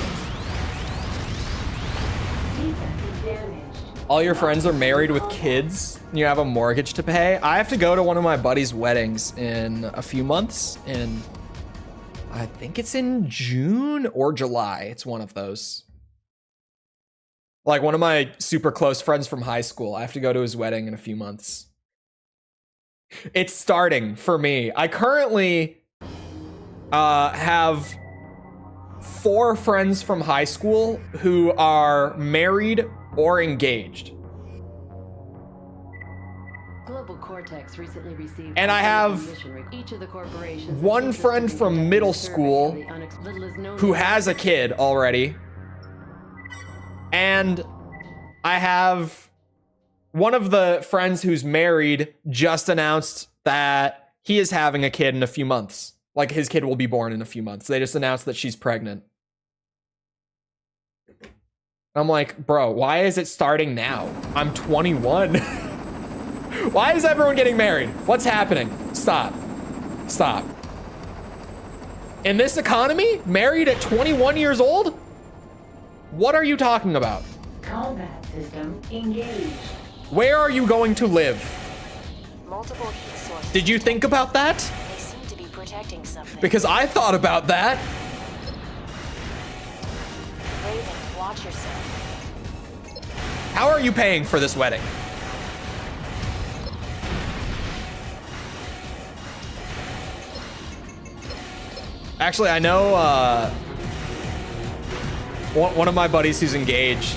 All your friends are married with kids and you have a mortgage to pay. I have to go to one of my buddy's weddings in a few months, and I think it's in June or July. It's one of those. Like one of my super close friends from high school. I have to go to his wedding in a few months. It's starting for me. I currently have 4 friends from high school who are married or engaged. Global Cortex recently received, and I have each of the corporations one friend from middle school who has a kid already. And I have one of the friends who's married just announced that he is having a kid in a few months. Like his kid will be born in a few months. They just announced that she's pregnant. I'm like, bro, why is it starting now? I'm 21. Why is everyone getting married? What's happening? Stop. Stop. In this economy, married at 21 years old? What are you talking about? Combat system engaged. Where are you going to live? Multiple heat sources. Did you think about that? They seem to be protecting something. Because I thought about that. Raven, watch yourself. How are you paying for this wedding? Actually, I know one of my buddies who's engaged,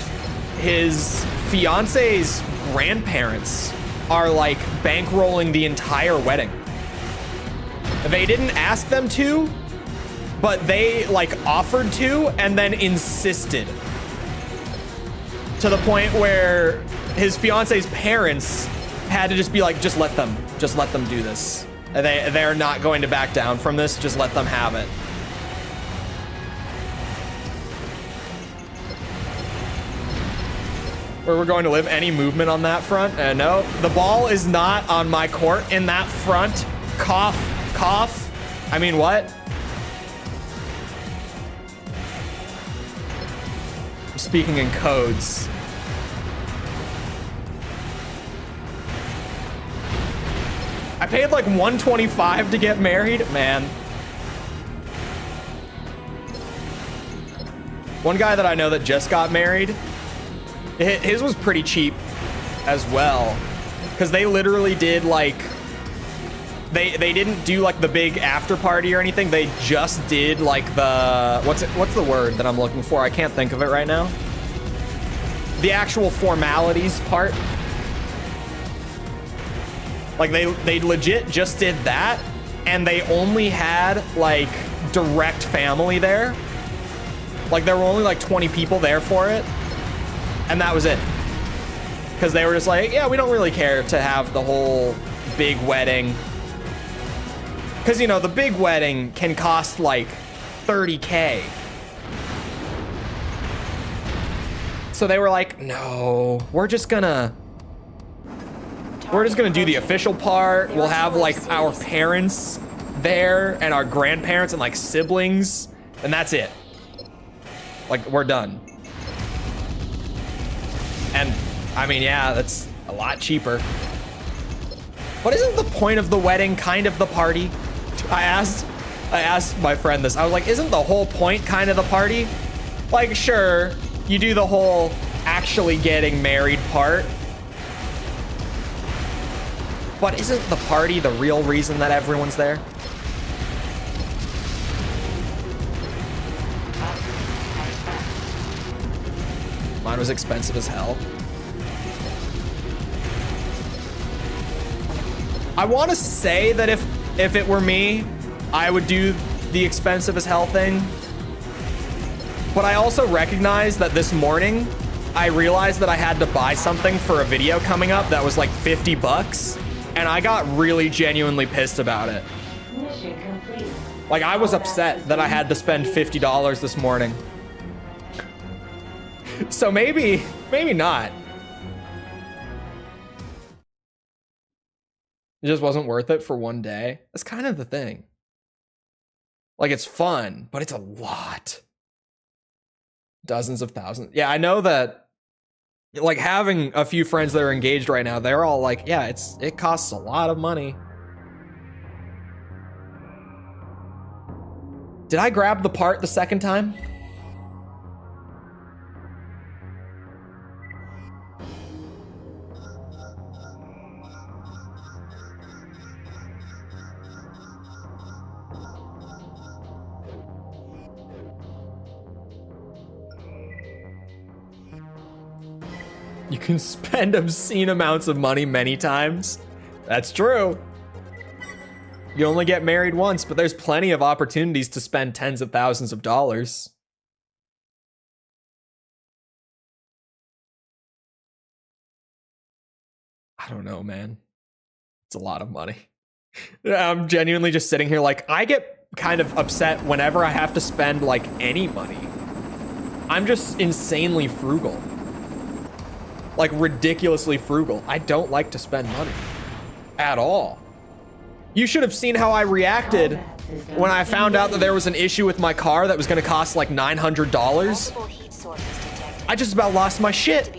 his fiance's grandparents are like bankrolling the entire wedding. They didn't ask them to, but they like offered to and then insisted. To the point where his fiance's parents had to just be like, just let them do this. They're not going to back down from this. Just let them have it. Where we're going to live, any movement on that front? No, the ball is not on my court in that front. Cough, cough. I mean, what? I'm speaking in codes. I paid like $125 to get married, man. One guy that I know that just got married, his was pretty cheap as well, because they literally did like, they didn't do like the big after party or anything. They just did like the, what's the word that I'm looking for? I can't think of it right now. The actual formalities part. Like they legit just did that, and they only had like direct family there. Like there were only like 20 people there for it, and that was it. Because they were just like, yeah, we don't really care to have the whole big wedding. Because, you know, the big wedding can cost like $30K. So they were like, no, we're just gonna do the official part. We'll have like our parents there and our grandparents and like siblings, and that's it. Like, we're done. And I mean, yeah, that's a lot cheaper. But isn't the point of the wedding kind of the party? I asked my friend this. I was like, isn't the whole point kind of the party? Like, sure, you do the whole actually getting married part, but isn't the party the real reason that everyone's there? Mine was expensive as hell. I want to say that if it were me, I would do the expensive as hell thing. But I also recognize that this morning, I realized that I had to buy something for a video coming up that was like $50, and I got really genuinely pissed about it. Mission complete. Like, I was upset that I had to spend $50 this morning. So maybe not. It just wasn't worth it for one day. That's kind of the thing. Like, it's fun, but it's a lot. Dozens of thousands. Yeah, I know that, like, having a few friends that are engaged right now, they're all like, yeah, it costs a lot of money. Did I grab the part the second time? You can spend obscene amounts of money many times. That's true. You only get married once, but there's plenty of opportunities to spend tens of thousands of dollars. I don't know, man. It's a lot of money. I'm genuinely just sitting here like, I get kind of upset whenever I have to spend like any money. I'm just insanely frugal. Like ridiculously frugal. I don't like to spend money at all. You should have seen how I reacted when I found out that there was an issue with my car that was gonna cost like $900. I just about lost my shit.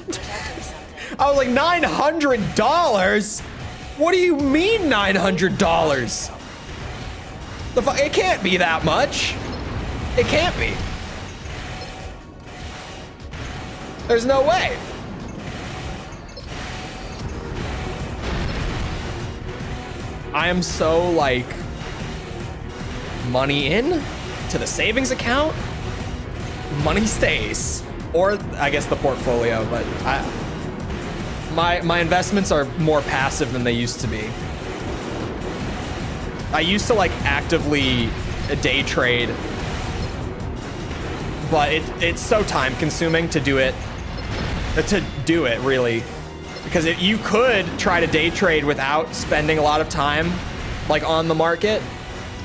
I was like, $900? What do you mean $900? It can't be that much. It can't be. There's no way. I am so like money in to the savings account, money stays, or I guess the portfolio, but my investments are more passive than they used to be. I used to like actively day trade, but it's so time consuming to do it really, because you could try to day trade without spending a lot of time like on the market,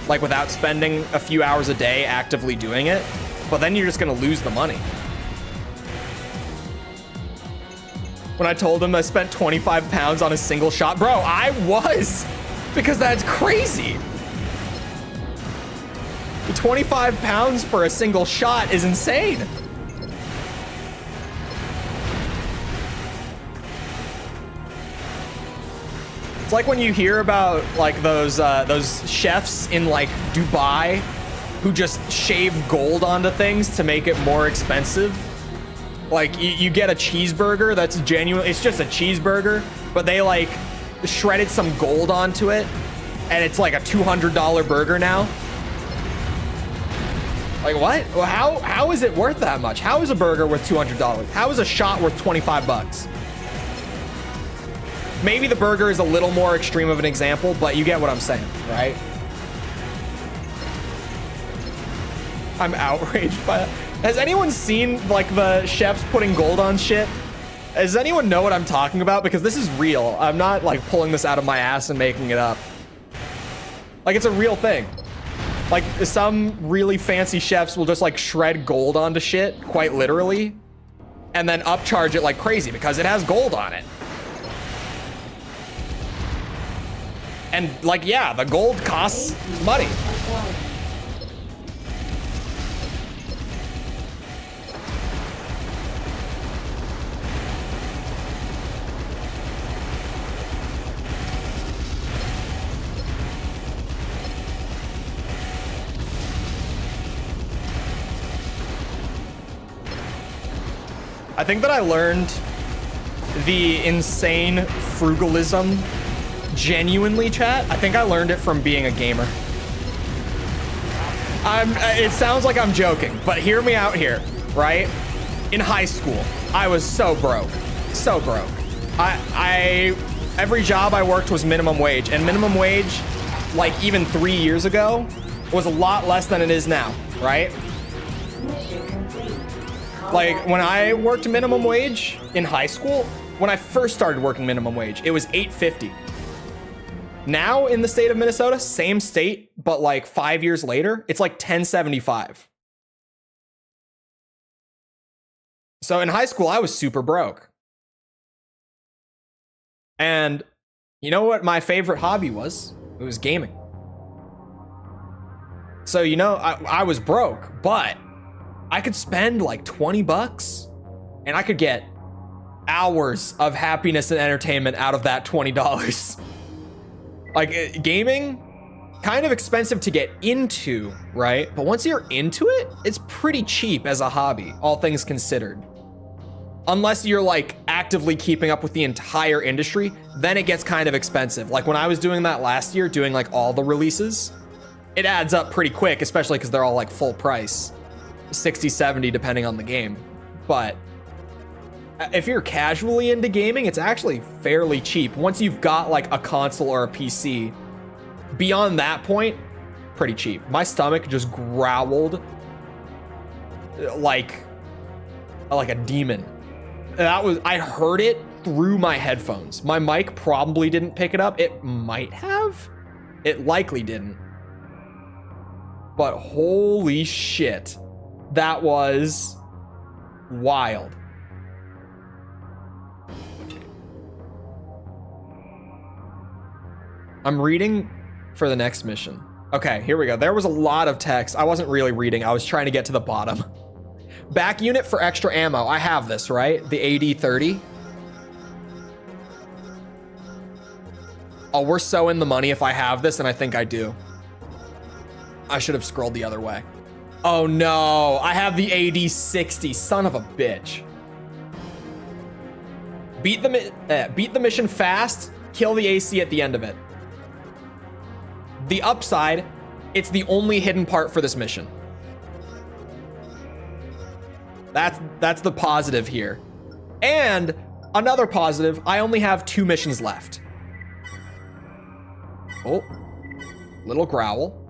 like without spending a few hours a day actively doing it, but then you're just gonna lose the money. When I told him I spent 25 pounds on a single shot, bro, I was, because that's crazy. 25 pounds for a single shot is insane. It's like when you hear about like those chefs in like Dubai who just shave gold onto things to make it more expensive. Like you get a cheeseburger that's genuine, it's just a cheeseburger, but they like shredded some gold onto it and it's like a $200 burger now. Like what? Well, how is it worth that much? How is a burger worth $200? How is a shot worth 25 bucks? Maybe the burger is a little more extreme of an example, but you get what I'm saying, right? I'm outraged by that. Has anyone seen like the chefs putting gold on shit? Does anyone know what I'm talking about? Because this is real. I'm not like pulling this out of my ass and making it up. Like it's a real thing. Like some really fancy chefs will just like shred gold onto shit, quite literally, and then upcharge it like crazy because it has gold on it. And like, yeah, the gold costs money. I think that I learned the insane frugalism genuinely, chat. I think I learned it from being a gamer. It sounds like I'm joking, but hear me out here, right? In high school, I was so broke, so broke. Every job I worked was minimum wage, and minimum wage, like even 3 years ago, was a lot less than it is now, right? Like when I worked minimum wage in high school, when I first started working minimum wage, it was $8.50. Now in the state of Minnesota, same state, but like 5 years later, it's like $10.75. So in high school, I was super broke. And you know what my favorite hobby was? It was gaming. So, you know, I was broke, but I could spend like 20 bucks and I could get hours of happiness and entertainment out of that $20. Like gaming, kind of expensive to get into, right? But once you're into it, it's pretty cheap as a hobby, all things considered. Unless you're like actively keeping up with the entire industry, then it gets kind of expensive. Like when I was doing that last year, doing like all the releases, it adds up pretty quick, especially because they're all like full price, 60, 70, depending on the game. But if you're casually into gaming, it's actually fairly cheap. Once you've got like a console or a PC, beyond that point, pretty cheap. My stomach just growled like a demon. I heard it through my headphones. My mic probably didn't pick it up. It might have. It likely didn't. But holy shit. That was Wild. I'm reading for the next mission. Okay, here we go. There was a lot of text. I wasn't really reading. I was trying to get to the bottom. Back unit for extra ammo. I have this, right? The AD-30. Oh, we're so in the money if I have this, and I think I do. I should have scrolled the other way. Oh no, I have the AD-60. Son of a bitch. Beat the mission fast, kill the AC at the end of it. The upside, it's the only hidden part for this mission. That's the positive here. And another positive, I only have 2 missions left. Oh, little growl.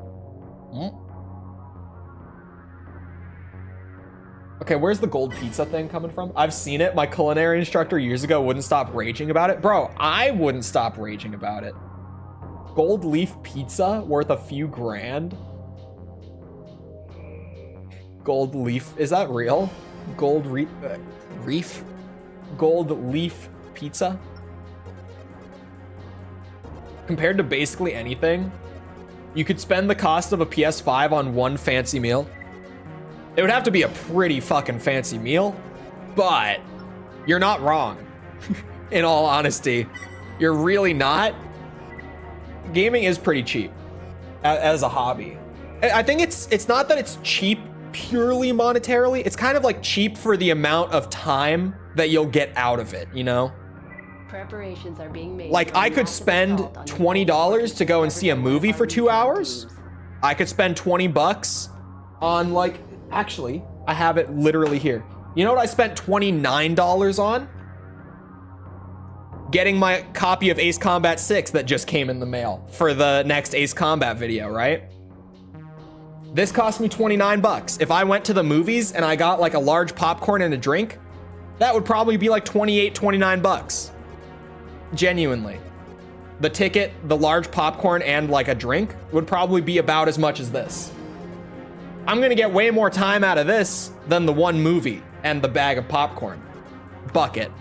Okay, where's the gold pizza thing coming from? I've seen it. My culinary instructor years ago wouldn't stop raging about it. Bro, I wouldn't stop raging about it. Gold leaf pizza worth a few grand. Gold leaf, is that real? Gold reef? Gold leaf pizza? Compared to basically anything, you could spend the cost of a PS5 on one fancy meal. It would have to be a pretty fucking fancy meal, but you're not wrong. In all honesty, you're really not. Gaming is pretty cheap as a hobby. I think it's not that it's cheap purely monetarily. It's kind of like cheap for the amount of time that you'll get out of it, you know? Preparations are being made. Like, I could spend $20 to go and see a movie for 2 hours. I could spend 20 bucks on, like, actually, I have it literally here. You know what I spent $29 on? Getting my copy of Ace Combat 6 that just came in the mail for the next Ace Combat video, right? This cost me 29 bucks. If I went to the movies and I got like a large popcorn and a drink, that would probably be like 28, 29 bucks. Genuinely. The ticket, the large popcorn, and like a drink would probably be about as much as this. I'm gonna get way more time out of this than the one movie and the bag of popcorn. Bucket.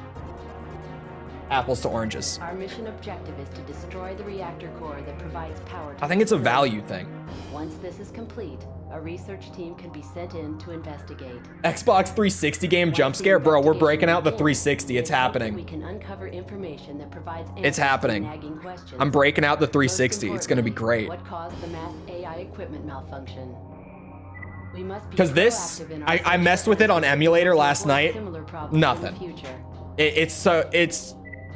Apples to oranges. Our mission objective is to destroy the reactor core that provides power to I think it's a value thing. Once this is complete, a research team can be sent in to investigate. Xbox 360 game jump scare? Bro, we're breaking out the 360. It's happening. We can uncover information that provides It's happening. I'm breaking out the 360. It's gonna be great. What caused the mass AI equipment malfunction? We must be Because this, proactive in our I messed with it on emulator last night. similar problems in Nothing. the future. It's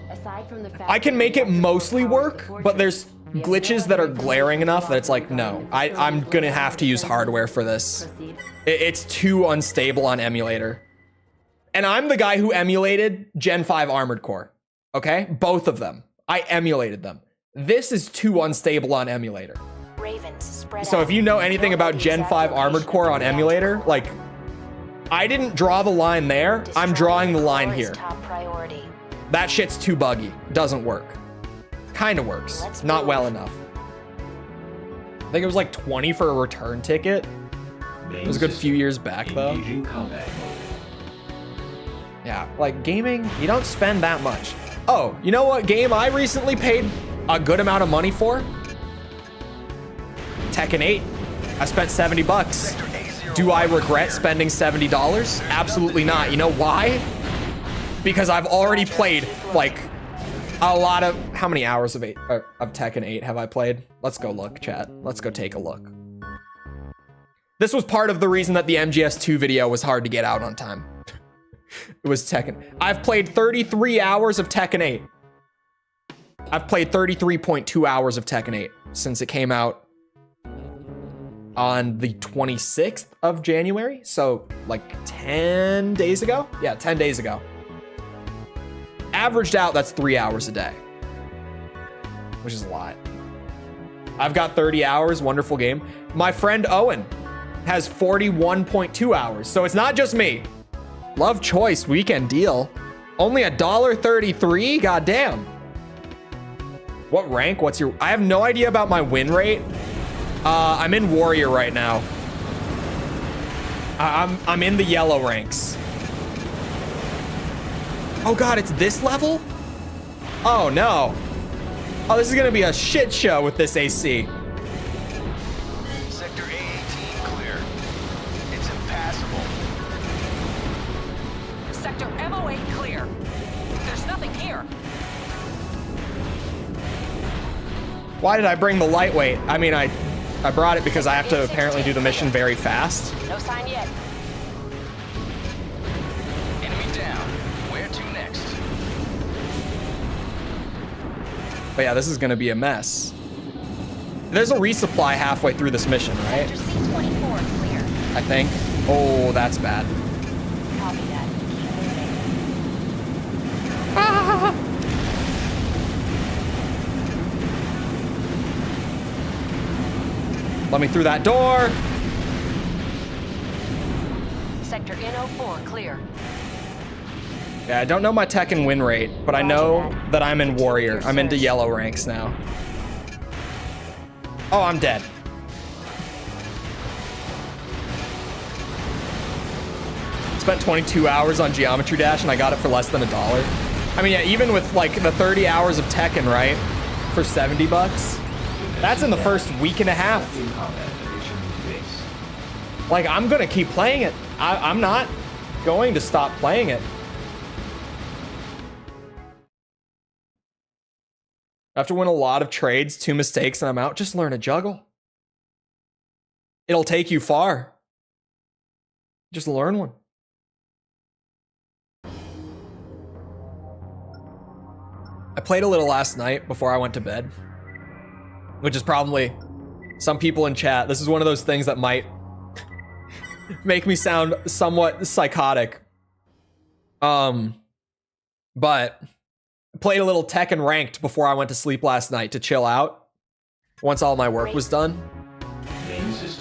Aside from the fact I can that make the it reactor mostly powers work, the but fortress, there's we have glitches no that are other glaring enough that it's like, no, regarding the I'm facility's gonna have to use hardware for this. Proceed. It's too unstable on emulator. And I'm the guy who emulated Gen 5 Armored Core, okay? Both of them. I emulated them. This is too unstable on emulator. Ravens spread So out. if you know anything about Nobody's Gen 5 application Armored Core on of the emulator, reactor. like, I didn't draw the line there. I'm Destroying drawing the core line is here. Top priority. That shit's too buggy. Doesn't work. Kinda works. Let's Not move. well enough. I think it was like 20 for a return ticket. It was a good few years back though. Engaging combat mode. Yeah, like gaming, you don't spend that much. Oh, you know what game I recently paid a good amount of money for? Tekken 8. I spent 70 bucks. Do I regret spending $70? Absolutely not. You know why? Because I've already played like a lot of, how many hours of Tekken 8 have I played? Let's go look, chat. Let's go take a look. This was part of the reason that the MGS2 video was hard to get out on time. It was Tekken. I've played 33 hours of Tekken 8. I've played 33.2 hours of Tekken 8 since it came out on the 26th of January. So like 10 days ago? Yeah, 10 days ago. Averaged out, that's 3 hours a day, which is a lot. I've got 30 hours, wonderful game. My friend Owen has 41.2 hours, so it's not just me. Love Choice weekend deal. Only $1.33, goddamn. What rank, what's your, I have no idea about my win rate. I'm in Warrior right now. I'm in the yellow ranks. Oh god, it's this level? Oh no. Oh, this is gonna be a shit show with this AC. Sector A18 clear. It's impassable. Sector MO8 clear. There's nothing here. Why did I bring the lightweight? I mean, I brought it because I have to apparently do the mission very fast. No sign yet. Enemy down. Where to next? But yeah, this is gonna be a mess. There's a resupply halfway through this mission, right? Sector C24 clear. I think. Oh, that's bad. Copy that. Keep moving. Let me through that door. Sector NO4 clear. Yeah, I don't know my Tekken win rate, but I know that I'm in Warrior. I'm into yellow ranks now. Oh, I'm dead. Spent 22 hours on Geometry Dash and I got it for less than $1. I mean, yeah, even with like the 30 hours of Tekken, right? For 70 bucks. That's in the first week and a half. Like, I'm gonna keep playing it. I'm not going to stop playing it. I have to win a lot of trades, 2 mistakes, and I'm out. Just learn to juggle. It'll take you far. Just learn one. I played a little last night before I went to bed, which is probably some people in chat. This is one of those things that might make me sound somewhat psychotic. But played a little Tekken ranked before I went to sleep last night to chill out once all my work was done.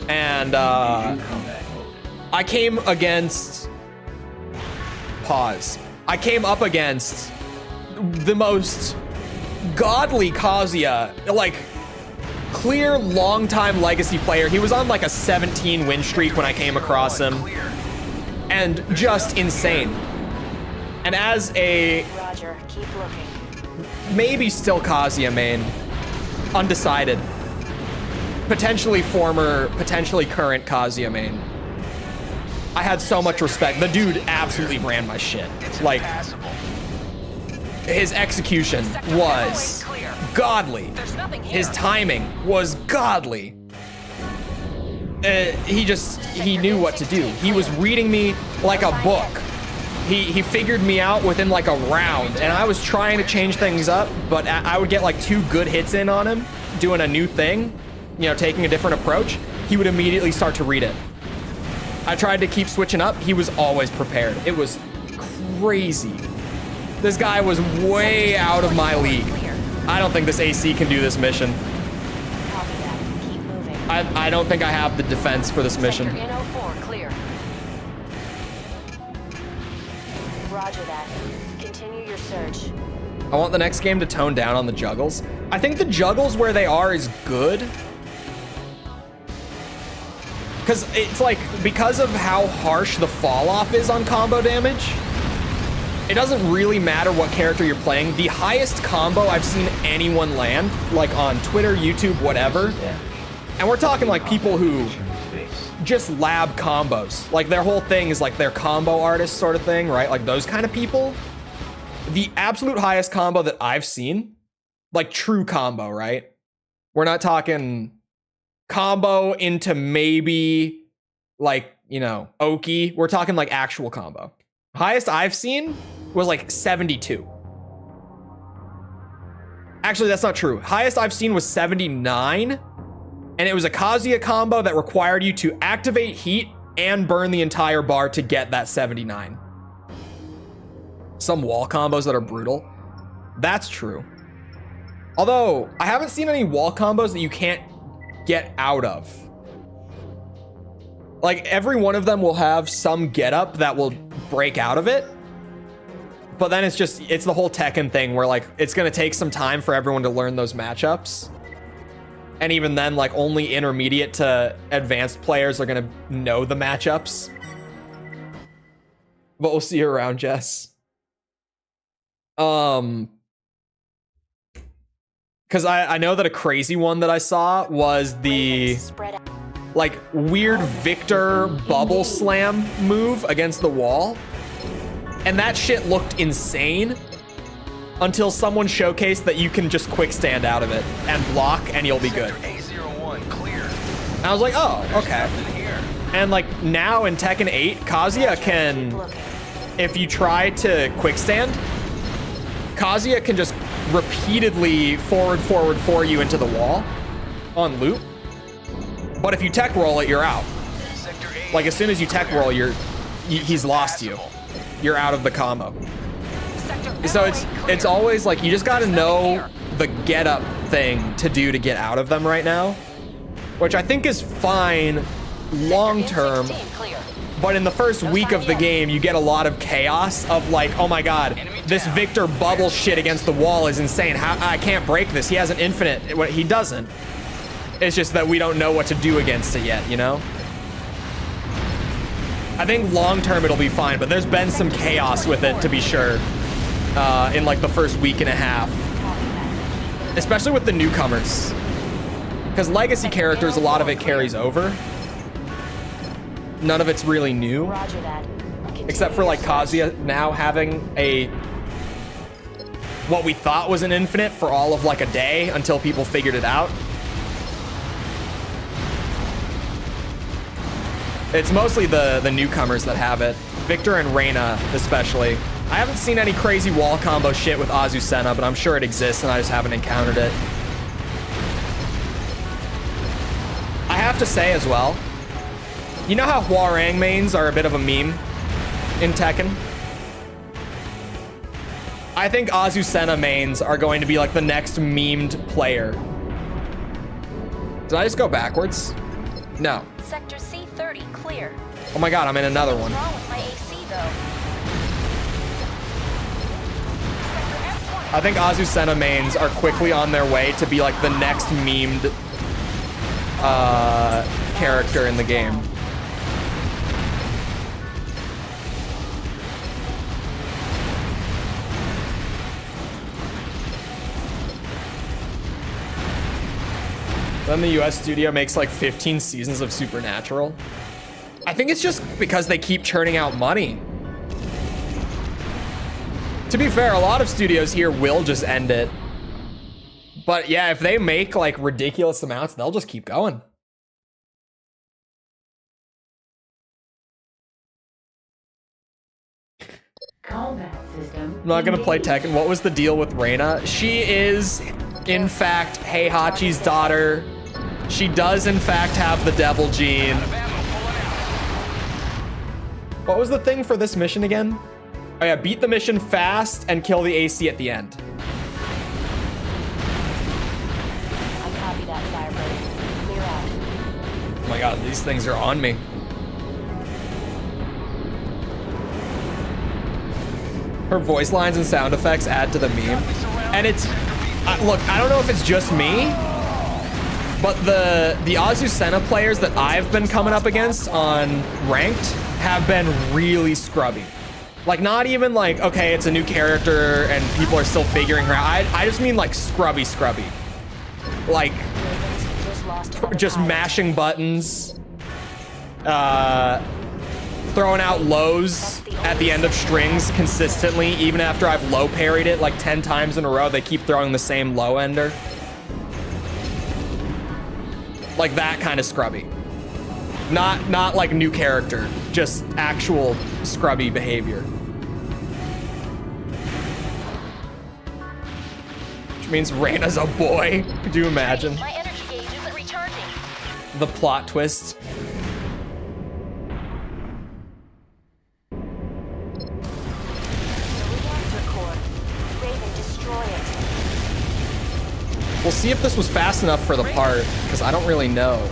And I came against I came up against the most godly Kazuya, like clear long-time legacy player. He was on like a 17 win streak when I came across him, and just insane. And as a Roger, keep looking. maybe still Kazuya main, undecided, potentially former, potentially current Kazuya main, I had so much respect. The dude absolutely ran my shit. Like, his execution was godly. His timing was godly. He knew what to do. He was reading me like a book. He figured me out within like a round, and I was trying to change things up, but I would get like 2 good hits in on him, doing a new thing, you know, taking a different approach. He would immediately start to read it. I tried to keep switching up. He was always prepared. It was crazy. This guy was way out of my league. I don't think this AC can do this mission. Copy that. Keep moving. I don't think I have the defense for this mission. Sector NO4 clear. Roger that. Continue your search. I want the next game to tone down on the juggles. I think the juggles where they are is good. Because it's like, because of how harsh the fall off is on combo damage, it doesn't really matter what character you're playing. The highest combo I've seen anyone land, like on Twitter, YouTube, whatever, and we're talking like people who just lab combos. Like their whole thing is like they're combo artists sort of thing, right? Like those kind of people. The absolute highest combo that I've seen, like true combo, right? We're not talking combo into maybe like, you know, Oki. We're talking like actual combo. Highest I've seen was like 72. Actually, that's not true. Highest I've seen was 79. And it was a Kazuya combo that required you to activate heat and burn the entire bar to get that 79. Some wall combos that are brutal. That's true. Although, I haven't seen any wall combos that you can't get out of. Like, every one of them will have some getup that will break out of it. But then it's the whole Tekken thing where, like, it's gonna take some time for everyone to learn those matchups. And even then, like, only intermediate to advanced players are gonna know the matchups. But we'll see you around, Jess. Because I know that a crazy one that I saw was the like weird Victor bubble slam move against the wall. And that shit looked insane until someone showcased that you can just quick stand out of it and block and you'll be good. A01 clear. And I was like, oh, okay. And like now in Tekken 8, Kazuya can, if you try to quick stand, Kazuya can just repeatedly forward for you into the wall on loop. But if you tech roll it, you're out. Like as soon as you tech roll, he's lost you. You're out of the combo. So it's always like you just gotta know the get up thing to do to get out of them right now, which I think is fine long term. But in the first week of the game, you get a lot of chaos of like, oh my god, this Victor bubble shit against the wall is insane. How I can't break this. He has an infinite. He doesn't. It's just that we don't know what to do against it yet, you know? I think long term it'll be fine, but there's been some chaos with it to be sure in like the first week and a half. Especially with the newcomers. Because legacy characters, a lot of it carries over. None of it's really new. Except for like Kazuya now having what we thought was an infinite for all of like a day until people figured it out. It's mostly the newcomers that have it. Victor and Reina especially. I haven't seen any crazy wall combo shit with Azucena, but I'm sure it exists and I just haven't encountered it. I have to say as well, you know how Hwoarang mains are a bit of a meme in Tekken? I think Azucena mains are going to be like the next memed player. Did I just go backwards? No. Sector C30 clear. Oh my god, I'm in another one. What's wrong with my AC though? I think Azucena mains are quickly on their way to be like the next memed character in the game. Then the US studio makes like 15 seasons of Supernatural. I think it's just because they keep churning out money. To be fair, a lot of studios here will just end it. But yeah, if they make like ridiculous amounts, they'll just keep going. Combat system. I'm not gonna play Tekken. What was the deal with Reina? She is, in fact, Heihachi's daughter. She does, in fact, have the devil gene. What was the thing for this mission again? Oh yeah, beat the mission fast and kill the AC at the end. I copy that, Firebird. Clear out. Oh my god, these things are on me. Her voice lines and sound effects add to the meme. And it's, look, I don't know if it's just me, but the Azucena players that I've been coming up against on ranked have been really scrubby. Like, not even like, okay, it's a new character and people are still figuring her out. I just mean like scrubby. Like, just mashing buttons, throwing out lows at the end of strings consistently, even after I've low parried it like 10 times in a row, they keep throwing the same low ender. Like that kind of scrubby. Not like new character, just actual scrubby behavior. Which means Reina's a boy. Could you imagine? My energy gauge isn't recharging. The plot twist. The reactor core. Raven, destroy it. We'll see if this was fast enough for the part, because I don't really know.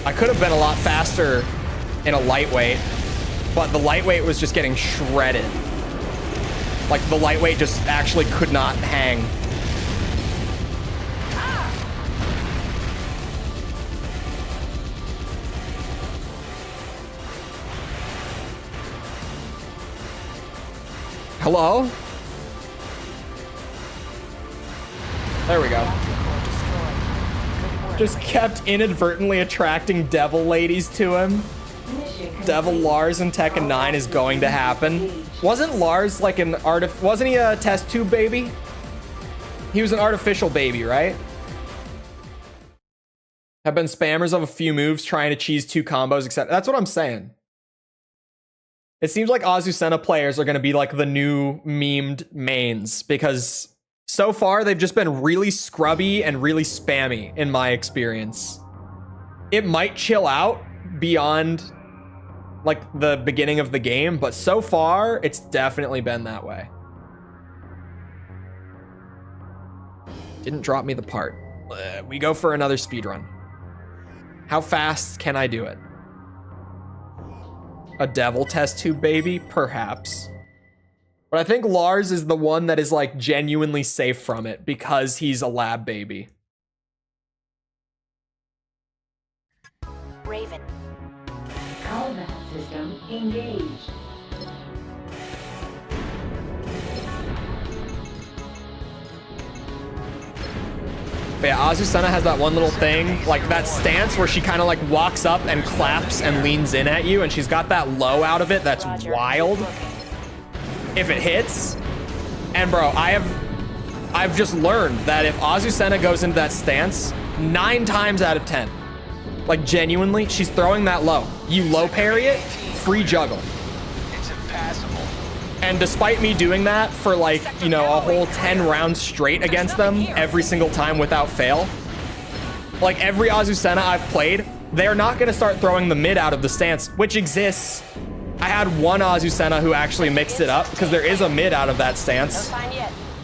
I could have been a lot faster in a lightweight, but the lightweight was just getting shredded. Like, the lightweight just actually could not hang. Hello? There we go. Just kept inadvertently attracting devil ladies to him. Devil Lars in Tekken 9 is going to happen. Wasn't Lars like an wasn't he a test tube baby? He was an artificial baby, right? Have been spammers of a few moves trying to cheese 2 combos, except that's what I'm saying. It seems like Azucena players are going to be like the new memed mains, because so far they've just been really scrubby and really spammy in my experience. It might chill out beyond like the beginning of the game, but so far it's definitely been that way. Didn't drop me the part. We go for another speed run. How fast can I do it? A devil test tube baby? Perhaps. But I think Lars is the one that is like genuinely safe from it because he's a lab baby. Raven. Combat system engaged. But yeah, Azucena has that one little thing, like that stance where she kind of like walks up and claps and leans in at you, and she's got that low out of it that's wild. If it hits, and bro, I've just learned that if Azucena goes into that stance, 9 times out of 10, like genuinely, she's throwing that low. You low parry it, free juggle. It's impassable. And despite me doing that for like, you know, a whole 10 rounds straight against them every single time without fail, like every Azucena I've played, they're not gonna start throwing the mid out of the stance, which exists. I had one Azucena who actually mixed it up because there is a mid out of that stance.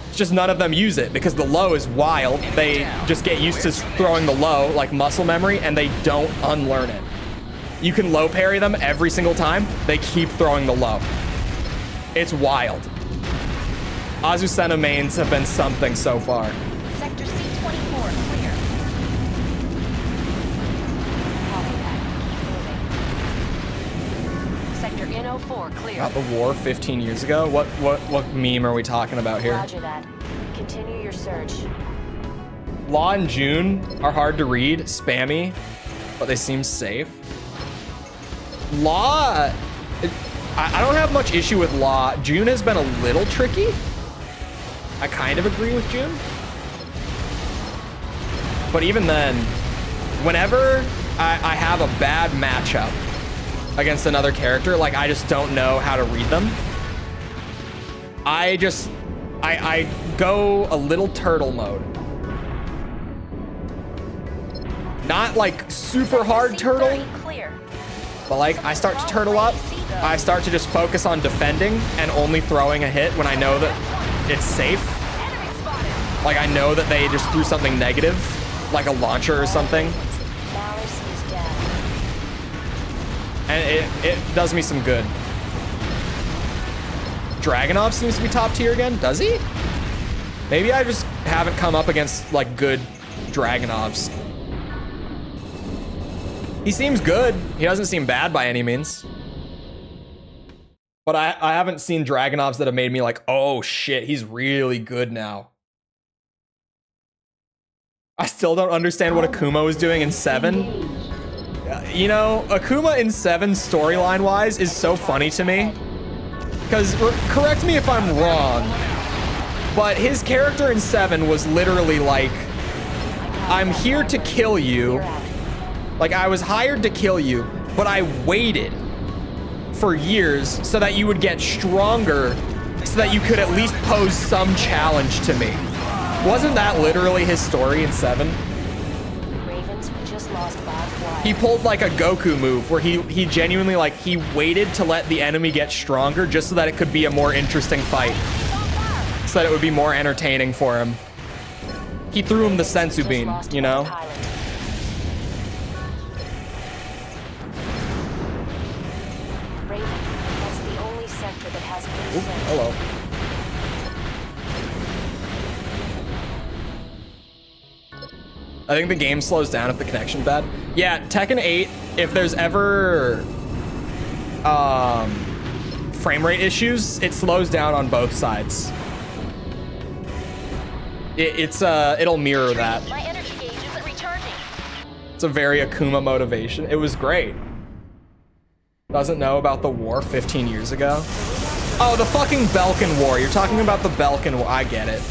It's just none of them use it because the low is wild. They just get used to throwing the low like muscle memory and they don't unlearn it. You can low parry them every single time. They keep throwing the low. It's wild. Azucena mains have been something so far. Sector C-24 clear. Copy that. Sector N04 clear. About the war 15 years ago? What meme are we talking about here? Roger that. Continue your search. Law and June are hard to read, spammy, but they seem safe. Law, I don't have much issue with Law. June has been a little tricky. I kind of agree with June. But even then, whenever I have a bad matchup against another character, like I just don't know how to read them, I go a little turtle mode. Not like super hard turtle, but like I start to turtle up. I start to just focus on defending and only throwing a hit when I know that it's safe. Like I know that they just threw something negative, like a launcher or something. And it does me some good. Dragunov seems to be top tier again. Does he? Maybe I just haven't come up against like good Dragunovs. He seems good. He doesn't seem bad by any means. But I haven't seen Dragunovs that have made me like, oh shit, he's really good now. I still don't understand what Akuma was doing in 7. You know, Akuma in 7 storyline wise is so funny to me. Because, correct me if I'm wrong, but his character in 7 was literally like, I'm here to kill you. Like, I was hired to kill you, but I waited for years so that you would get stronger, so that you could at least pose some challenge to me. Wasn't that literally his story in 7? Ravens, we just lost Bob. He pulled like a Goku move where he genuinely like, he waited to let the enemy get stronger just so that it could be a more interesting fight. So that it would be more entertaining for him. He threw him the sensu bean, you know? Raven, that's the only sector that hasn't been Ooh, searched. hello. I think the game slows down if the connection's bad. Yeah, Tekken 8, if there's ever frame rate issues, it slows down on both sides. It'll mirror that. My energy gauge isn't recharging. It's a very Akuma motivation. It was great. Doesn't know about the war 15 years ago. Oh, the fucking Belkin War. You're talking about the Belkin War. I get it.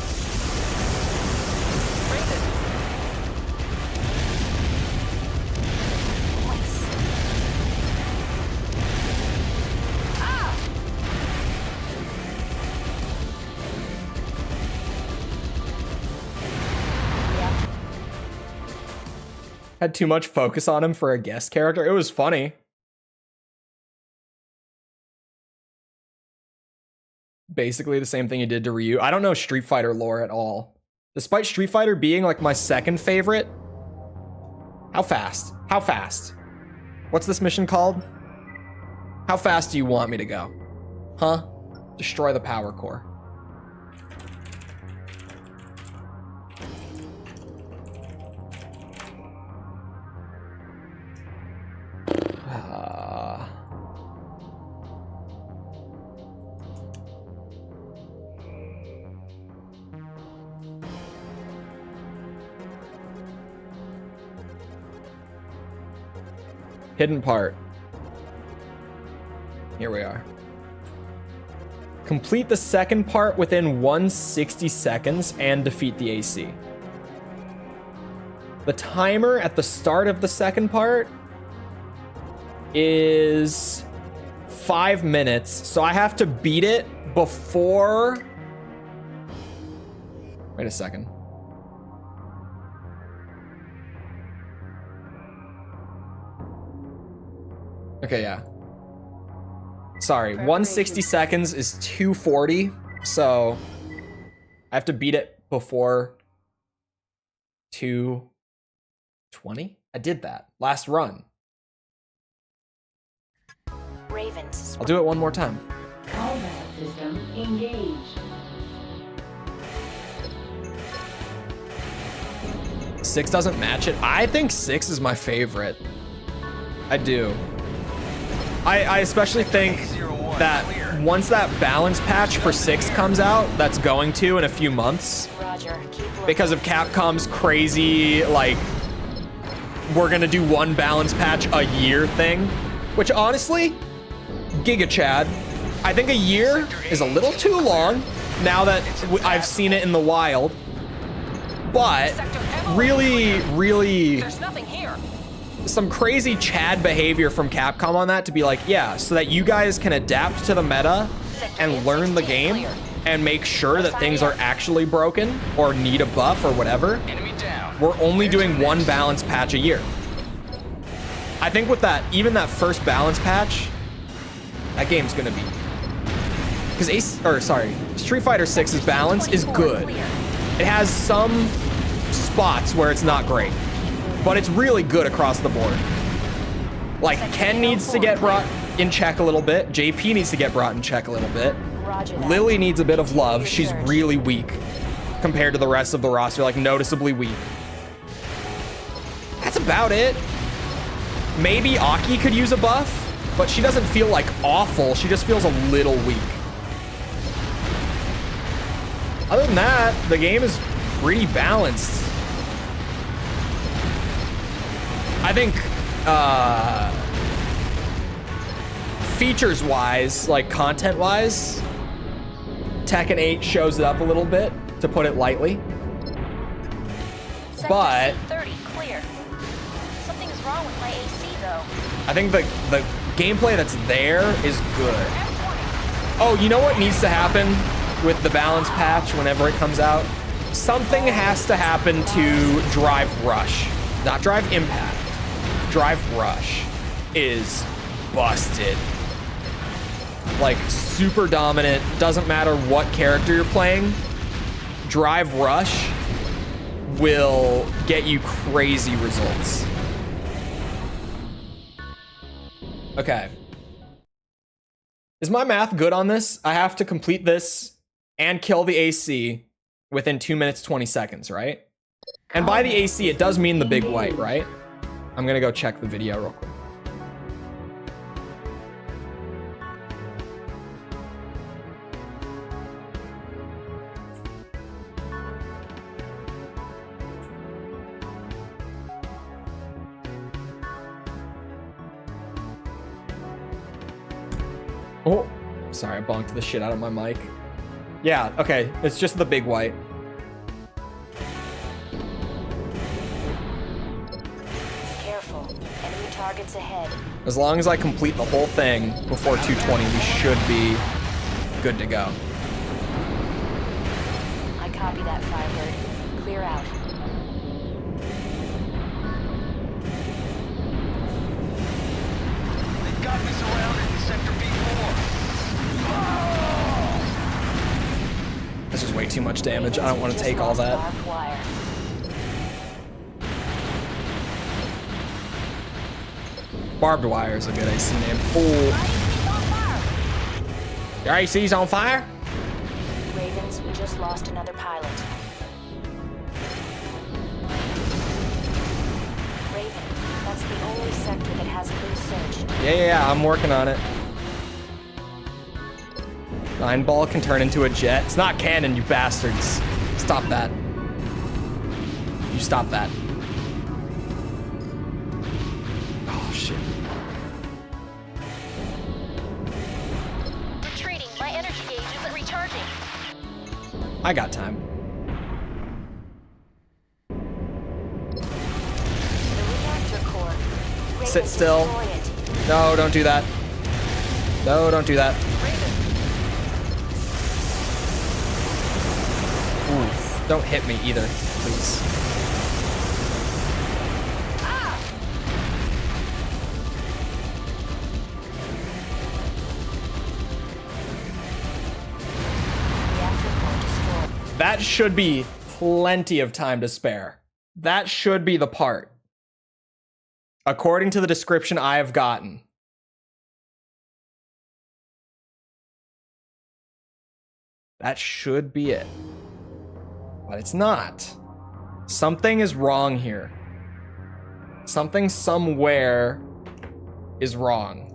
Had too much focus on him for a guest character. It was funny. Basically the same thing he did to Ryu. I don't know Street Fighter lore at all. Despite Street Fighter being like my second favorite. How fast? How fast? What's this mission called? How fast do you want me to go? Huh? Destroy the power core. Hidden part. Here we are. Complete the second part within 160 seconds and defeat the AC. The timer at the start of the second part is 5 minutes, so I have to beat it before... Wait a second. Okay, yeah. Sorry, 160 seconds is 240, so I have to beat it before 220? I did that. Last run. Ravens. I'll do it one more time. Combat system engaged. Six doesn't match it. I think 6 is my favorite. I do. I especially think that once that balance patch for 6 comes out, that's going to in a few months. Roger. Because of Capcom's crazy, like, we're gonna do one balance patch a year thing. Which honestly, Giga Chad, I think a year is a little too long now that I've seen it in the wild. But really, There's nothing here. some crazy Chad behavior from Capcom on that to be like, yeah, so that you guys can adapt to the meta and learn the game and make sure that things are actually broken or need a buff or whatever. We're only doing one balance patch a year. I think with that, even that first balance patch, that game's gonna be, because Street Fighter 6's balance is good. It has some spots where it's not great, but it's really good across the board. Like, Ken needs to get brought in check a little bit. JP needs to get brought in check a little bit. Lily needs a bit of love. She's really weak compared to the rest of the roster, like noticeably weak. That's about it. Maybe Aki could use a buff, but she doesn't feel like awful. She just feels a little weak. Other than that, the game is pretty balanced. I think features-wise, like content-wise, Tekken 8 shows it up a little bit, to put it lightly. But 30 clear. Something's wrong with my AC though. I think the gameplay that's there is good. Oh, you know what needs to happen with the balance patch whenever it comes out? Something has to happen to Drive Rush. Not Drive Impact. Drive Rush is busted. Like, super dominant. Doesn't matter what character you're playing. Drive Rush will get you crazy results. Okay. Is my math good on this? I have to complete this and kill the AC within 2 minutes, 20 seconds, right? And by the AC, it does mean the big white, right? I'm gonna go check the video real quick. Oh, sorry, I bonked the shit out of my mic. Yeah, okay, it's just the big white. Careful. Enemy targets ahead. As long as I complete the whole thing before 220, we should be good to go. I copy that, Firebird. Clear out. They've got me surrounded in Sector B4. This is way too much damage. I don't want to take all that. Barbed wire. Barbed wire is a good AC name. Oh. Your AC's on fire? Ravens, we just lost another pilot. Raven, that's the only sector that hasn't been searched. Yeah, I'm working on it. 9-ball can turn into a jet. It's not canon, you bastards. Stop that. You stop that. Oh, shit. Retreating. My energy gauge isn't recharging. I got time. The reactor core. Raven, Sit still. destroy it. No, don't do that. No, don't do that. Ooh, don't hit me either, please. That should be plenty of time to spare. That should be the part. According to the description I have gotten. That should be it. But it's not. Something is wrong here. Something somewhere is wrong.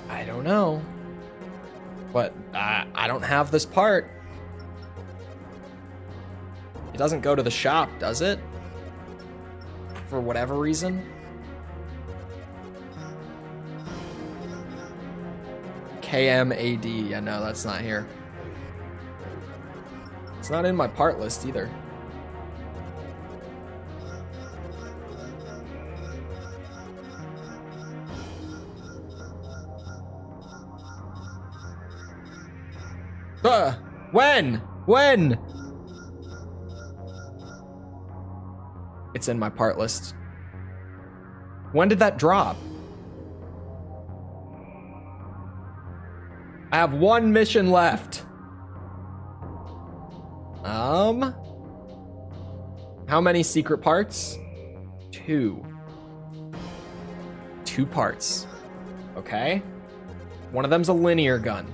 I don't know. But I don't have this part. It doesn't go to the shop, does it? For whatever reason. KMAD. Yeah, no, that's not here. It's not in my part list either. When? It's in my part list. When did that drop? I have one mission left. How many secret parts? 2. 2 parts. Okay. One of them's a linear gun.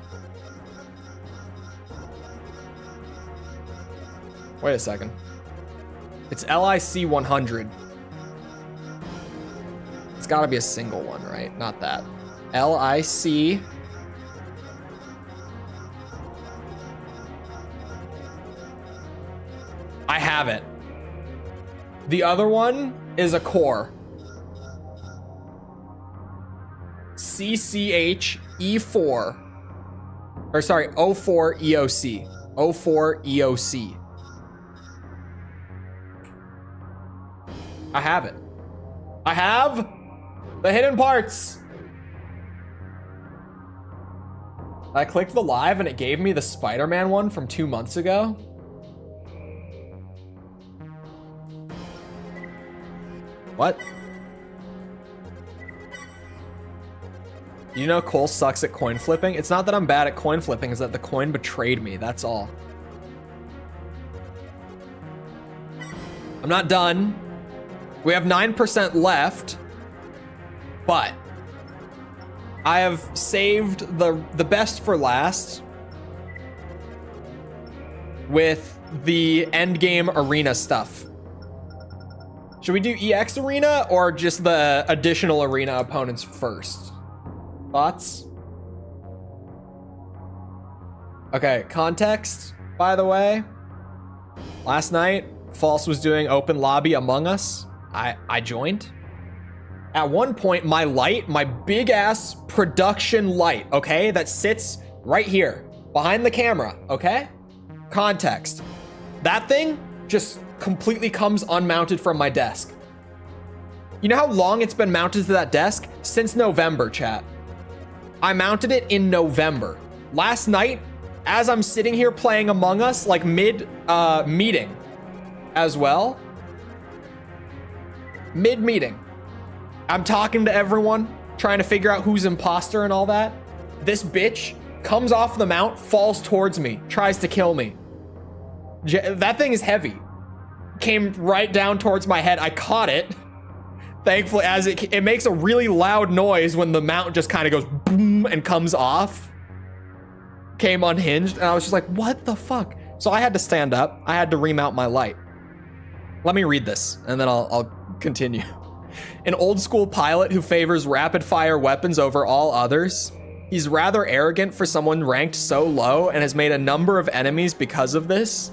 Wait a second. It's LIC 100. It's gotta be a single one, right? Not that. LIC. I have it. The other one is a core. CCH E4. Or sorry, 04 EOC. 04 EOC. I have it. I have the hidden parts. I clicked the live and it gave me the Spider-Man one from 2 months ago. What? You know Cole sucks at coin flipping? It's not that I'm bad at coin flipping, it's that the coin betrayed me, that's all. I'm not done. We have 9% left, but I have saved the best for last with the end game arena stuff. Should we do EX arena or just the additional arena opponents first? Thoughts? Okay, context, by the way. Last night, False was doing open lobby Among Us. I joined. At one point, my light, my big ass production light, okay, that sits right here behind the camera, okay? Context. That thing just completely comes unmounted from my desk. You know how long it's been mounted to that desk? Since November, chat. I mounted it in November. Last night, as I'm sitting here playing Among Us, like mid meeting as well. Mid meeting. I'm talking to everyone, trying to figure out who's imposter and all that. This bitch comes off the mount, falls towards me, tries to kill me. That thing is heavy. Came right down towards my head. I caught it. Thankfully, as it makes a really loud noise when the mount just kind of goes boom and comes off. Came unhinged, and I was just like, what the fuck? So I had to stand up. I had to remount my light. Let me read this, and then I'll continue. An old school pilot who favors rapid fire weapons over all others. He's rather arrogant for someone ranked so low and has made a number of enemies because of this.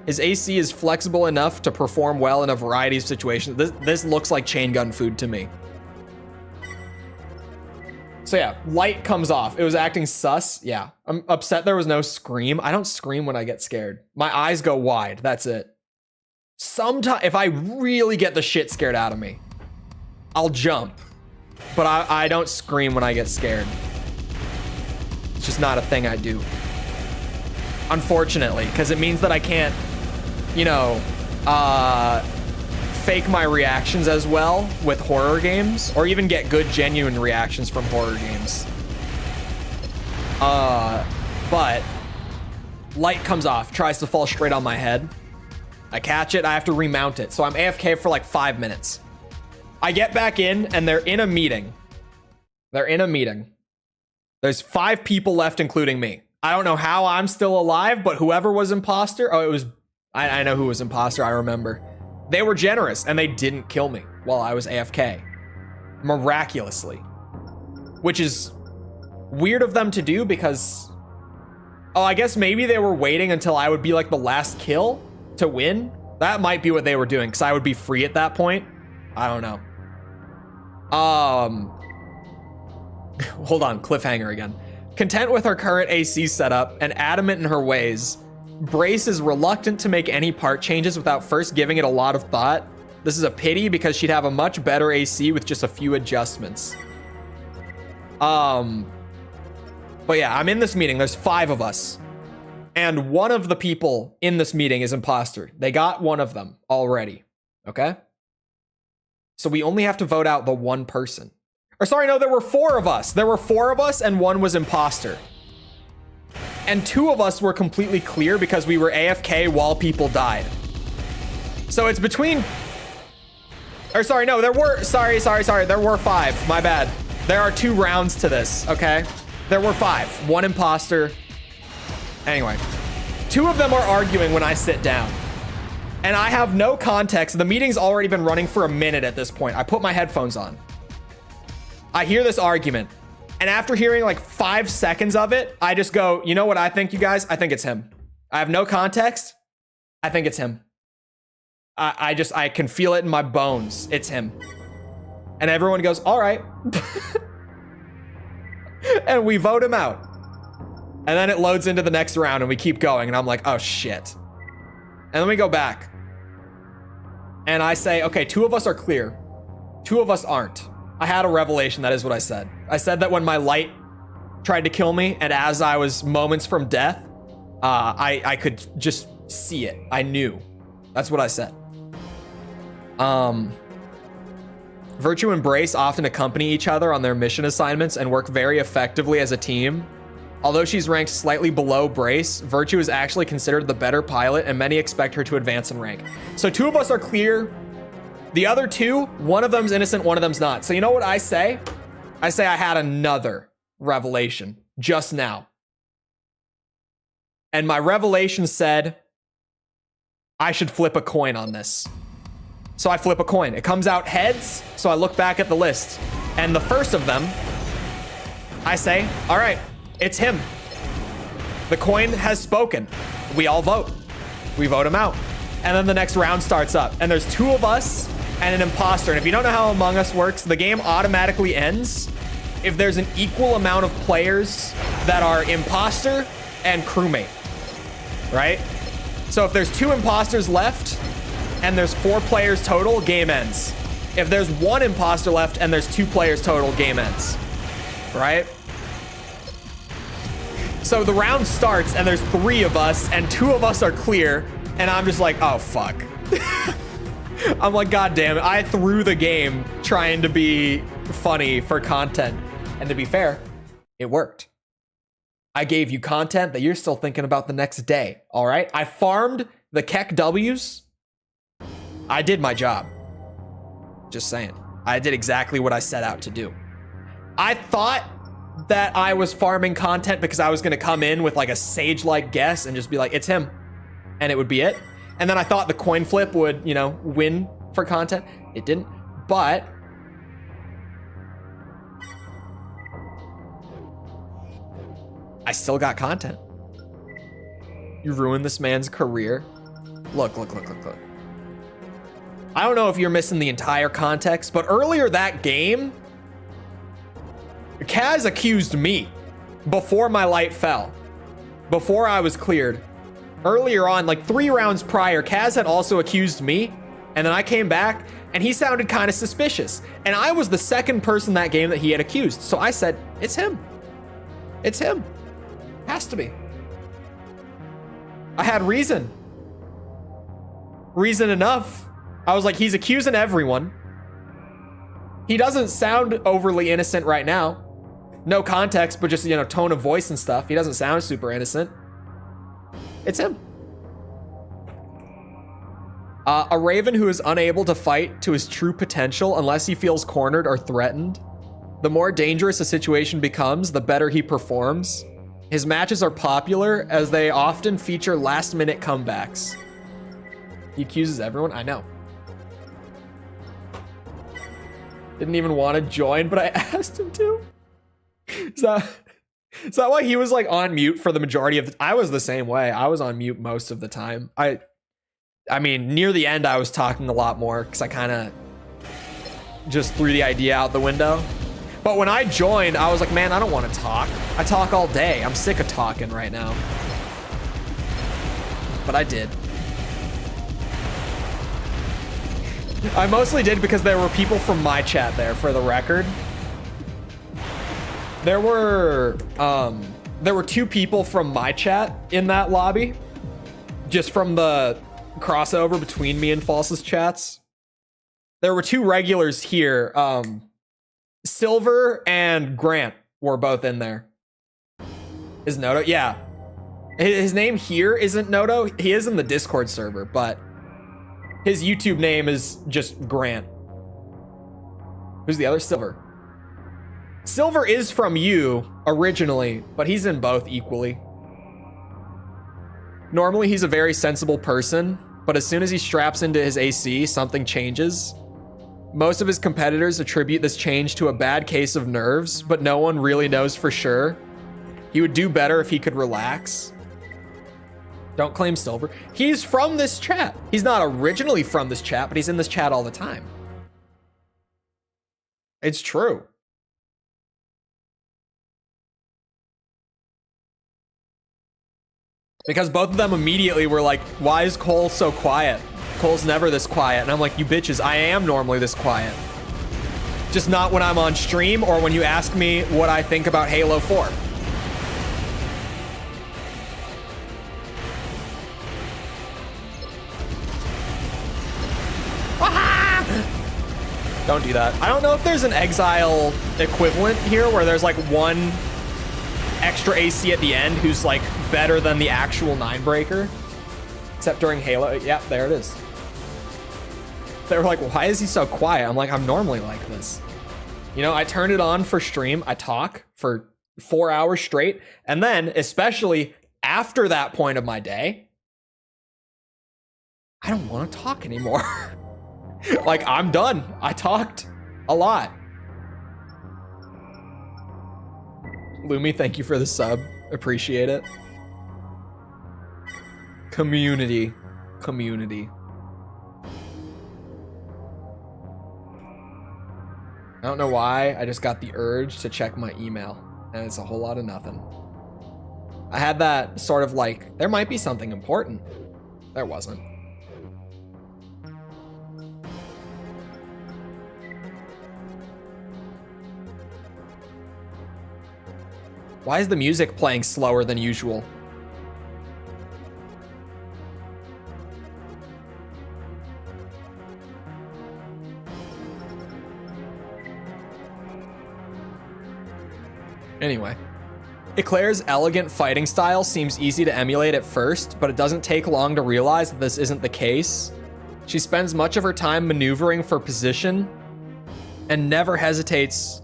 His AC is flexible enough to perform well in a variety of situations. This looks like chain gun food to me. So yeah, light comes off. It was acting sus. Yeah, I'm upset there was no scream. I don't scream when I get scared. My eyes go wide. That's it. Sometimes, if I really get the shit scared out of me, I'll jump. But I don't scream when I get scared. It's just not a thing I do. Unfortunately, because it means that I can't, you know, fake my reactions as well with horror games, or even get good genuine reactions from horror games. But light comes off, tries to fall straight on my head. I catch it, I have to remount it. So I'm AFK for like 5 minutes. I get back in and they're in a meeting. They're in a meeting. There's 5 people left, including me. I don't know how I'm still alive, but whoever was imposter, oh, it was, I know who was imposter, I remember. They were generous and they didn't kill me while I was AFK. Miraculously. Which is weird of them to do because, oh, I guess maybe they were waiting until I would be like the last kill to win. That might be what they were doing because I would be free at that point. I don't know. Hold on, cliffhanger again. Content with her current AC setup and adamant in her ways, Brace is reluctant to make any part changes without first giving it a lot of thought. This is a pity because she'd have a much better AC with just a few adjustments. But yeah, I'm in this meeting. There's 5 of us. And one of the people in this meeting is imposter. They got one of them already. Okay? So we only have to vote out the one person. Or sorry, no, there were 4 of us. There were 4 of us and one was imposter. And 2 of us were completely clear because we were AFK while people died. So it's between, or sorry, no, there were, sorry. There were 5, my bad. There are 2 rounds to this, okay? There were 5, 1 imposter. Anyway, 2 of them are arguing when I sit down. And I have no context. The meeting's already been running for a minute at this point. I put my headphones on. I hear this argument. And after hearing like 5 seconds of it, I just go, you know what I think, you guys? I think it's him. I have no context. I think it's him. I can feel it in my bones. It's him. And everyone goes, all right. And we vote him out. And then it loads into the next round and we keep going. And I'm like, oh shit. And then we go back. And I say, okay, 2 of us are clear. 2 of us aren't. I had a revelation, that is what I said. I said that when my light tried to kill me, and as I was moments from death, I could just see it. I knew. That's what I said. Virtue and Brace often accompany each other on their mission assignments and work very effectively as a team. Although she's ranked slightly below Brace, Virtue is actually considered the better pilot, and many expect her to advance in rank. So 2 of us are clear. The other 2, one of them's innocent, one of them's not. So you know what I say? I say I had another revelation just now. And my revelation said, I should flip a coin on this. So I flip a coin. It comes out heads, so I look back at the list. And the first of them, I say, all right, it's him. The coin has spoken. We all vote. We vote him out. And then the next round starts up. And there's 2 of us and an imposter. And if you don't know how Among Us works, the game automatically ends if there's an equal amount of players that are imposter and crewmate, right? So if there's 2 imposters left and there's 4 players total, game ends. If there's 1 imposter left and there's 2 players total, game ends, right? So the round starts and there's 3 of us and 2 of us are clear. And I'm just like, oh, fuck. I'm like, God damn it. I threw the game trying to be funny for content. And to be fair, it worked. I gave you content that you're still thinking about the next day. All right. I farmed the Keck W's. I did my job. Just saying. I did exactly what I set out to do. I thought that I was farming content because I was going to come in with like a sage-like guess and just be like, it's him. And it would be it. And then I thought the coin flip would, you know, win for content. It didn't. But I still got content. You ruined this man's career. Look. I don't know if you're missing the entire context, but earlier that game, Kaz accused me before my light fell, before I was cleared. Earlier on, like 3 rounds prior, Kaz had also accused me, and then I came back, and he sounded kind of suspicious. And I was the second person that game that he had accused. So I said, it's him. It's him. Has to be. I had reason. Reason enough. I was like, he's accusing everyone. He doesn't sound overly innocent right now. No context, but just, you know, tone of voice and stuff. He doesn't sound super innocent. It's him. A raven who is unable to fight to his true potential unless he feels cornered or threatened. The more dangerous a situation becomes, the better he performs. His matches are popular as they often feature last-minute comebacks. He accuses everyone? I know. Didn't even want to join, but I asked him to. Is that why he was like on mute for the majority of I was the same way. I was on mute most of the time. I mean, near the end, I was talking a lot more because I kind of just threw the idea out the window. But when I joined, I was like, man, I don't want to talk. I talk all day. I'm sick of talking right now. But I did. I mostly did because there were people from my chat there, for the record. There were 2 people from my chat in that lobby, just from the crossover between me and False's chats. There were 2 regulars here. Silver and Grant were both in there. Is Noto? Yeah. His name here isn't Noto. He is in the Discord server, but his YouTube name is just Grant. Who's the other? Silver. Silver is from you originally, but he's in both equally. Normally, he's a very sensible person, but as soon as he straps into his AC, something changes. Most of his competitors attribute this change to a bad case of nerves, but no one really knows for sure. He would do better if he could relax. Don't claim Silver. He's from this chat. He's not originally from this chat, but he's in this chat all the time. It's true. Because both of them immediately were like, why is Cole so quiet? Cole's never this quiet. And I'm like, you bitches, I am normally this quiet. Just not when I'm on stream or when you ask me what I think about Halo 4. Don't do that. I don't know if there's an Exile equivalent here where there's like one extra AC at the end who's like better than the actual 9-breaker. Except during Halo. Yeah, there it is. They were like, why is he so quiet? I'm like, I'm normally like this. You know, I turn it on for stream. I talk for 4 hours straight. And then, especially after that point of my day, I don't want to talk anymore. Like, I'm done. I talked a lot. Lumi, thank you for the sub. Appreciate it. Community. Community. I don't know why, I just got the urge to check my email, and it's a whole lot of nothing. I had that sort of like, there might be something important. There wasn't. Why is the music playing slower than usual? Anyway, Eclair's elegant fighting style seems easy to emulate at first, but it doesn't take long to realize that this isn't the case. She spends much of her time maneuvering for position and never hesitates.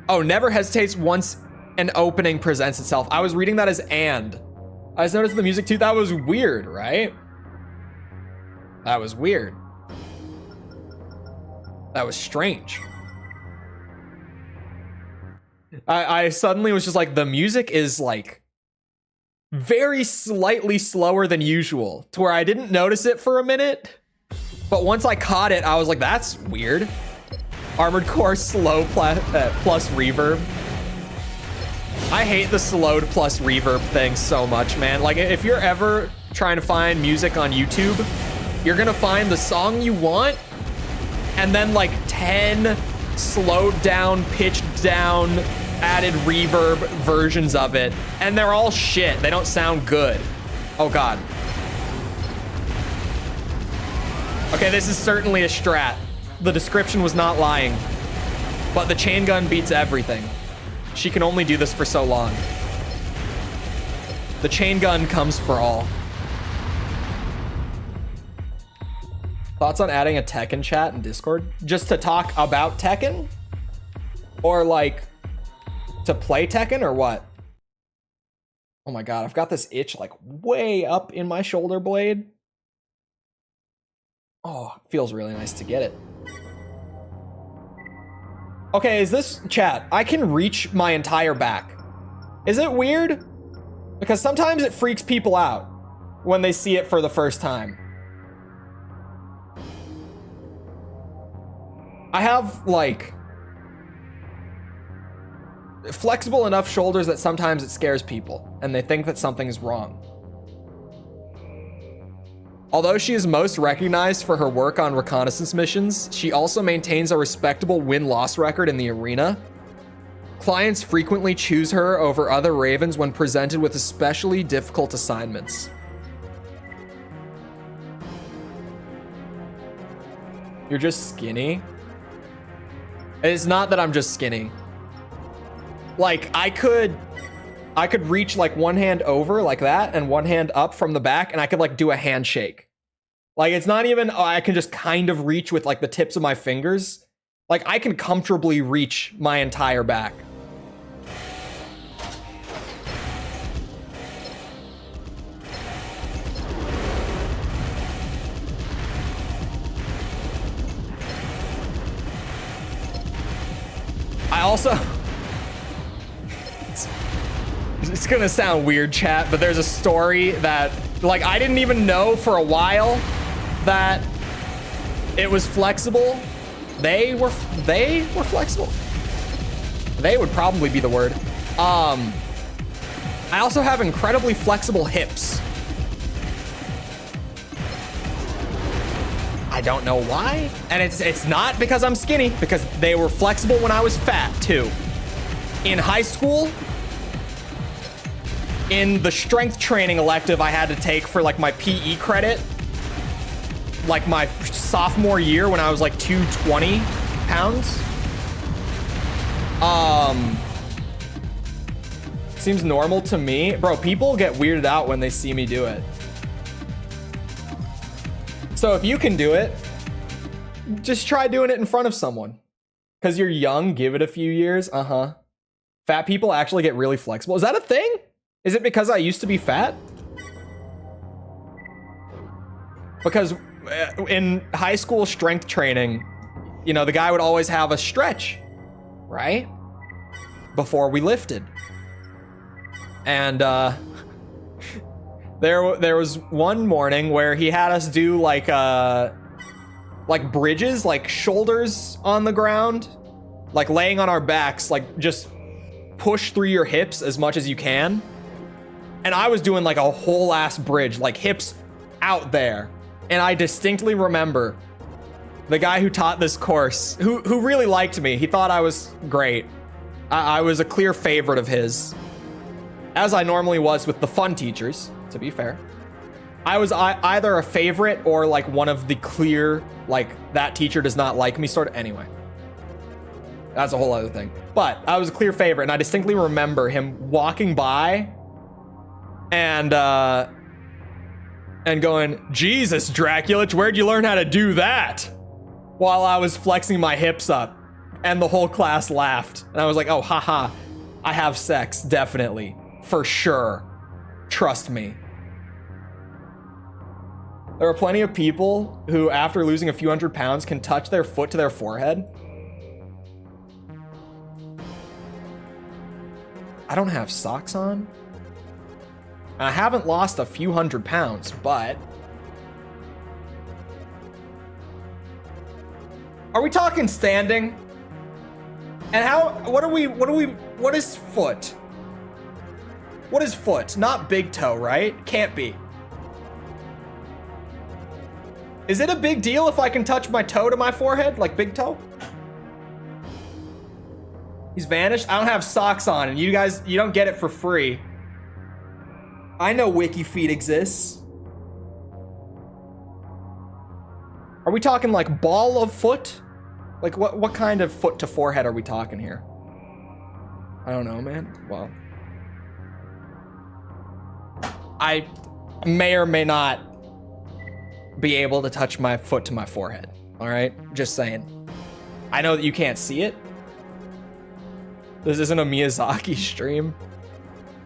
Oh, never hesitates once an opening presents itself. I was reading that as and. I just noticed the music too. That was weird, right? That was weird. That was strange. I suddenly was just like, the music is like very slightly slower than usual, to where I didn't notice it for a minute. But once I caught it, I was like, that's weird. Armored Core slow plus reverb. I hate the slowed plus reverb thing so much, man. Like, if you're ever trying to find music on YouTube, you're gonna find the song you want and then like 10 slowed down, pitched down, added reverb versions of it, and they're all shit. They don't sound good. Oh god. Okay, this is certainly a strat. The description was not lying, but the chain gun beats everything. She can only do this for so long. The chain gun comes for all. Thoughts on adding a Tekken chat in Discord? Just to talk about Tekken? Or like, to play Tekken or what? Oh my god, I've got this itch like way up in my shoulder blade. Oh, it feels really nice to get it. Okay, is this chat? I can reach my entire back. Is it weird? Because sometimes it freaks people out when they see it for the first time. I have like flexible enough shoulders that sometimes it scares people and they think that something is wrong. Although she is most recognized for her work on reconnaissance missions, she also maintains a respectable win-loss record in the arena. Clients frequently choose her over other Ravens when presented with especially difficult assignments. You're just skinny? It's not that I'm just skinny. Like, I could reach like one hand over like that and one hand up from the back, and I could like do a handshake. Like, it's not even, oh, I can just kind of reach with like the tips of my fingers. Like, I can comfortably reach my entire back. I also, it's gonna sound weird, chat, but there's a story that, like, I didn't even know for a while that it was flexible. They were flexible. They would probably be the word. I also have incredibly flexible hips. I don't know why. And it's not because I'm skinny, because they were flexible when I was fat too. In high school, in the strength training elective I had to take for like my PE credit, like my sophomore year when I was like 220 pounds. Seems normal to me. Bro, people get weirded out when they see me do it. So if you can do it, just try doing it in front of someone. Because you're young, give it a few years. Fat people actually get really flexible. Is that a thing? Is it because I used to be fat? Because in high school strength training, you know, the guy would always have a stretch, right? Before we lifted. And there was one morning where he had us do like bridges, like shoulders on the ground, like laying on our backs, like just push through your hips as much as you can. And I was doing like a whole ass bridge, like hips out there. And I distinctly remember the guy who taught this course, who really liked me. He thought I was great. I was a clear favorite of his, as I normally was with the fun teachers, to be fair. I was either a favorite or like one of the clear, like, that teacher does not like me sort of. Anyway, that's a whole other thing. But I was a clear favorite, and I distinctly remember him walking by and going, "Jesus, Draculich, where'd you learn how to do that?" While I was flexing my hips up, and the whole class laughed. And I was like, oh, haha, I have sex, definitely, for sure. Trust me. There are plenty of people who, after losing a few hundred pounds, can touch their foot to their forehead. I don't have socks on. I haven't lost a few hundred pounds, but... Are we talking standing? And what is foot? What is foot? Not big toe, right? Can't be. Is it a big deal if I can touch my toe to my forehead, like big toe? He's vanished. I don't have socks on, and you guys, you don't get it for free. I know Wiki Feet exists. Are we talking like ball of foot? Like what kind of foot to forehead are we talking here? I don't know, man. Well, I may or may not be able to touch my foot to my forehead. All right, just saying. I know that you can't see it. This isn't a Miyazaki stream.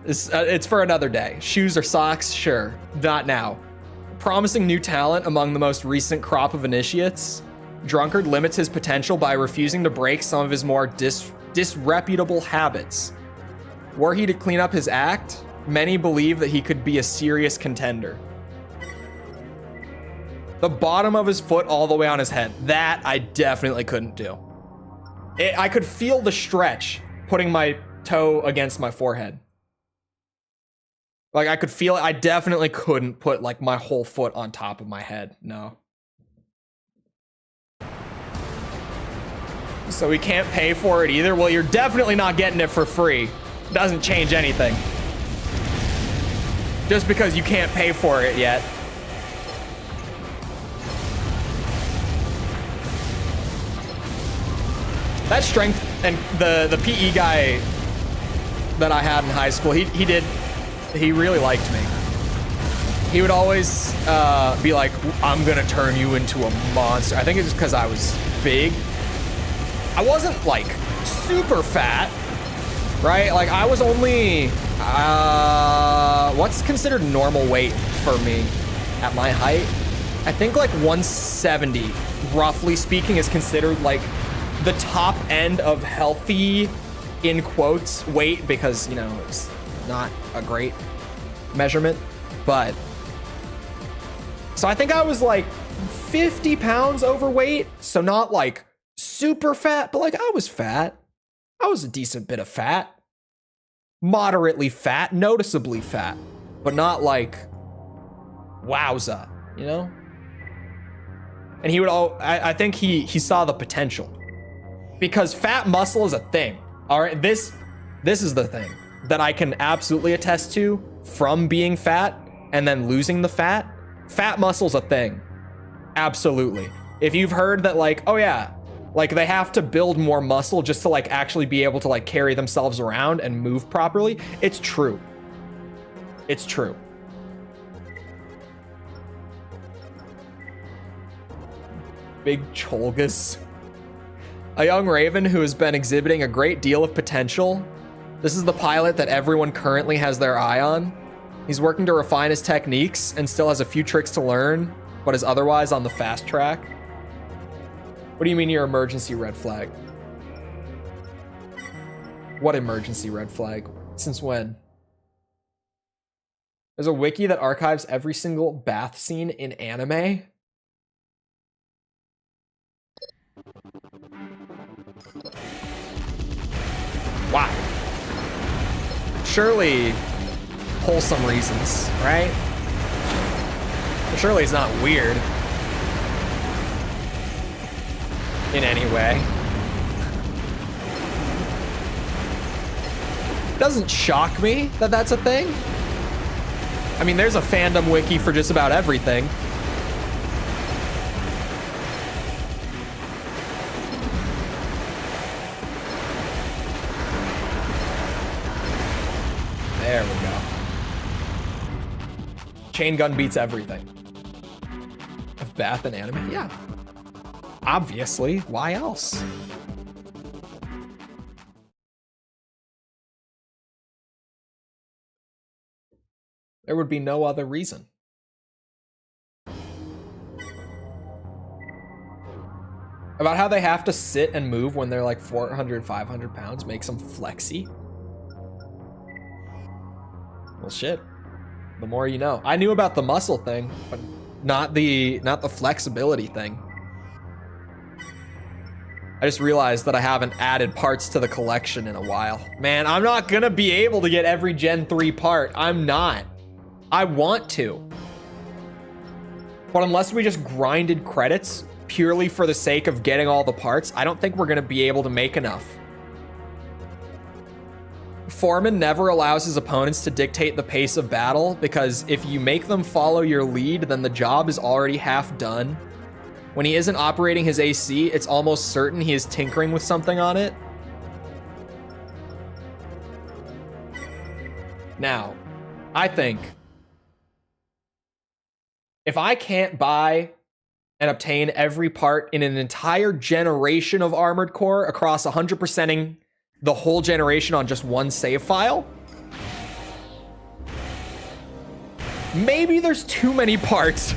It's for another day. Shoes or socks? Sure, not now. Promising new talent among the most recent crop of initiates. Drunkard limits his potential by refusing to break some of his more disreputable habits. Were he to clean up his act, many believe that he could be a serious contender. The bottom of his foot all the way on his head. That I definitely couldn't do. I could feel the stretch putting my toe against my forehead. Like I could feel it. I definitely couldn't put like my whole foot on top of my head. No. So we can't pay for it either. Well, you're definitely not getting it for free. Doesn't change anything. Just because you can't pay for it yet. That strength and the PE guy that I had in high school, he really liked me. He would always be like, I'm gonna turn you into a monster. I think it's because I was big. I wasn't like super fat, right? Like I was only, what's considered normal weight for me at my height? I think like 170, roughly speaking, is considered like the top end of healthy, in quotes, weight, because, you know, it's not a great measurement, but so I think I was like 50 pounds overweight, so not like super fat, but like I was fat. I was a decent bit of fat, moderately fat, noticeably fat, but not like wowza, you know? And he would I think he saw the potential, because fat muscle is a thing. All right, this is the thing that I can absolutely attest to from being fat and then losing the fat. Fat muscle's a thing. Absolutely. If you've heard that, like, oh yeah, like they have to build more muscle just to like actually be able to like carry themselves around and move properly, it's true. It's true. Big Cholgus. A young raven who has been exhibiting a great deal of potential. This is the pilot that everyone currently has their eye on. He's working to refine his techniques and still has a few tricks to learn. but is otherwise on the fast track. What do you mean your emergency red flag? What emergency red flag? Since when? There's a wiki that archives every single bath scene in anime. Wow. Surely wholesome reasons, right? Surely it's not weird in any way. It doesn't shock me that that's a thing. I mean, there's a fandom wiki for just about everything. There we go. Chain gun beats everything. Of bath and anime? Yeah. Obviously. Why else? There would be no other reason. About how they have to sit and move when they're like 400, 500 pounds makes them flexy. Well, shit. The more you know. I knew about the muscle thing, but not the flexibility thing. I just realized that I haven't added parts to the collection in a while. Man, I'm not gonna be able to get every Gen 3 part. I'm not. I want to. But unless we just grinded credits purely for the sake of getting all the parts, I don't think we're gonna be able to make enough. Foreman never allows his opponents to dictate the pace of battle because if you make them follow your lead, then the job is already half done. When he isn't operating his AC, it's almost certain he is tinkering with something on it. Now, I think if I can't buy and obtain every part in an entire generation of Armored Core across 100%ing the whole generation on just one save file, maybe there's too many parts.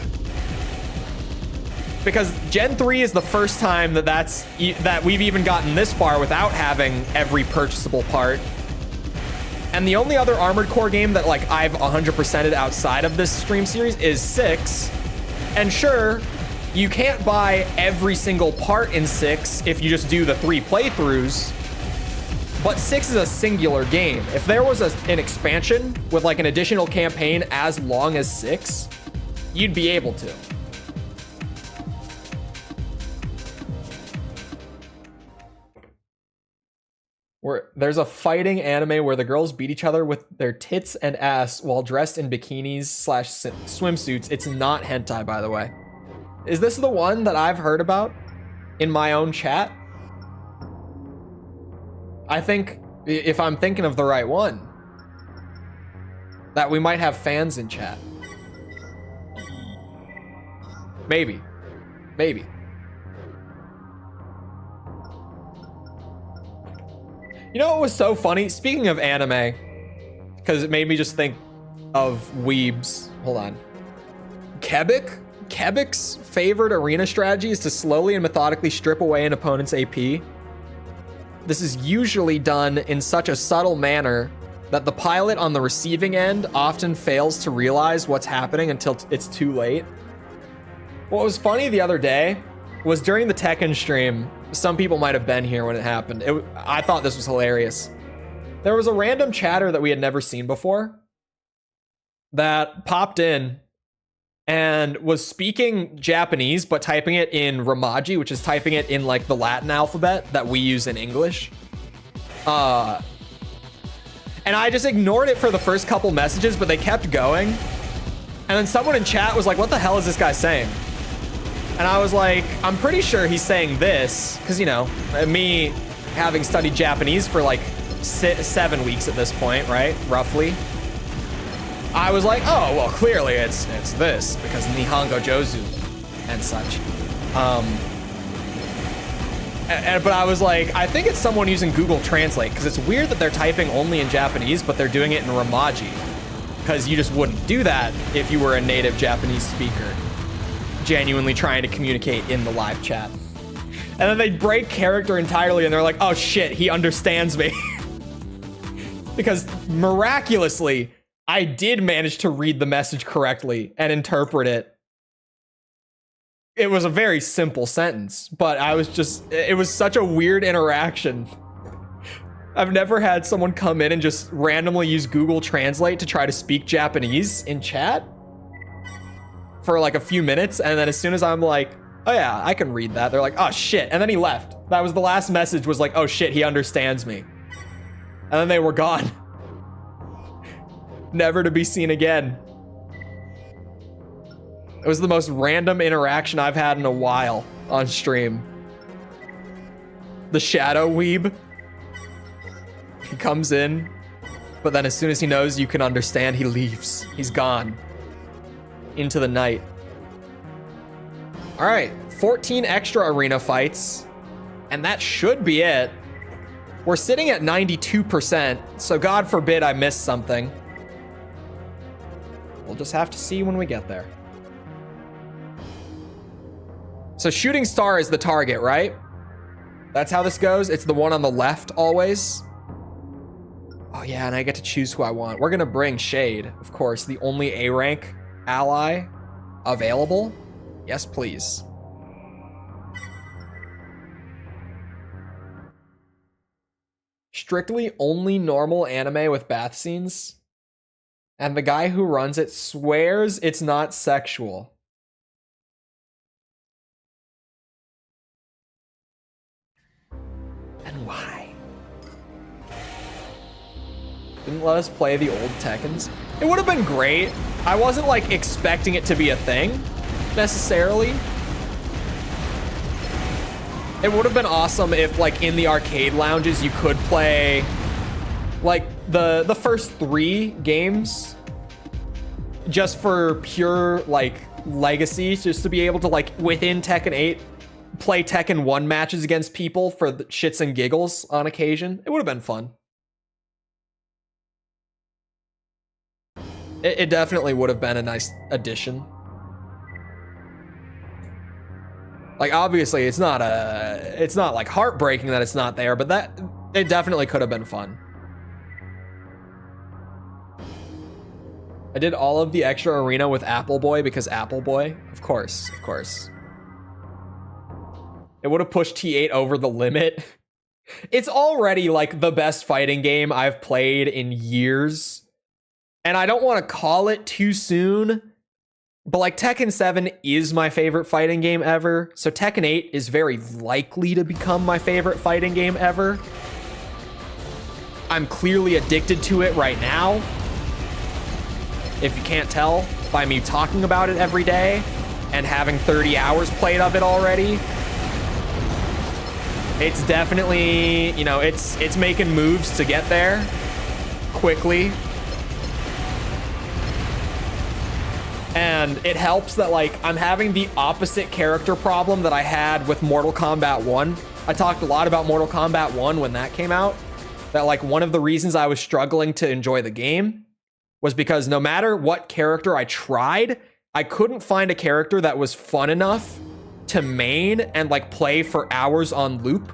Because Gen 3 is the first time that we've even gotten this far without having every purchasable part. And the only other Armored Core game that like I've 100%ed outside of this stream series is 6. And sure, you can't buy every single part in 6 if you just do the 3 playthroughs. But 6 is a singular game. If there was an expansion with like an additional campaign as long as 6, you'd be able to. There's a fighting anime where the girls beat each other with their tits and ass while dressed in bikinis/swimsuits. It's not hentai, by the way. Is this the one that I've heard about in my own chat? I think, if I'm thinking of the right one, that we might have fans in chat. Maybe. Maybe. You know what was so funny? Speaking of anime, because it made me just think of weebs. Hold on. Quebec's favorite arena strategy is to slowly and methodically strip away an opponent's AP. This is usually done in such a subtle manner that the pilot on the receiving end often fails to realize what's happening until it's too late. What was funny the other day was during the Tekken stream, some people might have been here when it happened. I thought this was hilarious. There was a random chatter that we had never seen before that popped in and was speaking Japanese, but typing it in Romaji, which is typing it in like the Latin alphabet that we use in English. And I just ignored it for the first couple messages, but they kept going. And then someone in chat was like, what the hell is this guy saying? And I was like, I'm pretty sure he's saying this, because, you know, me having studied Japanese for like 7 weeks at this point, right? Roughly. I was like, oh, well, clearly it's this, because Nihongo Jozu and such. But I was like, I think it's someone using Google Translate, because it's weird that they're typing only in Japanese, but they're doing it in Romaji, because you just wouldn't do that if you were a native Japanese speaker. genuinely trying to communicate in the live chat. And then they break character entirely and they're like, oh shit, he understands me. Because miraculously, I did manage to read the message correctly and interpret it. It was a very simple sentence, but it was such a weird interaction. I've never had someone come in and just randomly use Google Translate to try to speak Japanese in chat for like a few minutes, and then as soon as I'm like, oh yeah, I can read that, they're like, oh shit, and then he left. That was the last message, was like, oh shit, he understands me. And then they were gone. Never to be seen again. It was the most random interaction I've had in a while on stream. The shadow weeb. He comes in, but then as soon as he knows you can understand, he leaves. He's gone. Into the night. All right, 14 extra arena fights, and that should be it. We're sitting at 92%, so God forbid I miss something. We'll just have to see when we get there. So shooting star is the target, right? That's how this goes? It's the one on the left always? Oh yeah, and I get to choose who I want. We're gonna bring Shade, of course, the only A rank ally available. Yes, please. Strictly only normal anime with bath scenes. And the guy who runs it swears it's not sexual. And why? Didn't let us play the old Tekkens. It would have been great. I wasn't like expecting it to be a thing, necessarily. It would have been awesome if like in the arcade lounges you could play like the first 3 games just for pure like legacy, just to be able to like within Tekken 8 play Tekken 1 matches against people for the shits and giggles on occasion. It would have been fun. It definitely would have been a nice addition. Like obviously it's not like heartbreaking that it's not there, but it definitely could have been fun. I did all of the extra arena with Apple Boy because Apple Boy, of course. It would have pushed T8 over the limit. It's already like the best fighting game I've played in years. And I don't want to call it too soon, but like Tekken 7 is my favorite fighting game ever. So Tekken 8 is very likely to become my favorite fighting game ever. I'm clearly addicted to it right now. If you can't tell by me talking about it every day and having 30 hours played of it already. It's definitely, you know, it's making moves to get there quickly. And it helps that like I'm having the opposite character problem that I had with Mortal Kombat 1. I talked a lot about Mortal Kombat 1 when that came out. That like one of the reasons I was struggling to enjoy the game was because no matter what character I tried, I couldn't find a character that was fun enough to main and like play for hours on loop.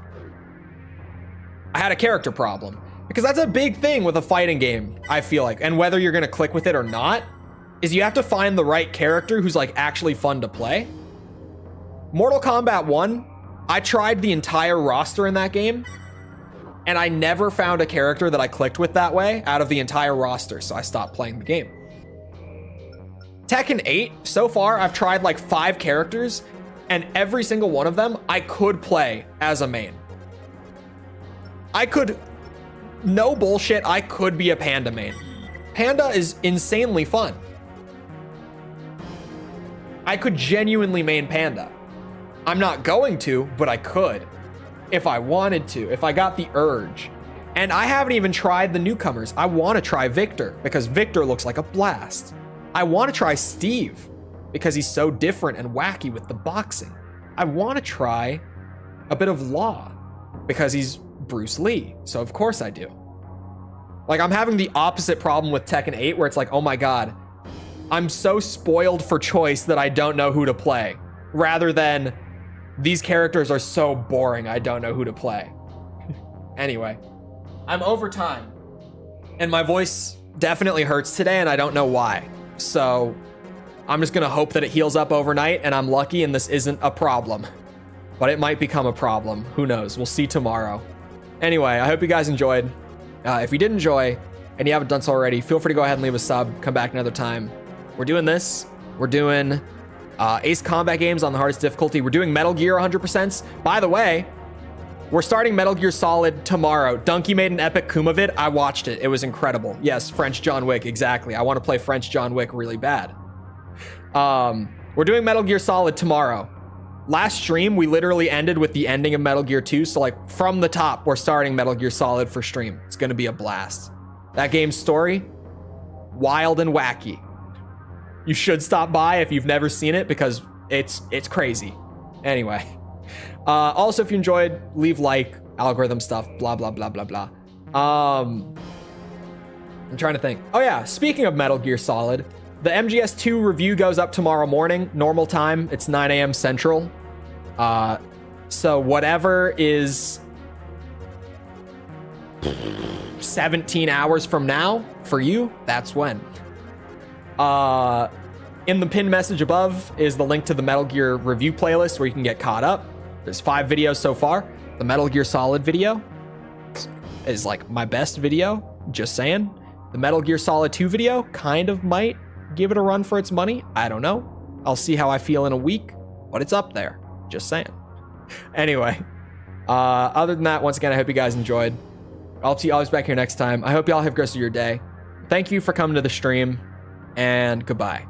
I had a character problem because that's a big thing with a fighting game, I feel like. And whether you're gonna click with it or not, is you have to find the right character who's like actually fun to play. Mortal Kombat 1, I tried the entire roster in that game and I never found a character that I clicked with that way out of the entire roster, so I stopped playing the game. Tekken 8, so far I've tried like 5 characters and every single one of them I could play as a main. I could, no bullshit, I could be a Panda main. Panda is insanely fun. I could genuinely main Panda. I'm not going to, but I could. If I wanted to, if I got the urge. And I haven't even tried the newcomers. I want to try Victor because Victor looks like a blast. I want to try Steve because he's so different and wacky with the boxing. I want to try a bit of Law because he's Bruce Lee. So of course I do. Like I'm having the opposite problem with Tekken 8 where it's like, oh my God, I'm so spoiled for choice that I don't know who to play. rather than these characters are so boring, I don't know who to play. Anyway, I'm over time, and my voice definitely hurts today, and I don't know why. So I'm just gonna hope that it heals up overnight, and I'm lucky and this isn't a problem. But it might become a problem. Who knows? We'll see tomorrow. Anyway, I hope you guys enjoyed. If you did enjoy, and you haven't done so already, feel free to go ahead and leave a sub. Come back another time. We're doing this. We're doing Ace Combat games on the hardest difficulty. We're doing Metal Gear 100%. By the way, we're starting Metal Gear Solid tomorrow. Donkey made an epic Kuma vid. I watched it. It was incredible. Yes, French John Wick. Exactly. I want to play French John Wick really bad. We're doing Metal Gear Solid tomorrow. Last stream, we literally ended with the ending of Metal Gear 2. So like from the top, we're starting Metal Gear Solid for stream. It's going to be a blast. That game's story, wild and wacky. You should stop by if you've never seen it because it's crazy. Anyway. Also, if you enjoyed, leave like, algorithm stuff, blah, blah, blah, blah, blah. I'm trying to think. Oh yeah, speaking of Metal Gear Solid, the MGS2 review goes up tomorrow morning, normal time. It's 9 a.m. Central. So whatever is 17 hours from now for you, that's when. In the pinned message above is the link to the Metal Gear review playlist where you can get caught up. There's 5 videos so far. The Metal Gear Solid video is like my best video, just saying. The Metal Gear Solid 2 video kind of might give it a run for its money. I don't know. I'll see how I feel in a week, but it's up there, just saying. Anyway, other than that, once again, I hope you guys enjoyed. I'll see you always back here next time. I hope y'all have a great rest of your day. Thank you for coming to the stream, and goodbye.